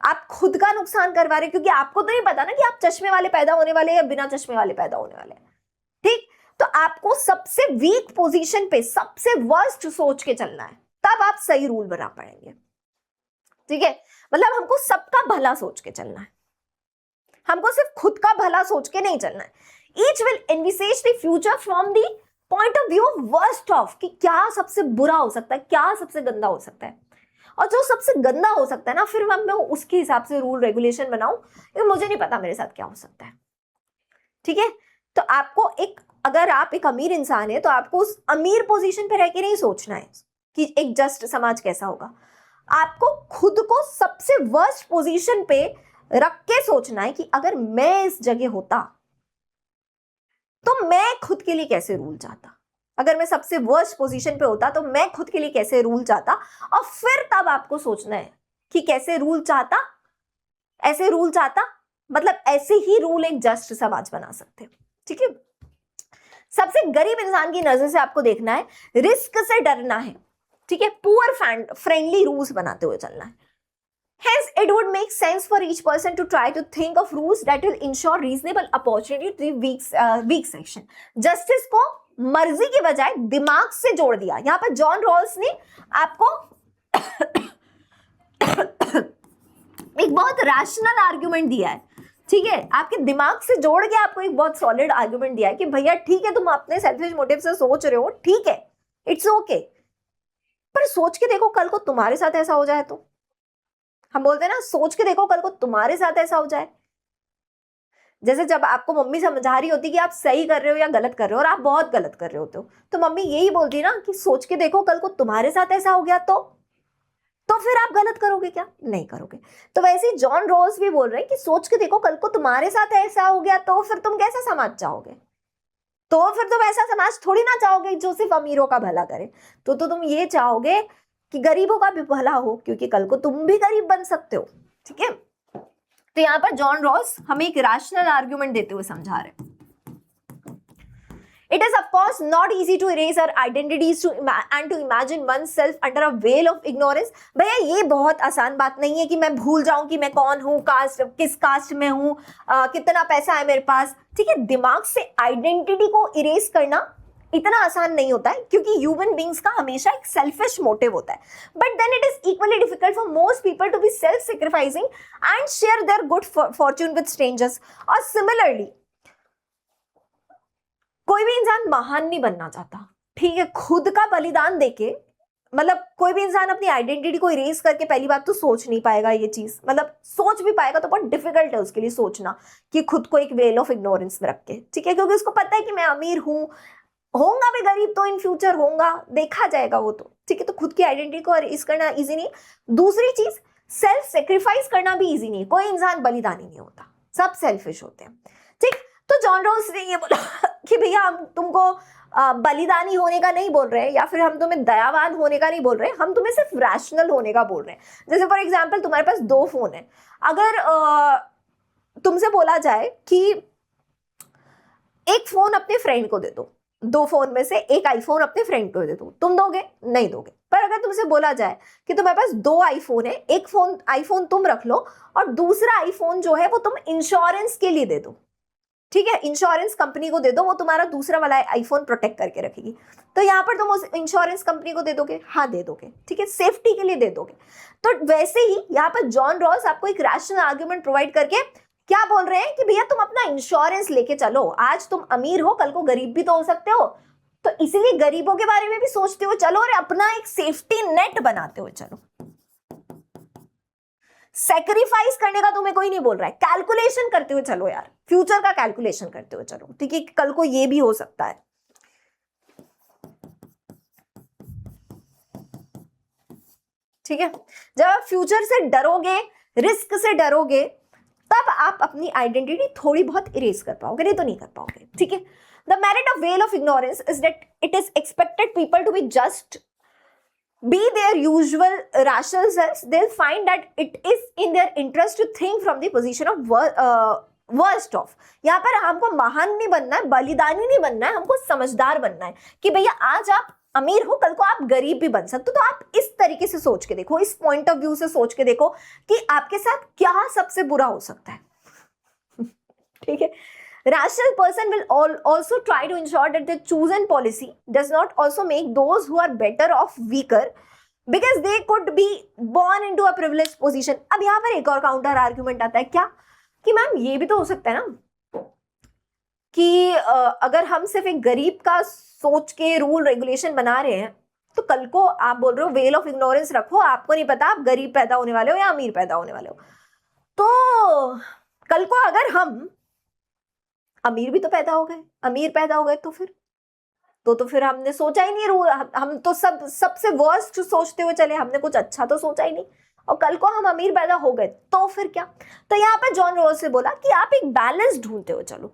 आप खुद का नुकसान करवा रहे, क्योंकि आपको तो नहीं पता ना कि आप चश्मे वाले पैदा होने वाले या बिना चश्मे वाले पैदा होने वाले, ठीक। तो आपको सबसे वीक पोजीशन पे सबसे वर्स्ट सोच के चलना है, तब आप सही रूल बना पाएंगे, ठीक है। मतलब हमको सबका भला सोच के चलना है, हमको सिर्फ खुद का भला सोच के नहीं चलना है। Each will envisages the future from the point of view of worst of, कि क्या सबसे बुरा हो सकता है, क्या सबसे गंदा हो सकता है, और जो सबसे गंदा हो सकता है ना, फिर मैं उसके हिसाब से रूल रेगुलेशन बनाऊं, क्योंकि मुझे नहीं पता मेरे साथ क्या हो सकता है, ठीक है। तो आपको एक, अगर आप एक अमीर इंसान है, तो आपको उस अमीर पोजीशन पे रह के नहीं सोचना है कि एक जस्ट समाज कैसा होगा, आपको खुद को सबसे वर्स्ट पोजीशन पे रख के सोचना है कि अगर मैं इस जगह होता तो मैं खुद के लिए कैसे रूल चाहता, अगर मैं सबसे वर्स्ट पोजीशन पे होता तो मैं खुद के लिए कैसे रूल चाहता, और फिर तब आपको सोचना है कि कैसे रूल चाहता, ऐसे रूल चाहता, मतलब ऐसे ही रूल एक जस्ट समाज बना सकते हो, ठीक है। सबसे गरीब इंसान की नजर से आपको देखना है, रिस्क से डरना है, ठीक है, पुअर फ्रेंडली रूल्स बनाते हुए चलना है। Hence, it would make sense for each person to try to think of rules that will ensure reasonable opportunity to the weak section. Justice को मर्जी के बजाय दिमाग से जोड़ दिया। यहाँ पर जॉन रॉल्स ने आपको एक बहुत रैशनल आर्ग्यूमेंट दिया है, ठीक है, आपके दिमाग से जोड़ के आपको एक बहुत सॉलिड आर्ग्यूमेंट दिया है कि भैया ठीक है, तुम अपने सेल्फिश मोटिव से सोच रहे हो, ठीक है, इट्स ओके, पर सोच के देखो कल को तुम्हारे साथ ऐसा हो जाए तो। हम बोलते हैं ना, सोच के देखो कल को तुम्हारे साथ ऐसा हो जाए। जैसे जब आपको मम्मी समझा रही होती कि आप सही कर रहे हो या गलत कर रहे हो, और आप बहुत गलत कर रहे होते हो, तो मम्मी यही बोलती है ना कि सोच के देखो कल को तुम्हारे साथ ऐसा हो गया तो फिर आप गलत करोगे क्या? नहीं करोगे। तो वैसे ही जॉन रॉल्स भी बोल रहे हैं कि सोच के देखो कल को तुम्हारे साथ ऐसा हो गया तो फिर तुम कैसा समाज चाहोगे? तो फिर तुम ऐसा समाज थोड़ी ना चाहोगे जो सिर्फ अमीरों का भला करे, तो तुम ये चाहोगे कि गरीबों का भी भला हो, क्योंकि कल को तुम भी गरीब बन सकते हो, ठीक है। तो यहाँ पर जॉन रॉल्स हमें एक रैशनल आर्ग्यूमेंट देते हुए समझा रहे हैं। It is of course not easy to erase our identities and to imagine oneself under a veil of ignorance. भैया ये बहुत आसान बात नहीं है कि मैं भूल जाऊं कि मैं कौन हूँ, कास्ट, किस कास्ट में हूँ, कितना पैसा है मेरे पास, ठीक है। दिमाग से आइडेंटिटी को इरेज करना इतना आसान नहीं होता है, क्योंकि ह्यूमन बींग्स का हमेशा एक सेल्फिश मोटिव होता है, but then it is equally difficult for most people to be self sacrificing and share their good fortune with strangers. और सिमिलरली कोई भी इंसान महान नहीं बनना चाहता, ठीक है, खुद का बलिदान देके, मतलब कोई भी इंसान अपनी आइडेंटिटी को इरेज करके पहली बात तो सोच नहीं पाएगा ये चीज, मतलब सोच भी पाएगा तो बहुत डिफिकल्ट है उसके लिए सोचना कि खुद को एक वेल ऑफ इग्नोरेंस में रख के, ठीक है, क्योंकि उसको पता है कि मैं अमीर हूं, होऊंगा भी गरीब तो इन फ्यूचर होऊंगा, देखा जाएगा वो तो, ठीक है, तो खुद की आइडेंटिटी को इरेज करना इजी नहीं। दूसरी चीज, सेल्फ सेक्रीफाइस करना भी इजी नहीं, कोई इंसान बलिदानी नहीं होता, सब सेल्फिश होते हैं, ठीक। तो जॉन रॉल्स ने ये बोला कि भैया हम तुमको बलिदानी होने का नहीं बोल रहे, या फिर हम तुम्हें दयावान होने का नहीं बोल रहे, हम तुम्हें सिर्फ रैशनल होने का बोल रहे हैं। जैसे फॉर एग्जाम्पल तुम्हारे पास 2 फोन है, अगर तुमसे बोला जाए कि एक फोन अपने फ्रेंड को दे दो, 2 फोन में से एक आईफोन अपने फ्रेंड को दे दो, तुम दोगे? नहीं दोगे। पर अगर तुमसे बोला जाए कि तुम्हारे पास 2 आईफोन है, एक फोन आईफोन तुम रख लो और दूसरा आईफोन जो है वो तुम इंश्योरेंस के लिए दे दो, ठीक है, इंश्योरेंस कंपनी को दे दो, वो तुम्हारा दूसरा वाला आईफोन प्रोटेक्ट करके रखेगी, तो यहाँ पर तुम उस इंश्योरेंस कंपनी को दे दोगे? हाँ दे दोगे, ठीक है, सेफ्टी के लिए दे दोगे। तो वैसे ही यहाँ पर जॉन रॉल्स आपको एक रैशनल आर्गुमेंट प्रोवाइड करके क्या बोल रहे हैं कि भैया तुम अपना इंश्योरेंस लेके चलो, आज तुम अमीर हो कल को गरीब भी तो हो सकते हो, तो इसीलिए गरीबों के बारे में भी सोचते हो चलो और अपना एक सेफ्टी नेट बनाते हो चलो। सैक्रिफाइस करने का तुम्हें कोई नहीं बोल रहा है, कैलकुलेशन करते हुए चलो यार, फ्यूचर का कैलकुलेशन करते हुए चलो, ठीक है, कल को ये भी हो सकता है, ठीक है। जब आप फ्यूचर से डरोगे, रिस्क से डरोगे, तब आप अपनी आइडेंटिटी थोड़ी बहुत इरेज कर पाओगे, नहीं तो नहीं कर पाओगे, ठीक है। The merit of veil of ignorance is that it is expected people to be just be their usual rational selves. They'll find that it is in their interest to think from the position of worst of. यहाँ पर हमको महान नहीं बनना है, बलिदानी नहीं बनना है, हमको समझदार बनना है कि भैया आज आप अमीर हो कल को आप गरीब भी बन सकते हो, तो आप इस तरीके से सोच के देखो, इस पॉइंट ऑफ व्यू से सोच के देखो कि आपके साथ क्या सबसे बुरा हो सकता है, ठीक है। Rational person will also try to ensure that their chosen policy does not also make those who are better off weaker because they could be born into a privileged position. अब यहाँ पर एक और काउंटर आर्ग्यूमेंट आता है, क्या कि मैम ये भी तो हो सकता है ना कि अगर हम सिर्फ एक गरीब का सोच के रूल रेगुलेशन बना रहे हैं, तो कल को आप बोल रहे हो वेल ऑफ इग्नोरेंस रखो, आपको नहीं पता आप गरीब पैदा होने वाले हो या अमीर पैदा होने वाले हो, तो कल को अगर हम अमीर भी तो पैदा हो गए, अमीर पैदा हो गए तो फिर हमने सोचा ही नहीं रूल, हम तो सबसे वर्स्ट सोचते हुए चले, हमने कुछ अच्छा तो सोचा ही नहीं, और कल को हम अमीर पैदा हो गए तो फिर क्या। तो यहाँ पे जॉन रॉल्स से बोला कि आप एक बैलेंस ढूंढते हुए चलो,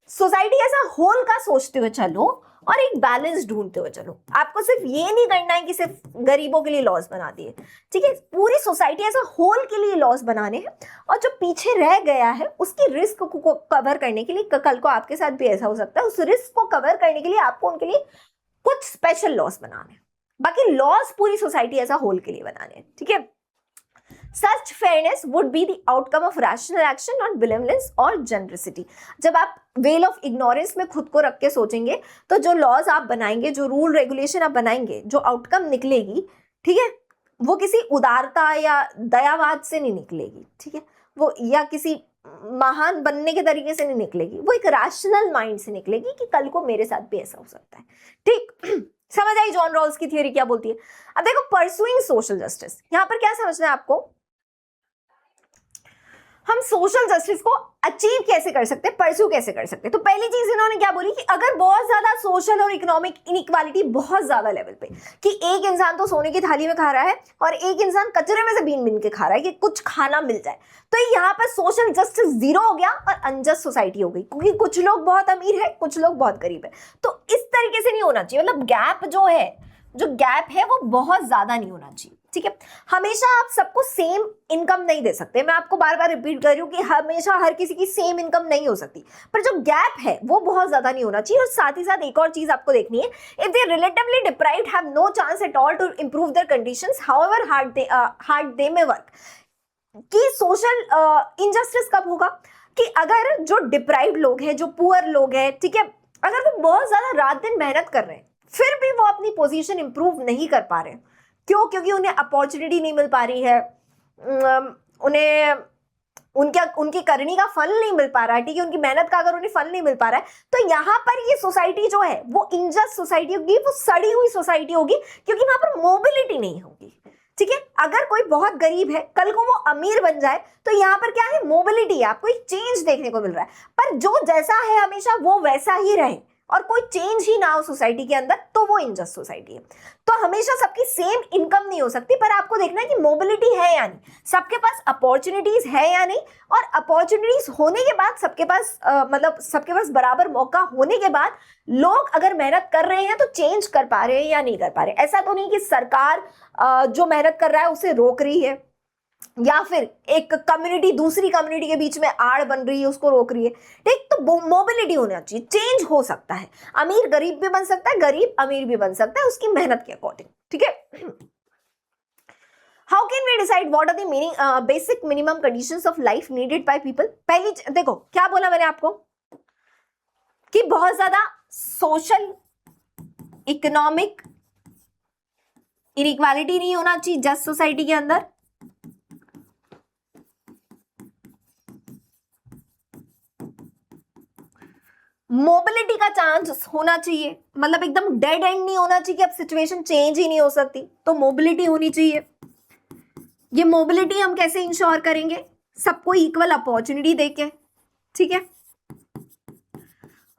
सोसाइटी ऐसा होल का सोचते हुए चलो और एक बैलेंस ढूंढते हुए चलो। आपको सिर्फ ये नहीं करना है कि सिर्फ गरीबों के लिए लॉस बना दिए, ठीक है, पूरी सोसाइटी ऐसा होल के लिए लॉस बनाने हैं, और जो पीछे रह गया है उसकी रिस्क को कवर करने के लिए, कल को आपके साथ भी ऐसा हो सकता है, उस रिस्क को कवर करने के लिए आपको उनके लिए कुछ स्पेशल लॉस बनाने हैं, बाकी लॉस पूरी सोसाइटी ऐसा होल के लिए बनाने हैं, ठीक है। Such fairness would be the outcome of rational action, not benevolence or generosity. जब आप वेल ऑफ इग्नोरेंस में खुद को रख के सोचेंगे, तो जो लॉज आप बनाएंगे, जो रूल रेगुलेशन आप बनाएंगे, जो आउटकम निकलेगी, ठीक है, वो किसी उदारता या दयावाद से नहीं निकलेगी, ठीक है, वो या किसी महान बनने के तरीके से नहीं निकलेगी, वो एक रैशनल माइंड से निकलेगी कि कल को मेरे साथ भी ऐसा हो सकता है, ठीक। समझ आई जॉन रॉल्स की थियरी क्या बोलती है। अब देखो परसुइंग सोशल जस्टिस, यहाँ पर क्या समझना है आपको, हम सोशल जस्टिस को अचीव कैसे कर सकते हैं, परस्यू कैसे कर सकते हैं। तो पहली चीज इन्होंने क्या बोली कि अगर बहुत ज्यादा सोशल और इकोनॉमिक इनइक्वालिटी बहुत ज्यादा लेवल पे, कि एक इंसान तो सोने की थाली में खा रहा है और एक इंसान कचरे में से बीन बीन के खा रहा है कि कुछ खाना मिल जाए, तो यहाँ पर सोशल जस्टिस जीरो हो गया और अनजस्ट सोसाइटी हो गई, क्योंकि कुछ लोग बहुत अमीर है, कुछ लोग बहुत गरीब है। तो इस तरीके से नहीं होना चाहिए, मतलब जो गैप है वो बहुत ज्यादा नहीं होना चाहिए, ठीक है। हमेशा आप सबको सेम इनकम नहीं दे सकते, मैं आपको बार बार रिपीट कर रही हूँ कि हमेशा हर किसी की सेम इनकम नहीं हो सकती, पर जो गैप है वो बहुत ज्यादा नहीं होना चाहिए। और साथ ही साथ एक और चीज आपको देखनी है, if they relatively deprived have no chance at all to improve their conditions however hard they may work. कि सोशल इनजस्टिस कब होगा कि अगर जो डिप्राइव्ड लोग हैं, जो पुअर लोग हैं, ठीक है, अगर वो बहुत ज्यादा रात दिन मेहनत कर रहे हैं फिर भी वो अपनी पोजीशन इंप्रूव नहीं कर पा रहे हैं, क्यों? क्योंकि उन्हें अपॉर्चुनिटी नहीं मिल पा रही है, उनकी करनी का फल नहीं मिल पा रहा है, ठीक है, उनकी मेहनत का अगर उन्हें फल नहीं मिल पा रहा है, तो यहाँ पर ये सोसाइटी जो है वो इनजस्ट सोसाइटी होगी, वो सड़ी हुई सोसाइटी होगी, क्योंकि वहां पर मोबिलिटी नहीं होगी। ठीक है, अगर कोई बहुत गरीब है, कल को वो अमीर बन जाए, तो यहाँ पर क्या है, मोबिलिटी है, आपको एक चेंज देखने को मिल रहा है। पर जो जैसा है हमेशा वो वैसा ही रहे और कोई चेंज ही ना हो सोसाइटी के अंदर, तो वो इनजस्ट सोसाइटी है। तो हमेशा सबकी सेम इनकम नहीं हो सकती, पर आपको देखना है कि मोबिलिटी है या नहीं, सबके पास अपॉर्चुनिटीज है या नहीं, और अपॉर्चुनिटीज होने के बाद सबके पास मतलब सबके पास बराबर मौका होने के बाद लोग अगर मेहनत कर रहे हैं तो चेंज कर पा रहे हैं या नहीं कर पा रहे। ऐसा तो नहीं कि सरकार जो मेहनत कर रहा है उसे रोक रही है, या फिर एक कम्युनिटी दूसरी कम्युनिटी के बीच में आड़ बन रही है उसको रोक रही है। ठीक, तो मोबिलिटी होना चाहिए, चेंज हो सकता है, अमीर गरीब भी बन सकता है, गरीब अमीर भी बन सकता है उसकी मेहनत के अकॉर्डिंग। ठीक है, how can we decide what are the meaning basic minimum conditions of life needed by people. पहली देखो क्या बोला मैंने आपको कि बहुत ज्यादा सोशल इकोनॉमिक इनइक्वालिटी नहीं होना चाहिए जस्ट सोसाइटी के अंदर, मोबिलिटी का चांस होना चाहिए, मतलब एकदम डेड एंड नहीं होना चाहिए कि अब सिचुएशन चेंज ही नहीं हो सकती, तो मोबिलिटी होनी चाहिए। ये मोबिलिटी हम कैसे इंश्योर करेंगे, सबको इक्वल अपॉर्चुनिटी देके, ठीक है,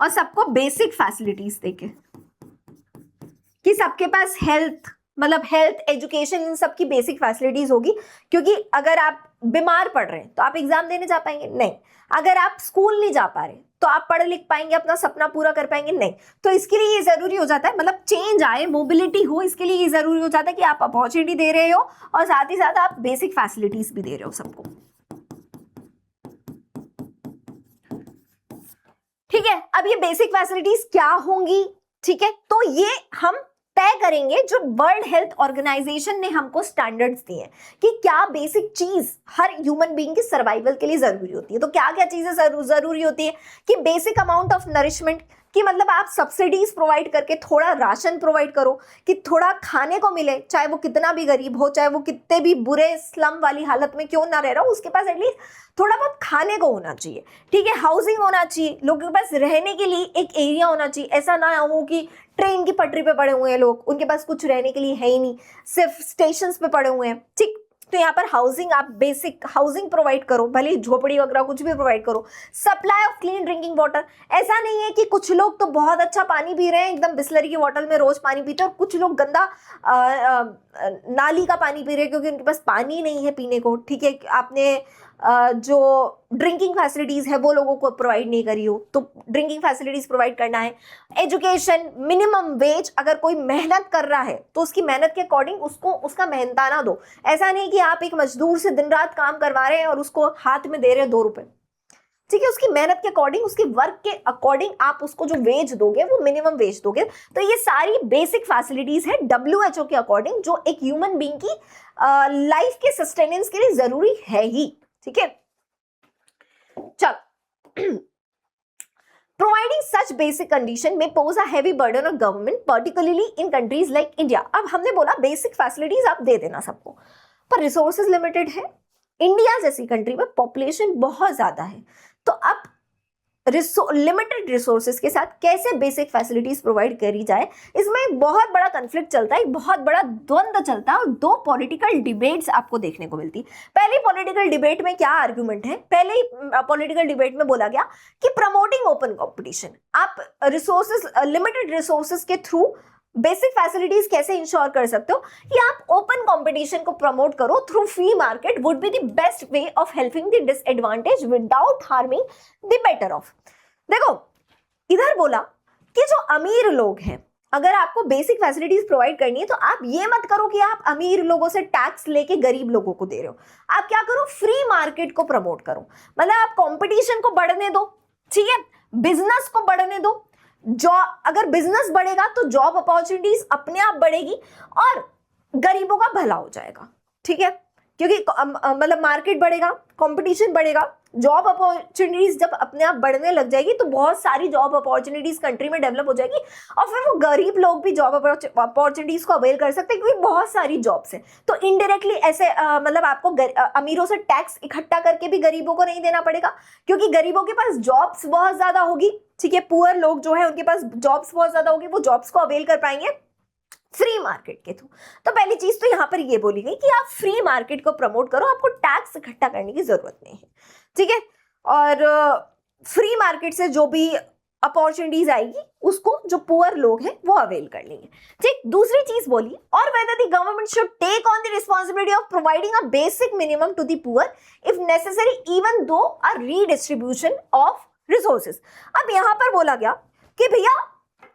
और सबको बेसिक फैसिलिटीज देके, कि सबके पास हेल्थ मतलब हेल्थ एजुकेशन इन सबकी बेसिक फैसिलिटीज होगी। क्योंकि अगर आप बीमार पड़ रहे हैं तो आप एग्जाम देने जा पाएंगे नहीं, अगर आप स्कूल नहीं जा पा रहे तो आप पढ़ लिख पाएंगे, अपना सपना पूरा कर पाएंगे नहीं। तो इसके लिए ये जरूरी हो जाता है, मतलब चेंज आए, मोबिलिटी हो, इसके लिए ये जरूरी हो जाता है कि आप अपॉर्चुनिटी दे रहे हो और साथ ही साथ आप बेसिक फैसिलिटीज भी दे रहे हो सबको। ठीक है, अब ये बेसिक फैसिलिटीज क्या होंगी, ठीक है, तो ये हम तय करेंगे जो वर्ल्ड हेल्थ ऑर्गेनाइजेशन ने हमको स्टैंडर्ड्स दिए हैं कि क्या बेसिक चीज हर ह्यूमन बीइंग के सर्वाइवल के लिए जरूरी होती है। तो क्या क्या चीजें जरूरी होती है कि बेसिक अमाउंट ऑफ नरिशमेंट, कि मतलब आप सब्सिडीज प्रोवाइड करके थोड़ा राशन प्रोवाइड करो कि थोड़ा खाने को मिले, चाहे वो कितना भी गरीब हो, चाहे वो कितने भी बुरे स्लम वाली हालत में क्यों ना रह रहा हो, उसके पास एटलीस्ट थोड़ा बहुत खाने को होना चाहिए। ठीक है, हाउसिंग होना चाहिए, लोगों के पास रहने के लिए एक एरिया होना चाहिए, ऐसा ना हो कि ट्रेन की पटरी पे पड़े हुए हैं लोग, उनके पास कुछ रहने के लिए है ही नहीं, सिर्फ स्टेशन पे पड़े हुए हैं। ठीक, तो यहाँ पर हाउसिंग, आप बेसिक हाउसिंग प्रोवाइड करो, भले झोपड़ी वगैरह कुछ भी प्रोवाइड करो। Supply of clean drinking water, ऐसा नहीं है कि कुछ लोग तो बहुत अच्छा पानी पी रहे हैं, एकदम बिस्लरी की बोतल में रोज पानी पीते हैं, और कुछ लोग गंदा नाली का पानी पी रहे हैं क्योंकि उनके पास पानी नहीं है पीने को। ठीक है, आपने जो ड्रिंकिंग फैसिलिटीज है वो लोगों को प्रोवाइड नहीं करी हो, तो ड्रिंकिंग फैसिलिटीज प्रोवाइड करना है। एजुकेशन, मिनिमम वेज, अगर कोई मेहनत कर रहा है तो उसकी मेहनत के अकॉर्डिंग उसको उसका मेहनताना दो। ऐसा नहीं कि आप एक मजदूर से दिन रात काम करवा रहे हैं और उसको हाथ में दे रहे हैं 2 रुपए। ठीक है, उसकी मेहनत के अकॉर्डिंग, उसके वर्क के अकॉर्डिंग आप उसको जो वेज दोगे वो मिनिमम वेज दोगे। तो ये सारी बेसिक फैसिलिटीज है WHO के अकॉर्डिंग, जो एक ह्यूमन बीइंग की लाइफ के सस्टेनेंस के लिए जरूरी है ही। ठीक है, चलो, प्रोवाइडिंग सच बेसिक कंडीशन में pose a heavy burden on government, particularly in countries like India. अब हमने बोला बेसिक फैसिलिटीज आप दे देना सबको, पर रिसोर्सेज लिमिटेड है। इंडिया जैसी कंट्री में पॉपुलेशन बहुत ज्यादा है, तो अब लिमिटेड रिसोर्सेज के साथ कैसे बेसिक फैसिलिटीज प्रोवाइड करी जाए, इसमें एक बहुत बड़ा कन्फ्लिक्ट चलता है, एक बहुत बड़ा द्वंद्व चलता है, और 2 पॉलिटिकल डिबेट्स आपको देखने को मिलती। पहली पॉलिटिकल डिबेट में क्या आर्गुमेंट है, पहले पॉलिटिकल डिबेट में बोला गया कि प्रमोटिंग ओपन कॉम्पिटिशन, आप रिसोर्सेज, लिमिटेड रिसोर्सेज के थ्रू बेसिक फैसिलिटीज कैसे इंश्योर कर सकते हो, कि आप ओपन कंपटीशन को प्रमोट करो through free market would be the best way of helping the disadvantage without harming the better of. देखो, इधर बोला कि जो अमीर लोग हैं, अगर आपको बेसिक फैसिलिटीज प्रोवाइड करनी है तो आप ये मत करो कि आप अमीर लोगों से टैक्स लेके गरीब लोगों को दे रहे हो। आप क्या करो, फ्री मार्केट को प्रमोट करो, मतलब आप कंपटीशन को बढ़ने दो। ठीक है, बिजनेस को बढ़ने दो। जॉब, अगर बिजनेस बढ़ेगा तो जॉब अपॉर्चुनिटीज अपने आप बढ़ेगी और गरीबों का भला हो जाएगा। ठीक है, क्योंकि मतलब मार्केट बढ़ेगा, कंपटीशन बढ़ेगा, जॉब अपॉर्चुनिटीज जब अपने आप बढ़ने लग जाएगी तो बहुत सारी जॉब अपॉर्चुनिटीज कंट्री में डेवलप हो जाएगी और फिर वो गरीब लोग भी जॉब अपॉर्चुनिटीज को अवेल कर सकते हैं क्योंकि बहुत सारी जॉब्स हैं। तो इनडायरेक्टली ऐसे मतलब आपको अमीरों से टैक्स इकट्ठा करके भी गरीबों को नहीं देना पड़ेगा क्योंकि गरीबों के पास जॉब्स बहुत ज्यादा होगी, ठीक है। पुअर लोग जो है उनके पास जॉब्स बहुत ज्यादा होगी, वो जॉब्स को अवेल कर पाएंगे फ्री मार्केट के थ्रू। तो पहली चीज तो यहां पर ये बोली गई कि आप फ्री मार्केट को प्रमोट करो, आपको टैक्स इकट्ठा करने की जरूरत नहीं है, ठीक है। और फ्री मार्केट से जो भी अपॉर्चुनिटीज आएगी उसको जो पुअर लोग हैं वो अवेल कर लेंगे, ठीक। दूसरी चीज बोली, और whether the government should take on the responsibility of providing a basic minimum to the poor if necessary even though a redistribution of resources. अब यहां पर बोला गया कि भैया,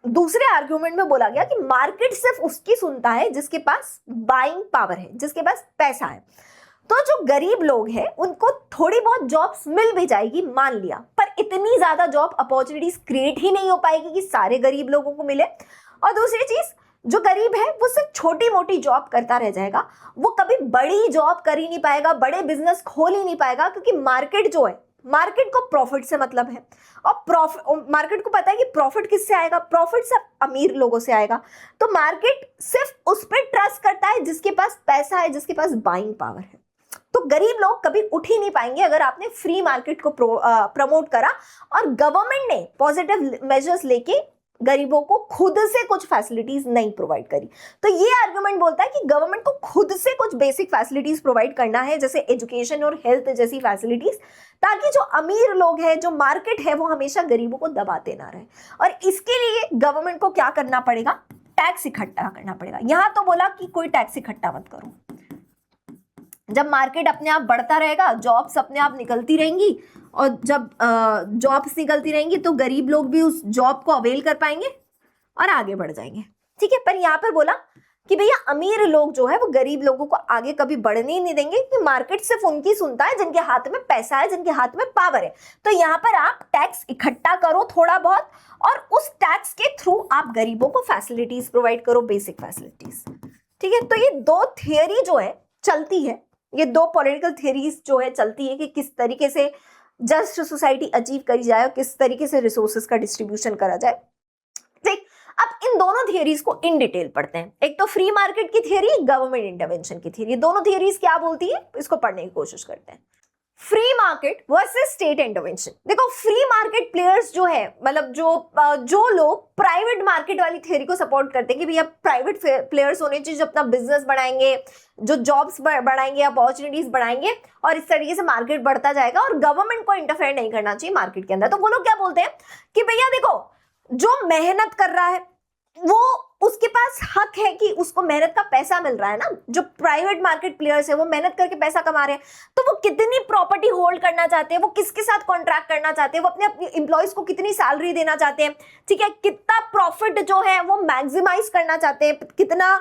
दूसरे आर्ग्यूमेंट में बोला गया कि मार्केट सिर्फ उसकी सुनता है जिसके पास बाइंग पावर है, जिसके पास पैसा है। तो जो गरीब लोग हैं उनको थोड़ी बहुत जॉब्स मिल भी जाएगी मान लिया, पर इतनी ज्यादा जॉब अपॉर्चुनिटीज क्रिएट ही नहीं हो पाएगी कि सारे गरीब लोगों को मिले। और दूसरी चीज, जो गरीब है वो सिर्फ छोटी मोटी जॉब करता रह जाएगा, वो कभी बड़ी जॉब कर ही नहीं पाएगा, बड़े बिजनेस खोल ही नहीं पाएगा क्योंकि मार्केट जो है, मार्केट को प्रॉफिट से मतलब है और मार्केट को पता है कि प्रॉफिट किससे आएगा, प्रॉफिट सब अमीर लोगों से आएगा। तो मार्केट सिर्फ उस पर ट्रस्ट करता है जिसके पास पैसा है, जिसके पास बाइंग पावर है। तो गरीब लोग कभी उठ ही नहीं पाएंगे अगर आपने फ्री मार्केट को प्रमोट करा और गवर्नमेंट ने पॉजिटिव मेजर्स लेके गरीबों को खुद से कुछ फैसिलिटीज नहीं प्रोवाइड करी। तो ये आर्गुमेंट बोलता है कि गवर्नमेंट को खुद से कुछ बेसिक फैसिलिटीज प्रोवाइड करना है, जैसे एजुकेशन और हेल्थ जैसी फैसिलिटीज, ताकि जो अमीर लोग हैं, जो मार्केट है, वो हमेशा गरीबों को दबाते ना रहे। और इसके लिए गवर्नमेंट को क्या करना पड़ेगा, टैक्स इकट्ठा करना पड़ेगा। यहां तो बोला कि कोई टैक्स इकट्ठा मत करो, जब मार्केट अपने आप बढ़ता रहेगा, जॉब्स अपने आप निकलती रहेंगी, और जब जॉब्स निकलती रहेंगी तो गरीब लोग भी उस जॉब को अवेल कर पाएंगे और आगे बढ़ जाएंगे, ठीक है। पर यहाँ पर बोला कि भैया अमीर लोग जो है वो गरीब लोगों को आगे कभी बढ़ने ही नहीं देंगे कि मार्केट सिर्फ उनकी सुनता है जिनके हाथ में पैसा है, जिनके हाथ में पावर है। तो यहाँ पर आप टैक्स इकट्ठा करो थोड़ा बहुत, और उस टैक्स के थ्रू आप गरीबों को फैसिलिटीज प्रोवाइड करो, बेसिक फैसिलिटीज, ठीक है। तो ये दो थियरी जो है चलती है, ये दो पॉलिटिकल थियरीज जो है चलती है कि किस तरीके से जस्ट सोसाइटी अचीव करी जाए और किस तरीके से रिसोर्सेज का डिस्ट्रीब्यूशन करा जाए, ठीक। अब इन दोनों थियरीज को इन डिटेल पढ़ते हैं। एक तो फ्री मार्केट की थियरी, गवर्नमेंट इंटरवेंशन की थियरी। दोनों थियरीज क्या बोलती है इसको पढ़ने की कोशिश करते हैं। Free market versus state intervention. देखो, फ्री मार्केट प्लेयर्स जो है, मतलब जो लोग प्राइवेट मार्केट वाली थियरी को सपोर्ट करते हैं कि भैया प्राइवेट प्लेयर्स होने चाहिए जो अपना बिजनेस बढ़ाएंगे, जो जॉब्स बढ़ाएंगे, अपॉर्चुनिटीज बढ़ाएंगे, और इस तरीके से मार्केट बढ़ता जाएगा और गवर्नमेंट को इंटरफेयर नहीं करना चाहिए मार्केट के अंदर। तो वो लोग क्या बोलते हैं कि भैया देखो, जो मेहनत कर रहा है वो उसके पास हक है कि उसको मेहनत का पैसा मिल रहा है ना। जो प्राइवेट मार्केट प्लेयर्स है वो मेहनत करके पैसा कमा रहे हैं, तो वो कितनी प्रॉपर्टी होल्ड करना चाहते हैं, वो किसके साथ कॉन्ट्रैक्ट करना चाहते हैं, वो अपने एम्प्लॉयज को कितनी सैलरी देना चाहते हैं, ठीक है, कितना प्रॉफिट जो है वो मैक्सिमाइज करना चाहते हैं, कितना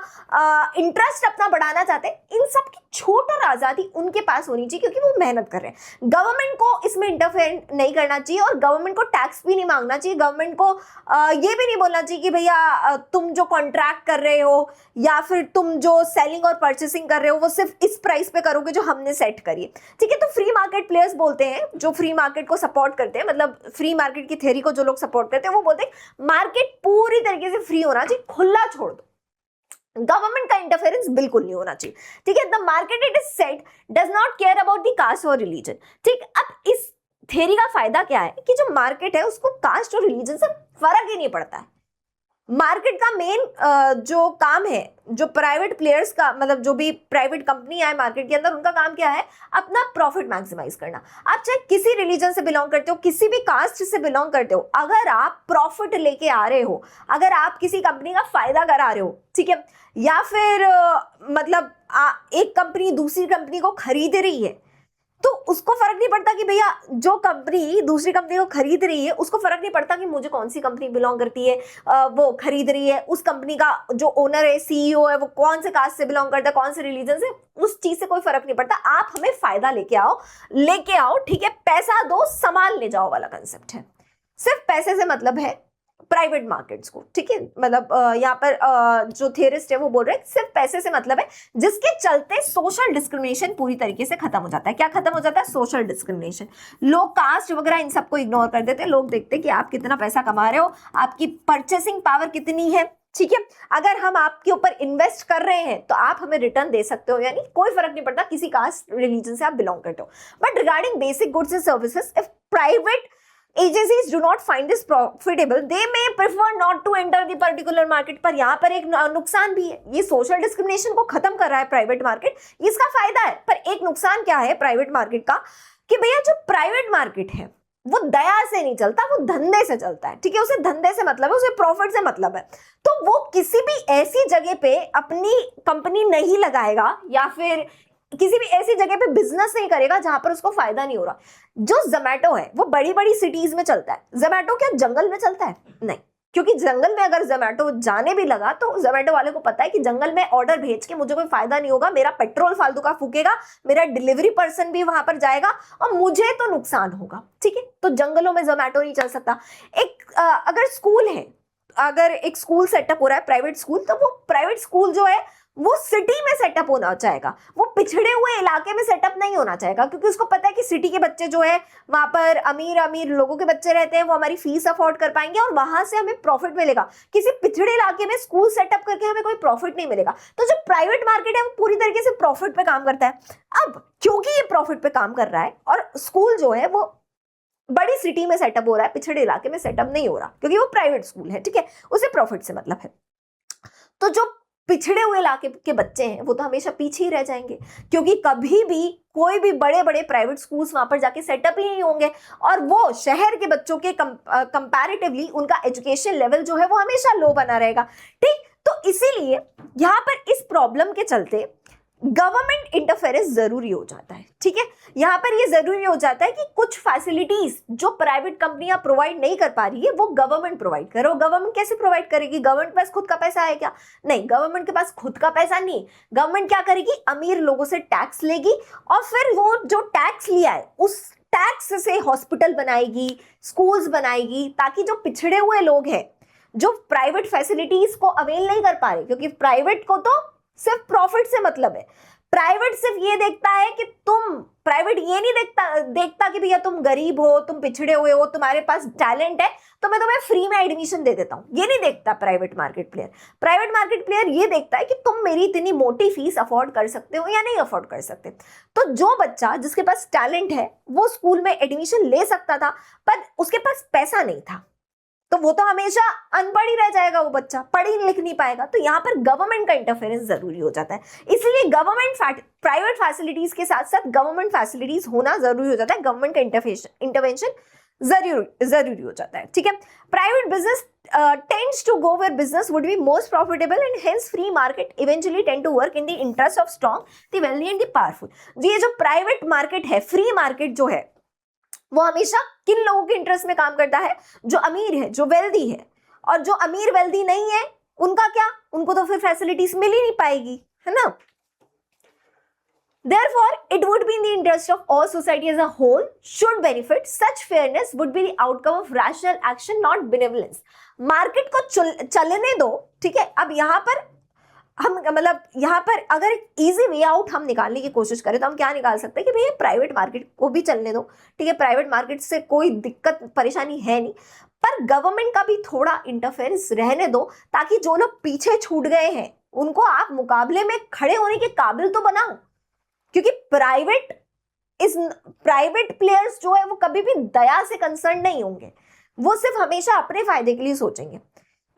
इंटरेस्ट अपना बढ़ाना चाहते हैं, इन सब की छूट और आजादी उनके पास होनी चाहिए क्योंकि वो मेहनत कर रहे हैं। गवर्नमेंट को इसमें इंटरफेयर नहीं करना चाहिए और गवर्नमेंट को टैक्स भी नहीं मांगना चाहिए। गवर्नमेंट को ये भी नहीं बोलना चाहिए कि भैया तुम जो कॉन्ट्रैक्ट कर रहे हो या फिर तुम जो सेलिंग और परचेसिंग कर रहे हो वो सिर्फ इस प्राइस पे करोगे जो हमने सेट करी है, ठीक है। तो फ्री मार्केट प्लेयर्स बोलते हैं, जो फ्री मार्केट को सपोर्ट करते हैं, मतलब फ्री मार्केट की थ्योरी को जो लोग सपोर्ट करते हैं, वो बोलते हैं मार्केट पूरी तरीके से फ्री होना चाहिए, खुला छोड़ दो, गवर्नमेंट का इंटरफेरेंस बिल्कुल नहीं होना चाहिए, ठीक है। The market it is said does not care about the caste और रिलीजन, ठीक। अब इस थ्योरी का फायदा क्या है कि जो मार्केट है उसको कास्ट और रिलीजन से फर्क ही नहीं पड़ता है। मार्केट का मेन जो काम है, जो प्राइवेट प्लेयर्स का, मतलब जो भी प्राइवेट कंपनी है मार्केट के अंदर, उनका काम क्या है, अपना प्रॉफिट मैक्सिमाइज करना। आप चाहे किसी रिलीजन से बिलोंग करते हो, किसी भी कास्ट से बिलोंग करते हो, अगर आप प्रॉफिट लेके आ रहे हो, अगर आप किसी कंपनी का फायदा करा रहे हो, ठीक है, या फिर मतलब एक कंपनी दूसरी कंपनी को खरीद रही है, तो उसको फर्क नहीं पड़ता कि भैया जो कंपनी दूसरी कंपनी को खरीद रही है उसको फर्क नहीं पड़ता कि मुझे कौन सी कंपनी बिलोंग करती है, वो खरीद रही है, उस कंपनी का जो ओनर है, सीईओ है, वो कौन से कास्ट से बिलोंग करता है, कौन से रिलीजन से, उस चीज से कोई फर्क नहीं पड़ता। आप हमें फायदा लेके आओ, ठीक है, पैसा दो संभाल ले जाओ वाला कंसेप्ट है। सिर्फ पैसे से मतलब है, प्राइवेट मार्केट्स को, ठीक है। मतलब यहाँ पर जो थियरिस्ट है वो बोल रहे हैं सिर्फ पैसे से मतलब है, जिसके चलते सोशल डिस्क्रिमिनेशन पूरी तरीके से खत्म हो जाता है। क्या खत्म हो जाता है? Social discrimination. लोग कास्ट वगैरह इन सबको इग्नोर कर देते हैं। लोग देखते हैं कि आप कितना पैसा कमा रहे हो, आपकी परचेसिंग पावर कितनी है, ठीक है। अगर हम आपके ऊपर इन्वेस्ट कर रहे हैं तो आप हमें रिटर्न दे सकते हो, यानी कोई फर्क नहीं पड़ता किसी कास्ट रिलीजन से आप बिलोंग करते हो। But regarding basic goods and services, if private agencies do not find this profitable, they may prefer not to enter the particular market। पर यहाँ पर एक नुकसान भी है, ये सोशल डिस्क्रिमिनेशन को खत्म कर रहा है प्राइवेट मार्केट, इसका फायदा है। पर एक नुकसान क्या है प्राइवेट मार्केट का, कि भैया जो प्राइवेट मार्केट है वो दया से नहीं चलता, वो धंधे से चलता है, ठीक है। उसे धंधे से मतलब है, उसे प्रॉफिट से मतलब है। तो वो किसी भी ऐसी जगह पे अपनी कंपनी नहीं लगाएगा या फिर किसी भी ऐसी जगह पे बिजनेस नहीं करेगा जहां पर उसको फायदा नहीं हो रहा। जो जोमैटो है वो बड़ी बड़ी सिटीज में चलता है। जोमैटो क्या जंगल में चलता है? नहीं, क्योंकि जंगल में अगर जोमैटो जाने भी लगा तो जोमैटो वाले को पता है कि जंगल में ऑर्डर भेज के मुझे कोई फायदा नहीं होगा, मेरा पेट्रोल फालतू का फूकेगा, मेरा डिलीवरी पर्सन भी वहां पर जाएगा और मुझे तो नुकसान होगा, ठीक है। तो जंगलों में जोमैटो नहीं चल सकता। एक अगर स्कूल है, अगर एक स्कूल सेटअप हो रहा है प्राइवेट स्कूल, तो वो प्राइवेट स्कूल जो है वो सिटी में सेटअप होना चाहेगा, वो पिछड़े हुए इलाके में सेटअप नहीं होना चाहेगा, क्योंकि उसको पता है कि सिटी के बच्चे जो है वहां पर अमीर अमीर लोगों के बच्चे रहते हैं, वो हमारी फीस अफोर्ड कर पाएंगे और वहां से हमें प्रॉफिट मिलेगा। किसी पिछड़े इलाके में स्कूल सेटअप करके हमें कोई प्रॉफिट नहीं मिलेगा। तो जो प्राइवेट मार्केट है वो पूरी तरीके से प्रॉफिट पे काम करता है। अब क्योंकि ये प्रॉफिट पे काम कर रहा है और स्कूल जो है वो बड़ी सिटी में सेटअप हो रहा है, पिछड़े इलाके में सेटअप नहीं हो रहा, क्योंकि वो प्राइवेट स्कूल है, ठीक है, उसे प्रॉफिट से मतलब है। तो जो पिछड़े हुए इलाके के बच्चे हैं वो तो हमेशा पीछे ही रह जाएंगे, क्योंकि कभी भी कोई भी बड़े बड़े प्राइवेट स्कूल्स वहां पर जाके सेटअप ही नहीं होंगे, और वो शहर के बच्चों के कंपैरेटिवली उनका एजुकेशन लेवल जो है वो हमेशा लो बना रहेगा, ठीक। तो इसीलिए यहाँ पर इस प्रॉब्लम के चलते गवर्नमेंट इंटरफेरेंस जरूरी हो जाता है, ठीक है। यहाँ पर ये जरूरी हो जाता है कि कुछ फैसिलिटीज जो प्राइवेट कंपनियां प्रोवाइड नहीं कर पा रही है वो गवर्नमेंट प्रोवाइड करे। और गवर्नमेंट कैसे प्रोवाइड करेगी? गवर्नमेंट के पास खुद का पैसा है क्या? नहीं, गवर्नमेंट के पास खुद का पैसा नहीं। गवर्नमेंट क्या करेगी? अमीर लोगों से टैक्स लेगी और फिर वो जो टैक्स लिया है उस टैक्स से हॉस्पिटल बनाएगी, स्कूल्स बनाएगी, ताकि जो पिछड़े हुए लोग हैं जो प्राइवेट फैसिलिटीज को अवेल नहीं कर पा रहे, क्योंकि प्राइवेट को तो सिर्फ प्रॉफिट से मतलब है। प्राइवेट सिर्फ ये देखता है कि प्राइवेट ये नहीं देखता कि भैया तुम गरीब हो, तुम पिछड़े हुए हो, तुम्हारे पास टैलेंट है तो मैं तुम्हें फ्री में एडमिशन दे देता हूं, ये नहीं देखता private market player. Private market player ये देखता है कि तुम मेरी इतनी मोटी फीस अफोर्ड कर सकते हो या नहीं अफोर्ड कर सकते। तो जो बच्चा जिसके पास टैलेंट है वो स्कूल में एडमिशन ले सकता था, पर उसके पास पैसा नहीं था, तो वो तो हमेशा अनपढ़ ही रह जाएगा, वो बच्चा पढ़ ही लिख नहीं पाएगा। तो यहाँ पर गवर्नमेंट का इंटरफेरेंस जरूरी हो जाता है। इसलिए गवर्नमेंट प्राइवेट फैसिलिटीज के साथ साथ गवर्नमेंट फैसिलिटीज होना जरूरी हो जाता है, गवर्नमेंट का इंटरवेंशन जरूरी हो जाता है, ठीक है। Private business tends to go where business would be most profitable and hence free market eventually tend to work in the interest of strong, the wealthy and the powerful। ये जो प्राइवेट मार्केट है, फ्री मार्केट जो है, वो हमेशा किन लोगों के इंटरेस्ट में काम करता है? जो अमीर है, जो वेल्दी है। और जो अमीर वेल्दी नहीं है उनका क्या? उनको तो फिर फैसिलिटीज मिल ही नहीं पाएगी, है ना। Therefore, it would be in the interest of all society as a whole should benefit. Such fairness would be the outcome of rational action, not benevolence। Market को चलने दो, ठीक है। अब यहाँ पर हम मतलब यहाँ पर अगर एक इजी वे आउट हम निकालने की कोशिश करें तो हम क्या निकाल सकते हैं कि भैया प्राइवेट मार्केट को भी चलने दो, ठीक है। प्राइवेट मार्केट से कोई दिक्कत परेशानी है नहीं, पर गवर्नमेंट का भी थोड़ा इंटरफेरेंस रहने दो, ताकि जो लोग पीछे छूट गए हैं उनको आप मुकाबले में खड़े होने के काबिल तो बनाओ। क्योंकि प्राइवेट प्लेयर्स जो है वो कभी भी दया से कंसर्न नहीं होंगे, वो सिर्फ हमेशा अपने फायदे के लिए सोचेंगे।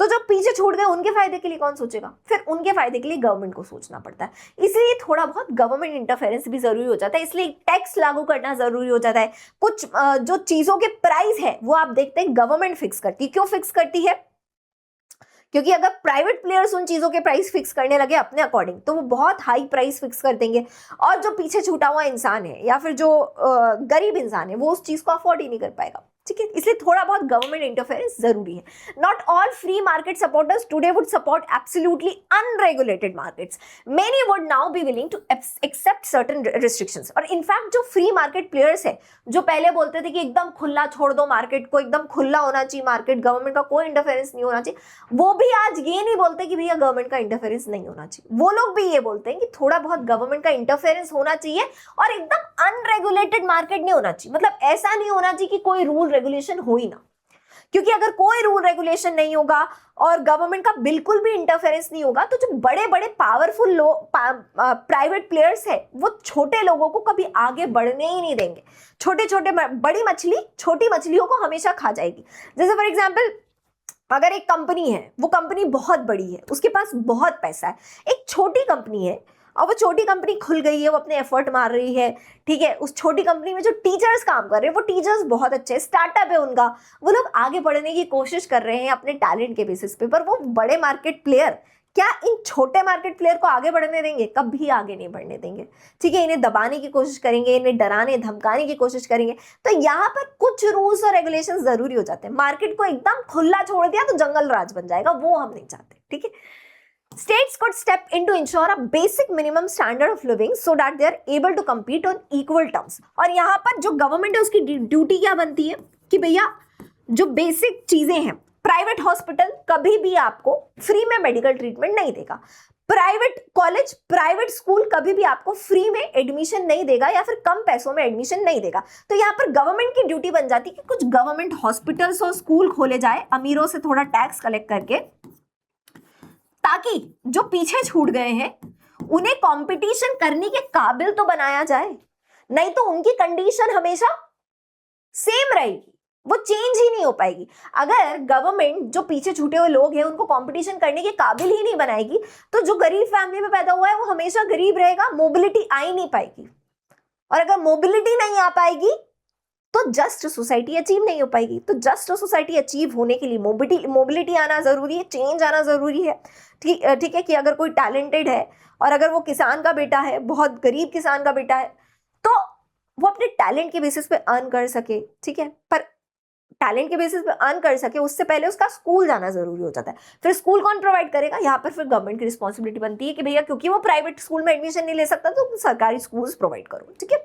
तो जो पीछे छूट गए उनके फायदे के लिए कौन सोचेगा? फिर उनके फायदे के लिए गवर्नमेंट को सोचना पड़ता है। इसलिए थोड़ा बहुत गवर्नमेंट इंटरफेरेंस भी जरूरी हो जाता है, इसलिए टैक्स लागू करना जरूरी हो जाता है। कुछ जो चीजों के प्राइस है वो आप देखते हैं गवर्नमेंट फिक्स करती है। क्यों फिक्स करती है? क्योंकि अगर प्राइवेट प्लेयर्स उन चीजों के प्राइस फिक्स करने लगे अपने अकॉर्डिंग तो वो बहुत हाई प्राइस फिक्स कर देंगे, और जो पीछे छूटा हुआ इंसान है या फिर जो गरीब इंसान है वो उस चीज को अफोर्ड ही नहीं कर पाएगा। ठीक है, इसलिए थोड़ा बहुत गवर्नमेंट इंटरफेरेंस जरूरी है. Not all free market supporters today would support absolutely unregulated markets. Many would now be willing to accept certain restrictions. और इनफैक्ट जो फ्री मार्केट प्लेयर्स है, जो पहले बोलते थे कि एकदम खुला छोड़ दो मार्केट को, एकदम खुला होना चाहिए मार्केट, गवर्नमेंट का कोई इंटरफेरेंस नहीं होना चाहिए, वो भी आज ये नहीं बोलते कि भैया गवर्नमेंट का इंटरफेरेंस नहीं होना चाहिए. वो लोग भी ये बोलते हैं कि थोड़ा बहुत गवर्नमेंट का इंटरफेरेंस होना चाहिए और एकदम अनरेगुलेटेड मार्केट नहीं होना चाहिए. मतलब ऐसा नहीं होना चाहिए कि कोई रूल रेगुलेशन हो ही ना, क्योंकि अगर कोई रूल रेगुलेशन नहीं होगा और गवर्नमेंट का बिल्कुल भी इंटरफेरेंस नहीं होगा, तो जो बड़े बड़े पावरफुल लोग प्राइवेट प्लेयर्स है, वो छोटे लोगों को कभी आगे बढ़ने ही नहीं देंगे. छोटे छोटे बड़ी मछली छोटी मछलियों को हमेशा खा जाएगी. जैसे फॉर एग्जाम्पल, अगर एक कंपनी है, वो कंपनी बहुत बड़ी है, उसके पास बहुत पैसा है. एक छोटी कंपनी है और वो छोटी कंपनी खुल गई है, वो अपने एफर्ट मार रही है, ठीक है. उस छोटी कंपनी में जो टीचर्स काम कर रहे हैं, वो टीचर्स बहुत अच्छे, स्टार्टअप है उनका, वो लोग आगे बढ़ने की कोशिश कर रहे हैं अपने टैलेंट के बेसिस पे. पर वो बड़े मार्केट प्लेयर क्या इन छोटे मार्केट प्लेयर को आगे बढ़ने देंगे? कभी आगे नहीं बढ़ने देंगे. ठीक है, इन्हें दबाने की कोशिश करेंगे, इन्हें डराने धमकाने की कोशिश करेंगे. तो यहाँ पर कुछ रूल्स और रेगुलेशंस जरूरी हो जाते हैं. मार्केट को एकदम खुला छोड़ दिया तो जंगल राज बन जाएगा, वो हम नहीं चाहते. ठीक है, states could step in to ensure a basic minimum standard of living so that they are able to compete on equal terms. और यहाँ पर जो गवर्नमेंट है उसकी ड्यूटी क्या बनती है कि भैया जो बेसिक चीजें हैं, प्राइवेट हॉस्पिटल कभी भी आपको फ्री में मेडिकल ट्रीटमेंट नहीं देगा. प्राइवेट कॉलेज, प्राइवेट स्कूल कभी भी आपको फ्री में एडमिशन नहीं देगा या फिर कम पैसों में एडमिशन नहीं देगा. तो यहाँ पर गवर्नमेंट की ड्यूटी बन जाती है कि कुछ गवर्नमेंट हॉस्पिटल्स और स्कूल खोले जाए अमीरों से थोड़ा टैक्स कलेक्ट करके, ताकि जो पीछे छूट गए हैं उन्हें कंपटीशन करने के काबिल तो बनाया जाए. नहीं तो उनकी कंडीशन हमेशा सेम रहेगी, वो चेंज ही नहीं हो पाएगी. अगर गवर्नमेंट जो पीछे छूटे हुए लोग हैं उनको कंपटीशन करने के काबिल ही नहीं बनाएगी, तो जो गरीब फैमिली में पैदा हुआ है वो हमेशा गरीब रहेगा, मोबिलिटी आ ही नहीं पाएगी. और अगर मोबिलिटी नहीं आ पाएगी तो जस्ट सोसाइटी अचीव नहीं हो पाएगी. तो जस्ट सोसाइटी अचीव होने के लिए मोबिलिटी आना जरूरी है, चेंज आना जरूरी है. ठीक है कि अगर कोई टैलेंटेड है और अगर वो किसान का बेटा है, बहुत गरीब किसान का बेटा है, तो वो अपने टैलेंट के बेसिस पे अर्न कर सके. ठीक है, पर टैलेंट के बेसिस पे अर्न कर सके उससे पहले उसका स्कूल जाना जरूरी हो जाता है. फिर स्कूल कौन प्रोवाइड करेगा? यहाँ पर फिर गवर्नमेंट की रिस्पॉन्सिबिलिटी बनती है कि भैया क्योंकि वो प्राइवेट स्कूल में एडमिशन नहीं ले सकता तो सरकारी स्कूल्स प्रोवाइड करो. ठीक है,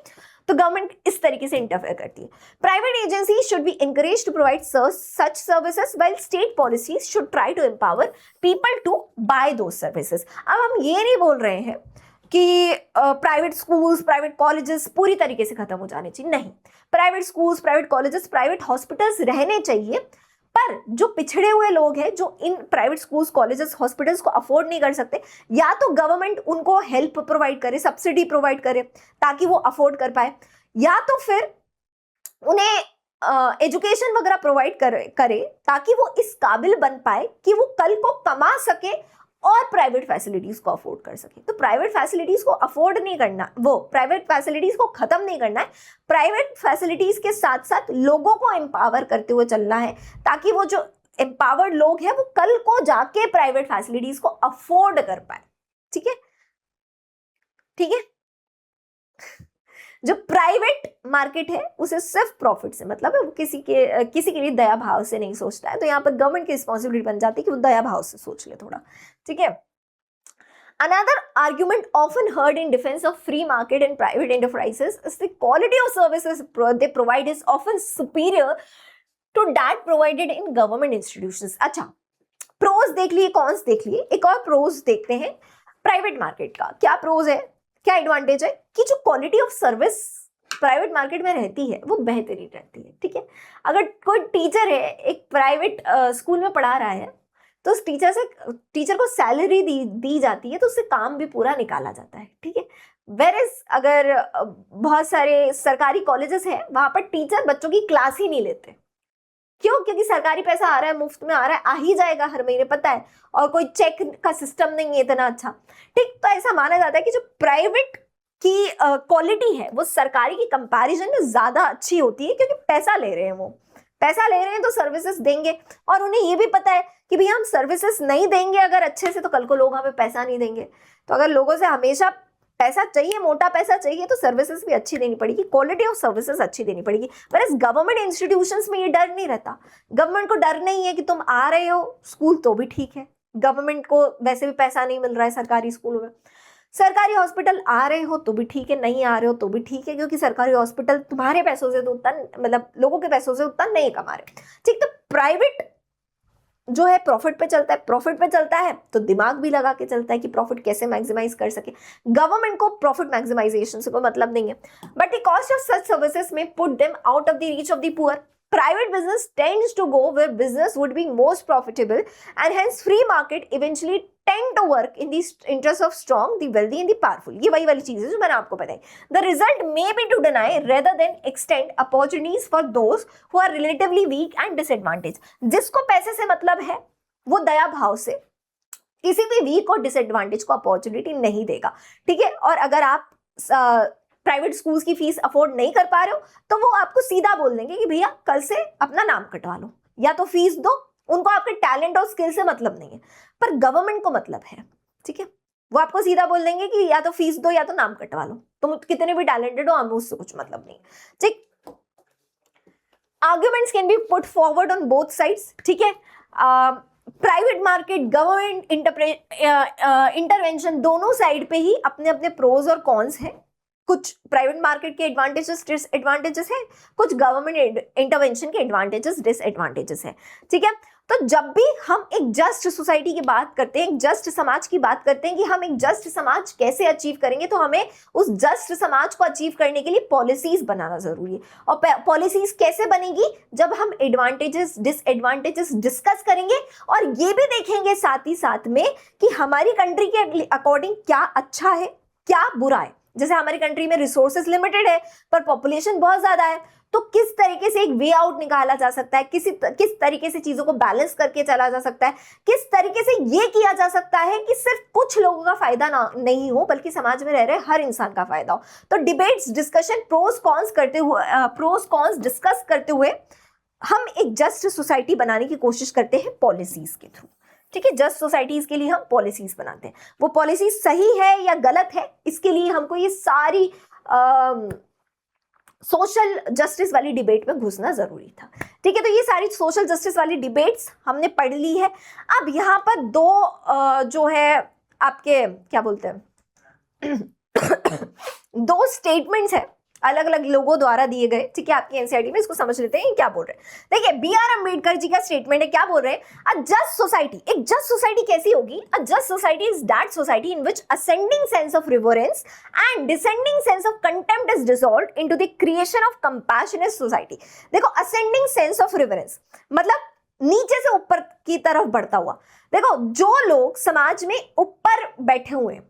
तो गवर्नमेंट इस तरीके से इंटरफेयर करती है. Private agency should be encouraged to provide such services while state policies should try to empower people to buy those services. अब हम ये नहीं बोल रहे हैं कि प्राइवेट स्कूल्स, प्राइवेट कॉलेजेस पूरी तरीके से खत्म हो जाने चाहिए. नहीं, private schools, private colleges, private hospitals रहने चाहिए. पर जो पिछड़े हुए लोग हैं, जो in private schools, colleges, hospitals को अफोर्ड नहीं कर सकते, या तो गवर्नमेंट उनको हेल्प प्रोवाइड करे, सब्सिडी प्रोवाइड करे ताकि वो अफोर्ड कर पाए, या तो फिर उन्हें एजुकेशन वगैरह प्रोवाइड करे ताकि वो इस काबिल बन पाए कि वो कल को कमा सके और प्राइवेट फैसिलिटीज को अफोर्ड कर सके. तो प्राइवेट फैसिलिटीज को अफोर्ड नहीं करना, वो प्राइवेट फैसिलिटीज को खत्म नहीं करना है. प्राइवेट फैसिलिटीज के साथ साथ लोगों को एम्पावर करते हुए चलना है ताकि वो जो एम्पावर्ड लोग हैं वो कल को जाके प्राइवेट फैसिलिटीज को अफोर्ड कर पाए. ठीक है, ठीक है. जो प्राइवेट मार्केट है उसे सिर्फ प्रॉफिट से मतलब है, वो किसी के लिए दया भाव से नहीं सोचता है. तो यहाँ पर गवर्नमेंट की रिस्पॉन्सिबिलिटी बन जाती है कि वो दया भाव से सोच ले थोड़ा. ठीक है. Another argument often heard in defense of free market and private enterprises is the quality of services they provide is often superior to that provided in government institutions. अच्छा, प्रोज देख लिए, कॉन्स देख लिए, एक और प्रोज देखते हैं प्राइवेट मार्केट का. क्या प्रोज है, क्या एडवांटेज है कि जो quality of service private market में रहती है वो बेहतरीन रहती है. ठीक है, अगर कोई टीचर है, एक प्राइवेट स्कूल में पढ़ा रहा है, तो उस टीचर को सैलरी दी जाती है, तो उससे काम भी पूरा निकाला जाता है. ठीक है, वेरएज अगर बहुत सारे सरकारी कॉलेजेस हैं वहां पर टीचर बच्चों की क्लास ही नहीं लेते. क्यों? क्योंकि सरकारी पैसा आ रहा है, मुफ्त में आ रहा है, आ ही जाएगा हर महीने, पता है, और कोई चेक का सिस्टम नहीं है इतना अच्छा. ठीक, तो ऐसा माना जाता है कि जो प्राइवेट की क्वालिटी है वो सरकारी की कंपैरिजन में ज्यादा अच्छी होती है, क्योंकि पैसा ले रहे हैं, वो पैसा ले रहे हैं तो सर्विसेज देंगे. और उन्हें ये भी पता है कि भैया हम सर्विसेज नहीं देंगे अगर अच्छे से, तो कल को लोग हमें पैसा नहीं देंगे. तो अगर लोगों से हमेशा पैसा चाहिए, मोटा पैसा चाहिए तो सर्विसेज भी अच्छी देनी पड़ेगी, क्वालिटी ऑफ सर्विसेज अच्छी देनी पड़ेगी। पर इस गवर्नमेंट इंस्टीट्यूशंस में ये डर नहीं रहता। गवर्नमेंट को डर नहीं है कि तुम आ रहे हो स्कूल तो भी ठीक है, गवर्नमेंट को वैसे भी पैसा नहीं मिल रहा है सरकारी स्कूलों में, सरकारी हॉस्पिटल आ रहे हो तो भी ठीक है, नहीं आ रहे हो तो भी ठीक है, क्योंकि सरकारी हॉस्पिटल तुम्हारे पैसों से तो उतना, मतलब लोगों के पैसों से उतना नहीं कमा रहे, ठीक। तो प्राइवेट जो है प्रॉफिट पे चलता है, प्रॉफिट पे चलता है तो दिमाग भी लगा के चलता है कि प्रॉफिट कैसे मैक्सिमाइज कर सके। गवर्नमेंट को प्रॉफिट मैक्सिमाइजेशन से कोई मतलब नहीं है, but the cost of such services में put them out of the reach of the poor. Private business tends to go where business would be most profitable, and hence free market eventually tend to work in the interest of strong, the wealthy and the powerful। ये वही वाली चीज है जो मैंने आपको बताई। The result may be to deny rather than extend opportunities for those who are relatively weak and disadvantaged। जिसको पैसे से मतलब है वो दया भाव से किसी भी वीक और डिसएडवांटेज को अपॉर्चुनिटी नहीं देगा, ठीक है। और अगर आप प्राइवेट स्कूल्स की फीस अफोर्ड नहीं कर पा रहे हो तो वो आपको सीधा बोल देंगे कि भैया कल से अपना नाम कटवा लो या तो फीस दो। उनको आपके टैलेंट और स्किल से मतलब नहीं है, पर गवर्नमेंट को मतलब है, ठीक है। वो आपको सीधा बोल देंगे कि या तो फीस दो या तो नाम कटवा लो, तुम कितने भी टैलेंटेड हो, हमें उससे कुछ मतलब नहीं, ठीक। Arguments can be put forward on both sides, ठीक है। प्राइवेट मार्केट, गवर्नमेंट इंटरवेंशन, दोनों साइड पे ही अपने अपने प्रोज और कॉन्स हैं। कुछ प्राइवेट मार्केट के एडवांटेजेस डिसएडवांटेजेस हैं, कुछ गवर्नमेंट इंटरवेंशन के एडवांटेजेस डिसएडवांटेजेस हैं, ठीक है। तो जब भी हम एक जस्ट सोसाइटी की बात करते हैं, एक जस्ट समाज की बात करते हैं कि हम एक जस्ट समाज कैसे अचीव करेंगे, तो हमें उस जस्ट समाज को अचीव करने के लिए पॉलिसीज बनाना जरूरी है। और पॉलिसीज कैसे बनेगी, जब हम एडवांटेजेस डिसएडवांटेजेस डिस्कस करेंगे और ये भी देखेंगे साथ ही साथ में कि हमारी कंट्री के अकॉर्डिंग क्या अच्छा है क्या बुरा है। जैसे हमारी कंट्री में रिसोर्सेज लिमिटेड है पर पॉपुलेशन बहुत ज्यादा है, तो किस तरीके से एक वे आउट निकाला जा सकता है, किस तरीके से चीजों को बैलेंस करके चला जा सकता है, किस तरीके से ये किया जा सकता है कि सिर्फ कुछ लोगों का फायदा ना नहीं हो बल्कि समाज में रह रहे हर इंसान का फायदा हो। तो debates, discussion, pros cons discuss करते हुए हम एक जस्ट सोसाइटी बनाने की कोशिश करते हैं पॉलिसीज के थ्रू, ठीक है। जस्ट सोसाइटीज के लिए हम पॉलिसीज बनाते हैं। वो पॉलिसी सही है या गलत है, इसके लिए हमको ये सारी सोशल जस्टिस वाली डिबेट में घुसना जरूरी था, ठीक है। तो ये सारी सोशल जस्टिस वाली डिबेट्स हमने पढ़ ली है। अब यहाँ पर दो जो है आपके क्या बोलते हैं दो स्टेटमेंट्स है अलग अलग लोगों द्वारा दिए गए, ठीक है। आपकी एनसीईआरटी में इसको समझ लेते हैं क्या बोल रहे हैं। देखिए बी.आर. अम्बेडकर जी का स्टेटमेंट है, क्या बोल रहे हैं, अ जस्ट सोसाइटी, एक जस्ट सोसाइटी कैसी होगी, अ just society is that society in which ascending sense of reverence and descending sense of contempt is dissolved into the creation of compassionate society. देखो असेंडिंग सेंस ऑफ रिवरेंस मतलब नीचे से ऊपर की तरफ बढ़ता हुआ। देखो जो लोग समाज में ऊपर बैठे हुए हैं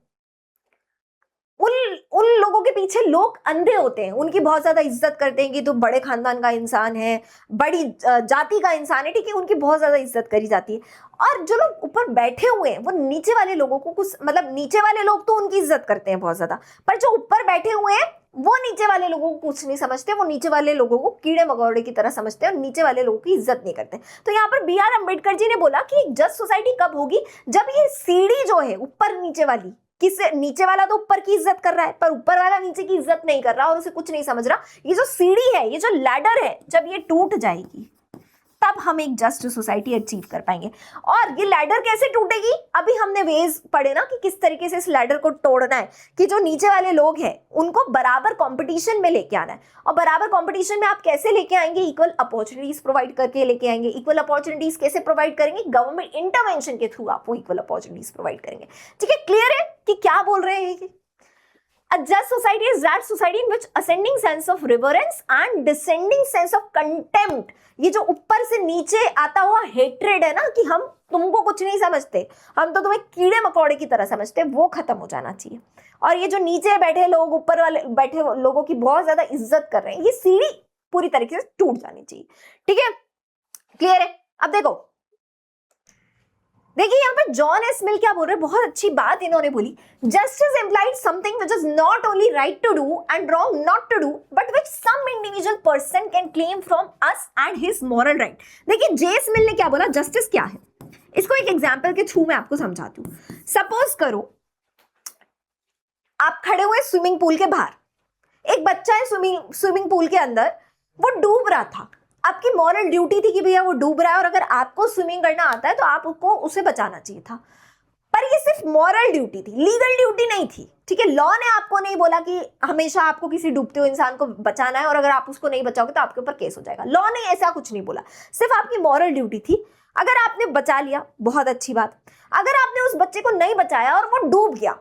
उन लोगों के पीछे लोग अंधे होते हैं, उनकी बहुत ज्यादा इज्जत करते हैं कि तू बड़े खानदान का इंसान है, बड़ी जाति का इंसान है, ठीक है। उनकी बहुत ज्यादा इज्जत करी जाती है। और जो लोग ऊपर बैठे हुए हैं वो नीचे वाले लोगों को कुछ, मतलब नीचे वाले लोग तो उनकी इज्जत करते हैं बहुत ज्यादा, पर जो ऊपर बैठे हुए हैं वो नीचे वाले लोगों को कुछ नहीं समझते, वो नीचे वाले लोगों को कीड़े मकोड़े की तरह समझते हैं और नीचे वाले लोगों की इज्जत नहीं करते। तो यहाँ पर बी.आर. अम्बेडकर जी ने बोला कि एक जस्ट सोसाइटी कब होगी, जब ये सीढ़ी जो है ऊपर नीचे वाली, किसे नीचे वाला तो ऊपर की इज्जत कर रहा है पर ऊपर वाला नीचे की इज्जत नहीं कर रहा और उसे कुछ नहीं समझ रहा, ये जो सीढ़ी है, ये जो लैडर है, जब ये टूट जाएगी तब हम एक जस्ट सोसाइटी अचीव कर पाएंगे। और ये लैडर कैसे टूटेगी, अभी हमने वेज पढ़े ना कि किस तरीके से इस लैडर को तोड़ना है, कि जो नीचे वाले लोग हैं उनको बराबर कंपटीशन में लेके आना है। और बराबर कंपटीशन में आप कैसे लेके आएंगे, इक्वल अपॉर्चुनिटीज प्रोवाइड करके लेके आएंगे। इक्वल अपॉर्चुनिटीज कैसे प्रोवाइड करेंगे, गवर्नमेंट इंटरवेंशन के थ्रू आप वो इक्वल अपॉर्चुनिटीज प्रोवाइड करेंगे, ठीक है। क्लियर है कि क्या बोल रहे हैं। A just society is that society in which ascending sense of reverence and descending sense of contempt, ये जो ऊपर से नीचे आता हुआ हेट्रेड है ना कि हम तुमको कुछ नहीं समझते, हम तो तुम्हें कीड़े मकोड़े की तरह समझते, वो खत्म हो जाना चाहिए। और ये जो नीचे बैठे लोग ऊपर वाले बैठे लोगों की बहुत ज्यादा इज्जत कर रहे हैं, ये सीढ़ी पूरी तरीके से टूट जानी चाहिए, ठीक है। क्लियर है। अब देखिए यहाँ पर जॉन एस मिल क्या बोल रहे हैं, बहुत अच्छी बात इन्होंने बोली। Justice implies something which is not only right to do and wrong not to do but which some individual person can claim from us and his moral right. देखिए जेस मिल ने क्या बोला, जस्टिस क्या है, इसको एक एग्जांपल के थ्रू मैं आपको समझाती हूँ। सपोज करो आप खड़े हुए स्विमिंग पूल के बाहर, एक बच्चा है स्विमिंग पूल के अंदर, वो डूब रहा था। आपकी मॉरल ड्यूटी थी कि भैया वो डूब रहा है और अगर आपको स्विमिंग करना आता है तो आपको उसे बचाना चाहिए था। पर ये सिर्फ मॉरल ड्यूटी थी, लीगल ड्यूटी नहीं थी, ठीक है। लॉ ने आपको नहीं बोला कि हमेशा आपको किसी डूबते हुए इंसान को बचाना है और अगर आप उसको नहीं बचाओगे तो आपके ऊपर केस हो जाएगा। लॉ ने ऐसा कुछ नहीं बोला, सिर्फ आपकी मॉरल ड्यूटी थी। अगर आपने बचा लिया बहुत अच्छी बात, अगर आपने उस बच्चे को नहीं बचाया और वो डूब गया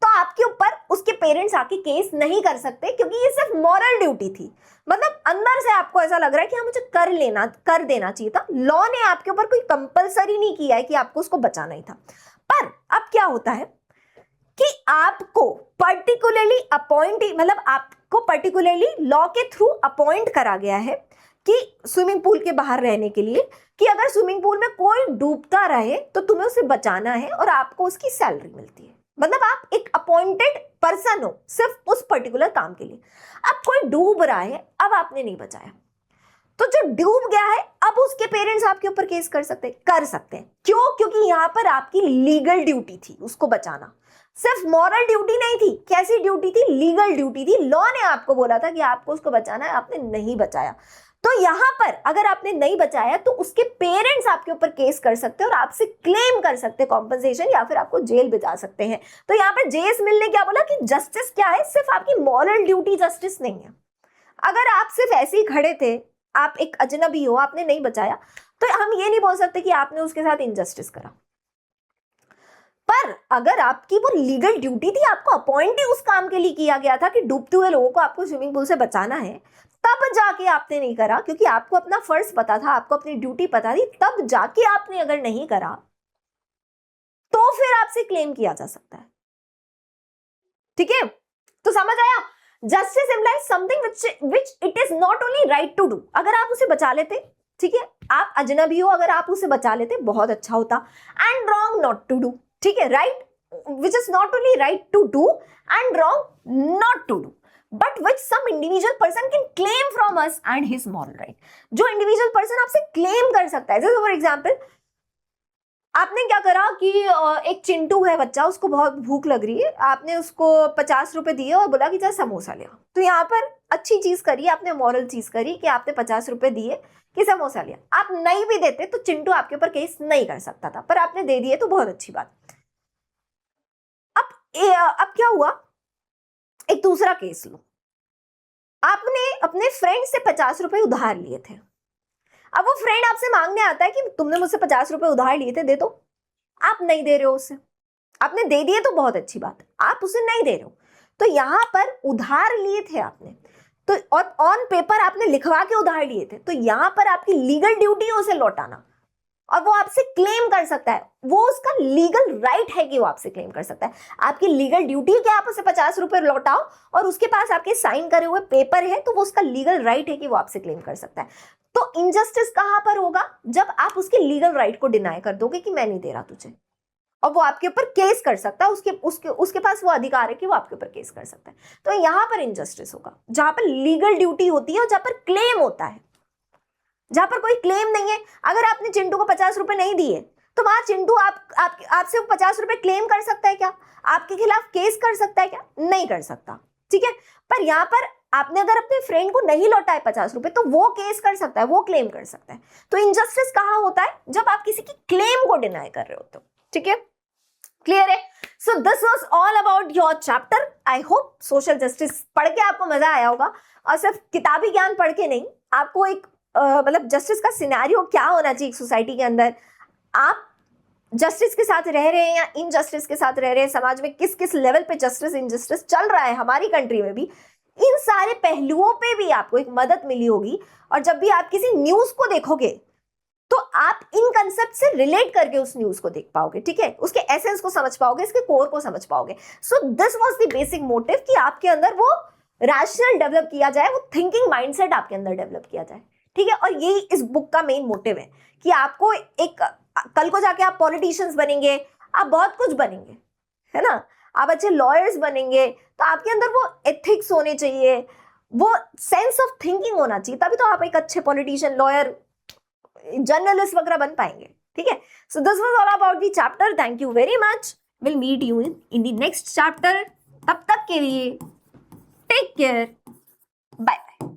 तो आपके ऊपर उसके पेरेंट्स आके केस नहीं कर सकते, क्योंकि ये सिर्फ मॉरल ड्यूटी थी। मतलब अंदर से आपको ऐसा लग रहा है कि हाँ मुझे कर देना चाहिए था। लॉ ने आपके ऊपर कोई कंपलसरी नहीं किया है कि आपको उसको बचाना ही था। पर अब क्या होता है कि आपको पर्टिकुलरली आपको पर्टिकुलरली लॉ के थ्रू अपॉइंट करा गया है कि स्विमिंग पूल के बाहर रहने के लिए, कि अगर स्विमिंग पूल में कोई डूबता रहे तो तुम्हें उसे बचाना है और आपको उसकी सैलरी मिलती है। मतलब आप एक अपॉइंटेड पर्सन हो सिर्फ उस पर्टिकुलर काम के लिए। अब कोई डूब रहा है, अब आपने नहीं बचाया, तो जो डूब गया है अब उसके पेरेंट्स आपके ऊपर केस कर सकते हैं। क्यों? क्योंकि यहां पर आपकी लीगल ड्यूटी थी उसको बचाना, सिर्फ मॉरल ड्यूटी नहीं थी। कैसी ड्यूटी थी? लीगल ड्यूटी थी। लॉ ने आपको बोला था कि आपको उसको बचाना है, आपने नहीं बचाया। तो यहां पर अगर आपने नहीं बचाया तो उसके पेरेंट्स आपके ऊपर केस कर सकते हैं और आपसे क्लेम कर सकते हैं कॉम्पनसेशन, या फिर आपको जेल भिजा सकते हैं। तो यहाँ पर जेएस मिल ने क्या बोला कि जस्टिस क्या है, सिर्फ आपकी मॉरल ड्यूटी जस्टिस नहीं है। अगर आप सिर्फ ऐसे ही खड़े थे, आप एक अजनबी हो, आपने नहीं बचाया, तो हम ये नहीं बोल सकते कि आपने उसके साथ इनजस्टिस करा। पर अगर आपकी वो लीगल ड्यूटी थी, आपको अपॉइंट ही उस काम के लिए किया गया था कि डूबते हुए लोगों को आपको स्विमिंग पूल से बचाना है, तब जाके आपने नहीं करा, क्योंकि आपको अपना फर्ज पता था, आपको अपनी ड्यूटी पता थी, तब जाके आपने अगर नहीं करा तो फिर आपसे क्लेम किया जा सकता है। ठीक है, तो समझ आया? Justice implies something which it is not only right to do. अगर आप उसे बचा लेते, ठीक है, आप अजनबी हो, अगर आप उसे बचा लेते बहुत अच्छा होता। And wrong not to do, ठीक है, right which is not only right to do and wrong not to do, but which some individual person can claim from us and his moral right. जो इंडिविजुअल पर्सन आपसे क्लेम कर सकता है, जैसे फॉर एग्जाम्पल आपने क्या करा कि एक चिंटू है बच्चा, उसको बहुत भूख लग रही है, आपने उसको 50 रुपए दिए और बोला कि जा समोसा ले आओ। तो यहाँ पर अच्छी चीज करी, आपने मॉरल चीज करी कि आपने 50 रुपए दिए कि समोसा लिया। आप नहीं भी देते तो चिंटू आपके ऊपर केस नहीं कर सकता था, पर आपने दे दिए तो बहुत अच्छी बात। अब क्या हुआ, एक दूसरा केस लो, आपने अपने फ्रेंड से 50 रुपए उधार लिए थे। अब वो फ्रेंड आपसे मांगने आता है कि तुमने मुझसे 50 रुपए उधार लिए थे, दे दो। आप नहीं दे रहे हो उससे, आपने दे दिए तो बहुत अच्छी बात, आप उसे नहीं दे रहे हो। तो यहां पर उधार लिए थे आपने, तो और ऑन पेपर आपने लिखवा के उधार लिए थे, तो यहां पर आपकी लीगल ड्यूटी है उसे लौटाना, और वो आपसे क्लेम कर सकता है। वो उसका लीगल राइट है कि वो आपसे क्लेम कर सकता है। आपकी लीगल ड्यूटी है कि आप उसे 50 रुपए लौटाओ, और उसके पास आपके साइन करे हुए पेपर है, तो वो उसका लीगल राइट है कि वो आपसे क्लेम कर सकता है। तो इनजस्टिस कहां पर होगा? जब आप उसके लीगल राइट को डिनाई कर दोगे कि मैं नहीं दे रहा तुझे, और वो आपके ऊपर केस कर सकता है, उसके पास वो अधिकार है कि वो आपके ऊपर केस कर सकता है। तो यहां पर इनजस्टिस होगा, जहां पर लीगल ड्यूटी होती है और जहां पर क्लेम होता है। जहां पर कोई क्लेम नहीं है, अगर आपने चिंटू को 50 रुपए नहीं दिए तो वहां चिंटू आपसे 50 रुपए क्लेम कर सकता है क्या? आपके खिलाफ केस कर सकता है क्या? नहीं कर सकता, ठीक है। पर यहां पर आपने अगर अपने फ्रेंड को नहीं लौटाए 50 रुपए, तो वो केस कर सकता है, वो क्लेम कर सकता है। तो इनजस्टिस कहां होता है? जब आप किसी की क्लेम को डिनाई कर रहे हो, तो ठीक है, क्लियर है? So this was all about your chapter. I hope social justice पढ़ के आपको मजा आया होगा, और सिर्फ किताबी ज्ञान पढ़ के नहीं, आपको एक मतलब जस्टिस का सिनेरियो क्या होना चाहिए सोसाइटी के अंदर, आप जस्टिस के साथ रह रहे हैं या इनजस्टिस के साथ रह रहे हैं, समाज में किस किस लेवल पे जस्टिस इनजस्टिस चल रहा है हमारी कंट्री में भी, इन सारे पहलुओं पे भी आपको एक मदद मिली होगी। और जब भी आप किसी न्यूज को देखोगे तो आप इन कंसेप्ट से रिलेट करके उस न्यूज को देख पाओगे, ठीक है, उसके एसेंस को समझ पाओगे, इसके कोर को समझ पाओगे। सो this was the basic motive कि आपके अंदर वो रैशनल डेवलप किया जाए, वो थिंकिंग माइंडसेट आपके अंदर डेवलप किया जाए, ठीक है। और यही इस बुक का मेन मोटिव है कि आपको एक, कल को जाके आप पॉलिटिशियंस बनेंगे, आप बहुत कुछ बनेंगे, है ना, आप अच्छे लॉयर्स बनेंगे, तो आपके अंदर वो एथिक्स होने चाहिए, वो सेंस ऑफ थिंकिंग होना चाहिए, तभी तो आप एक अच्छे पॉलिटिशियन, लॉयर, जर्नलिस्ट वगैरह बन पाएंगे, ठीक है। So this was all about the chapter. Thank you very much. Will meet you in the next chapter. तब तक के लिए टेक केयर, बाय बाय।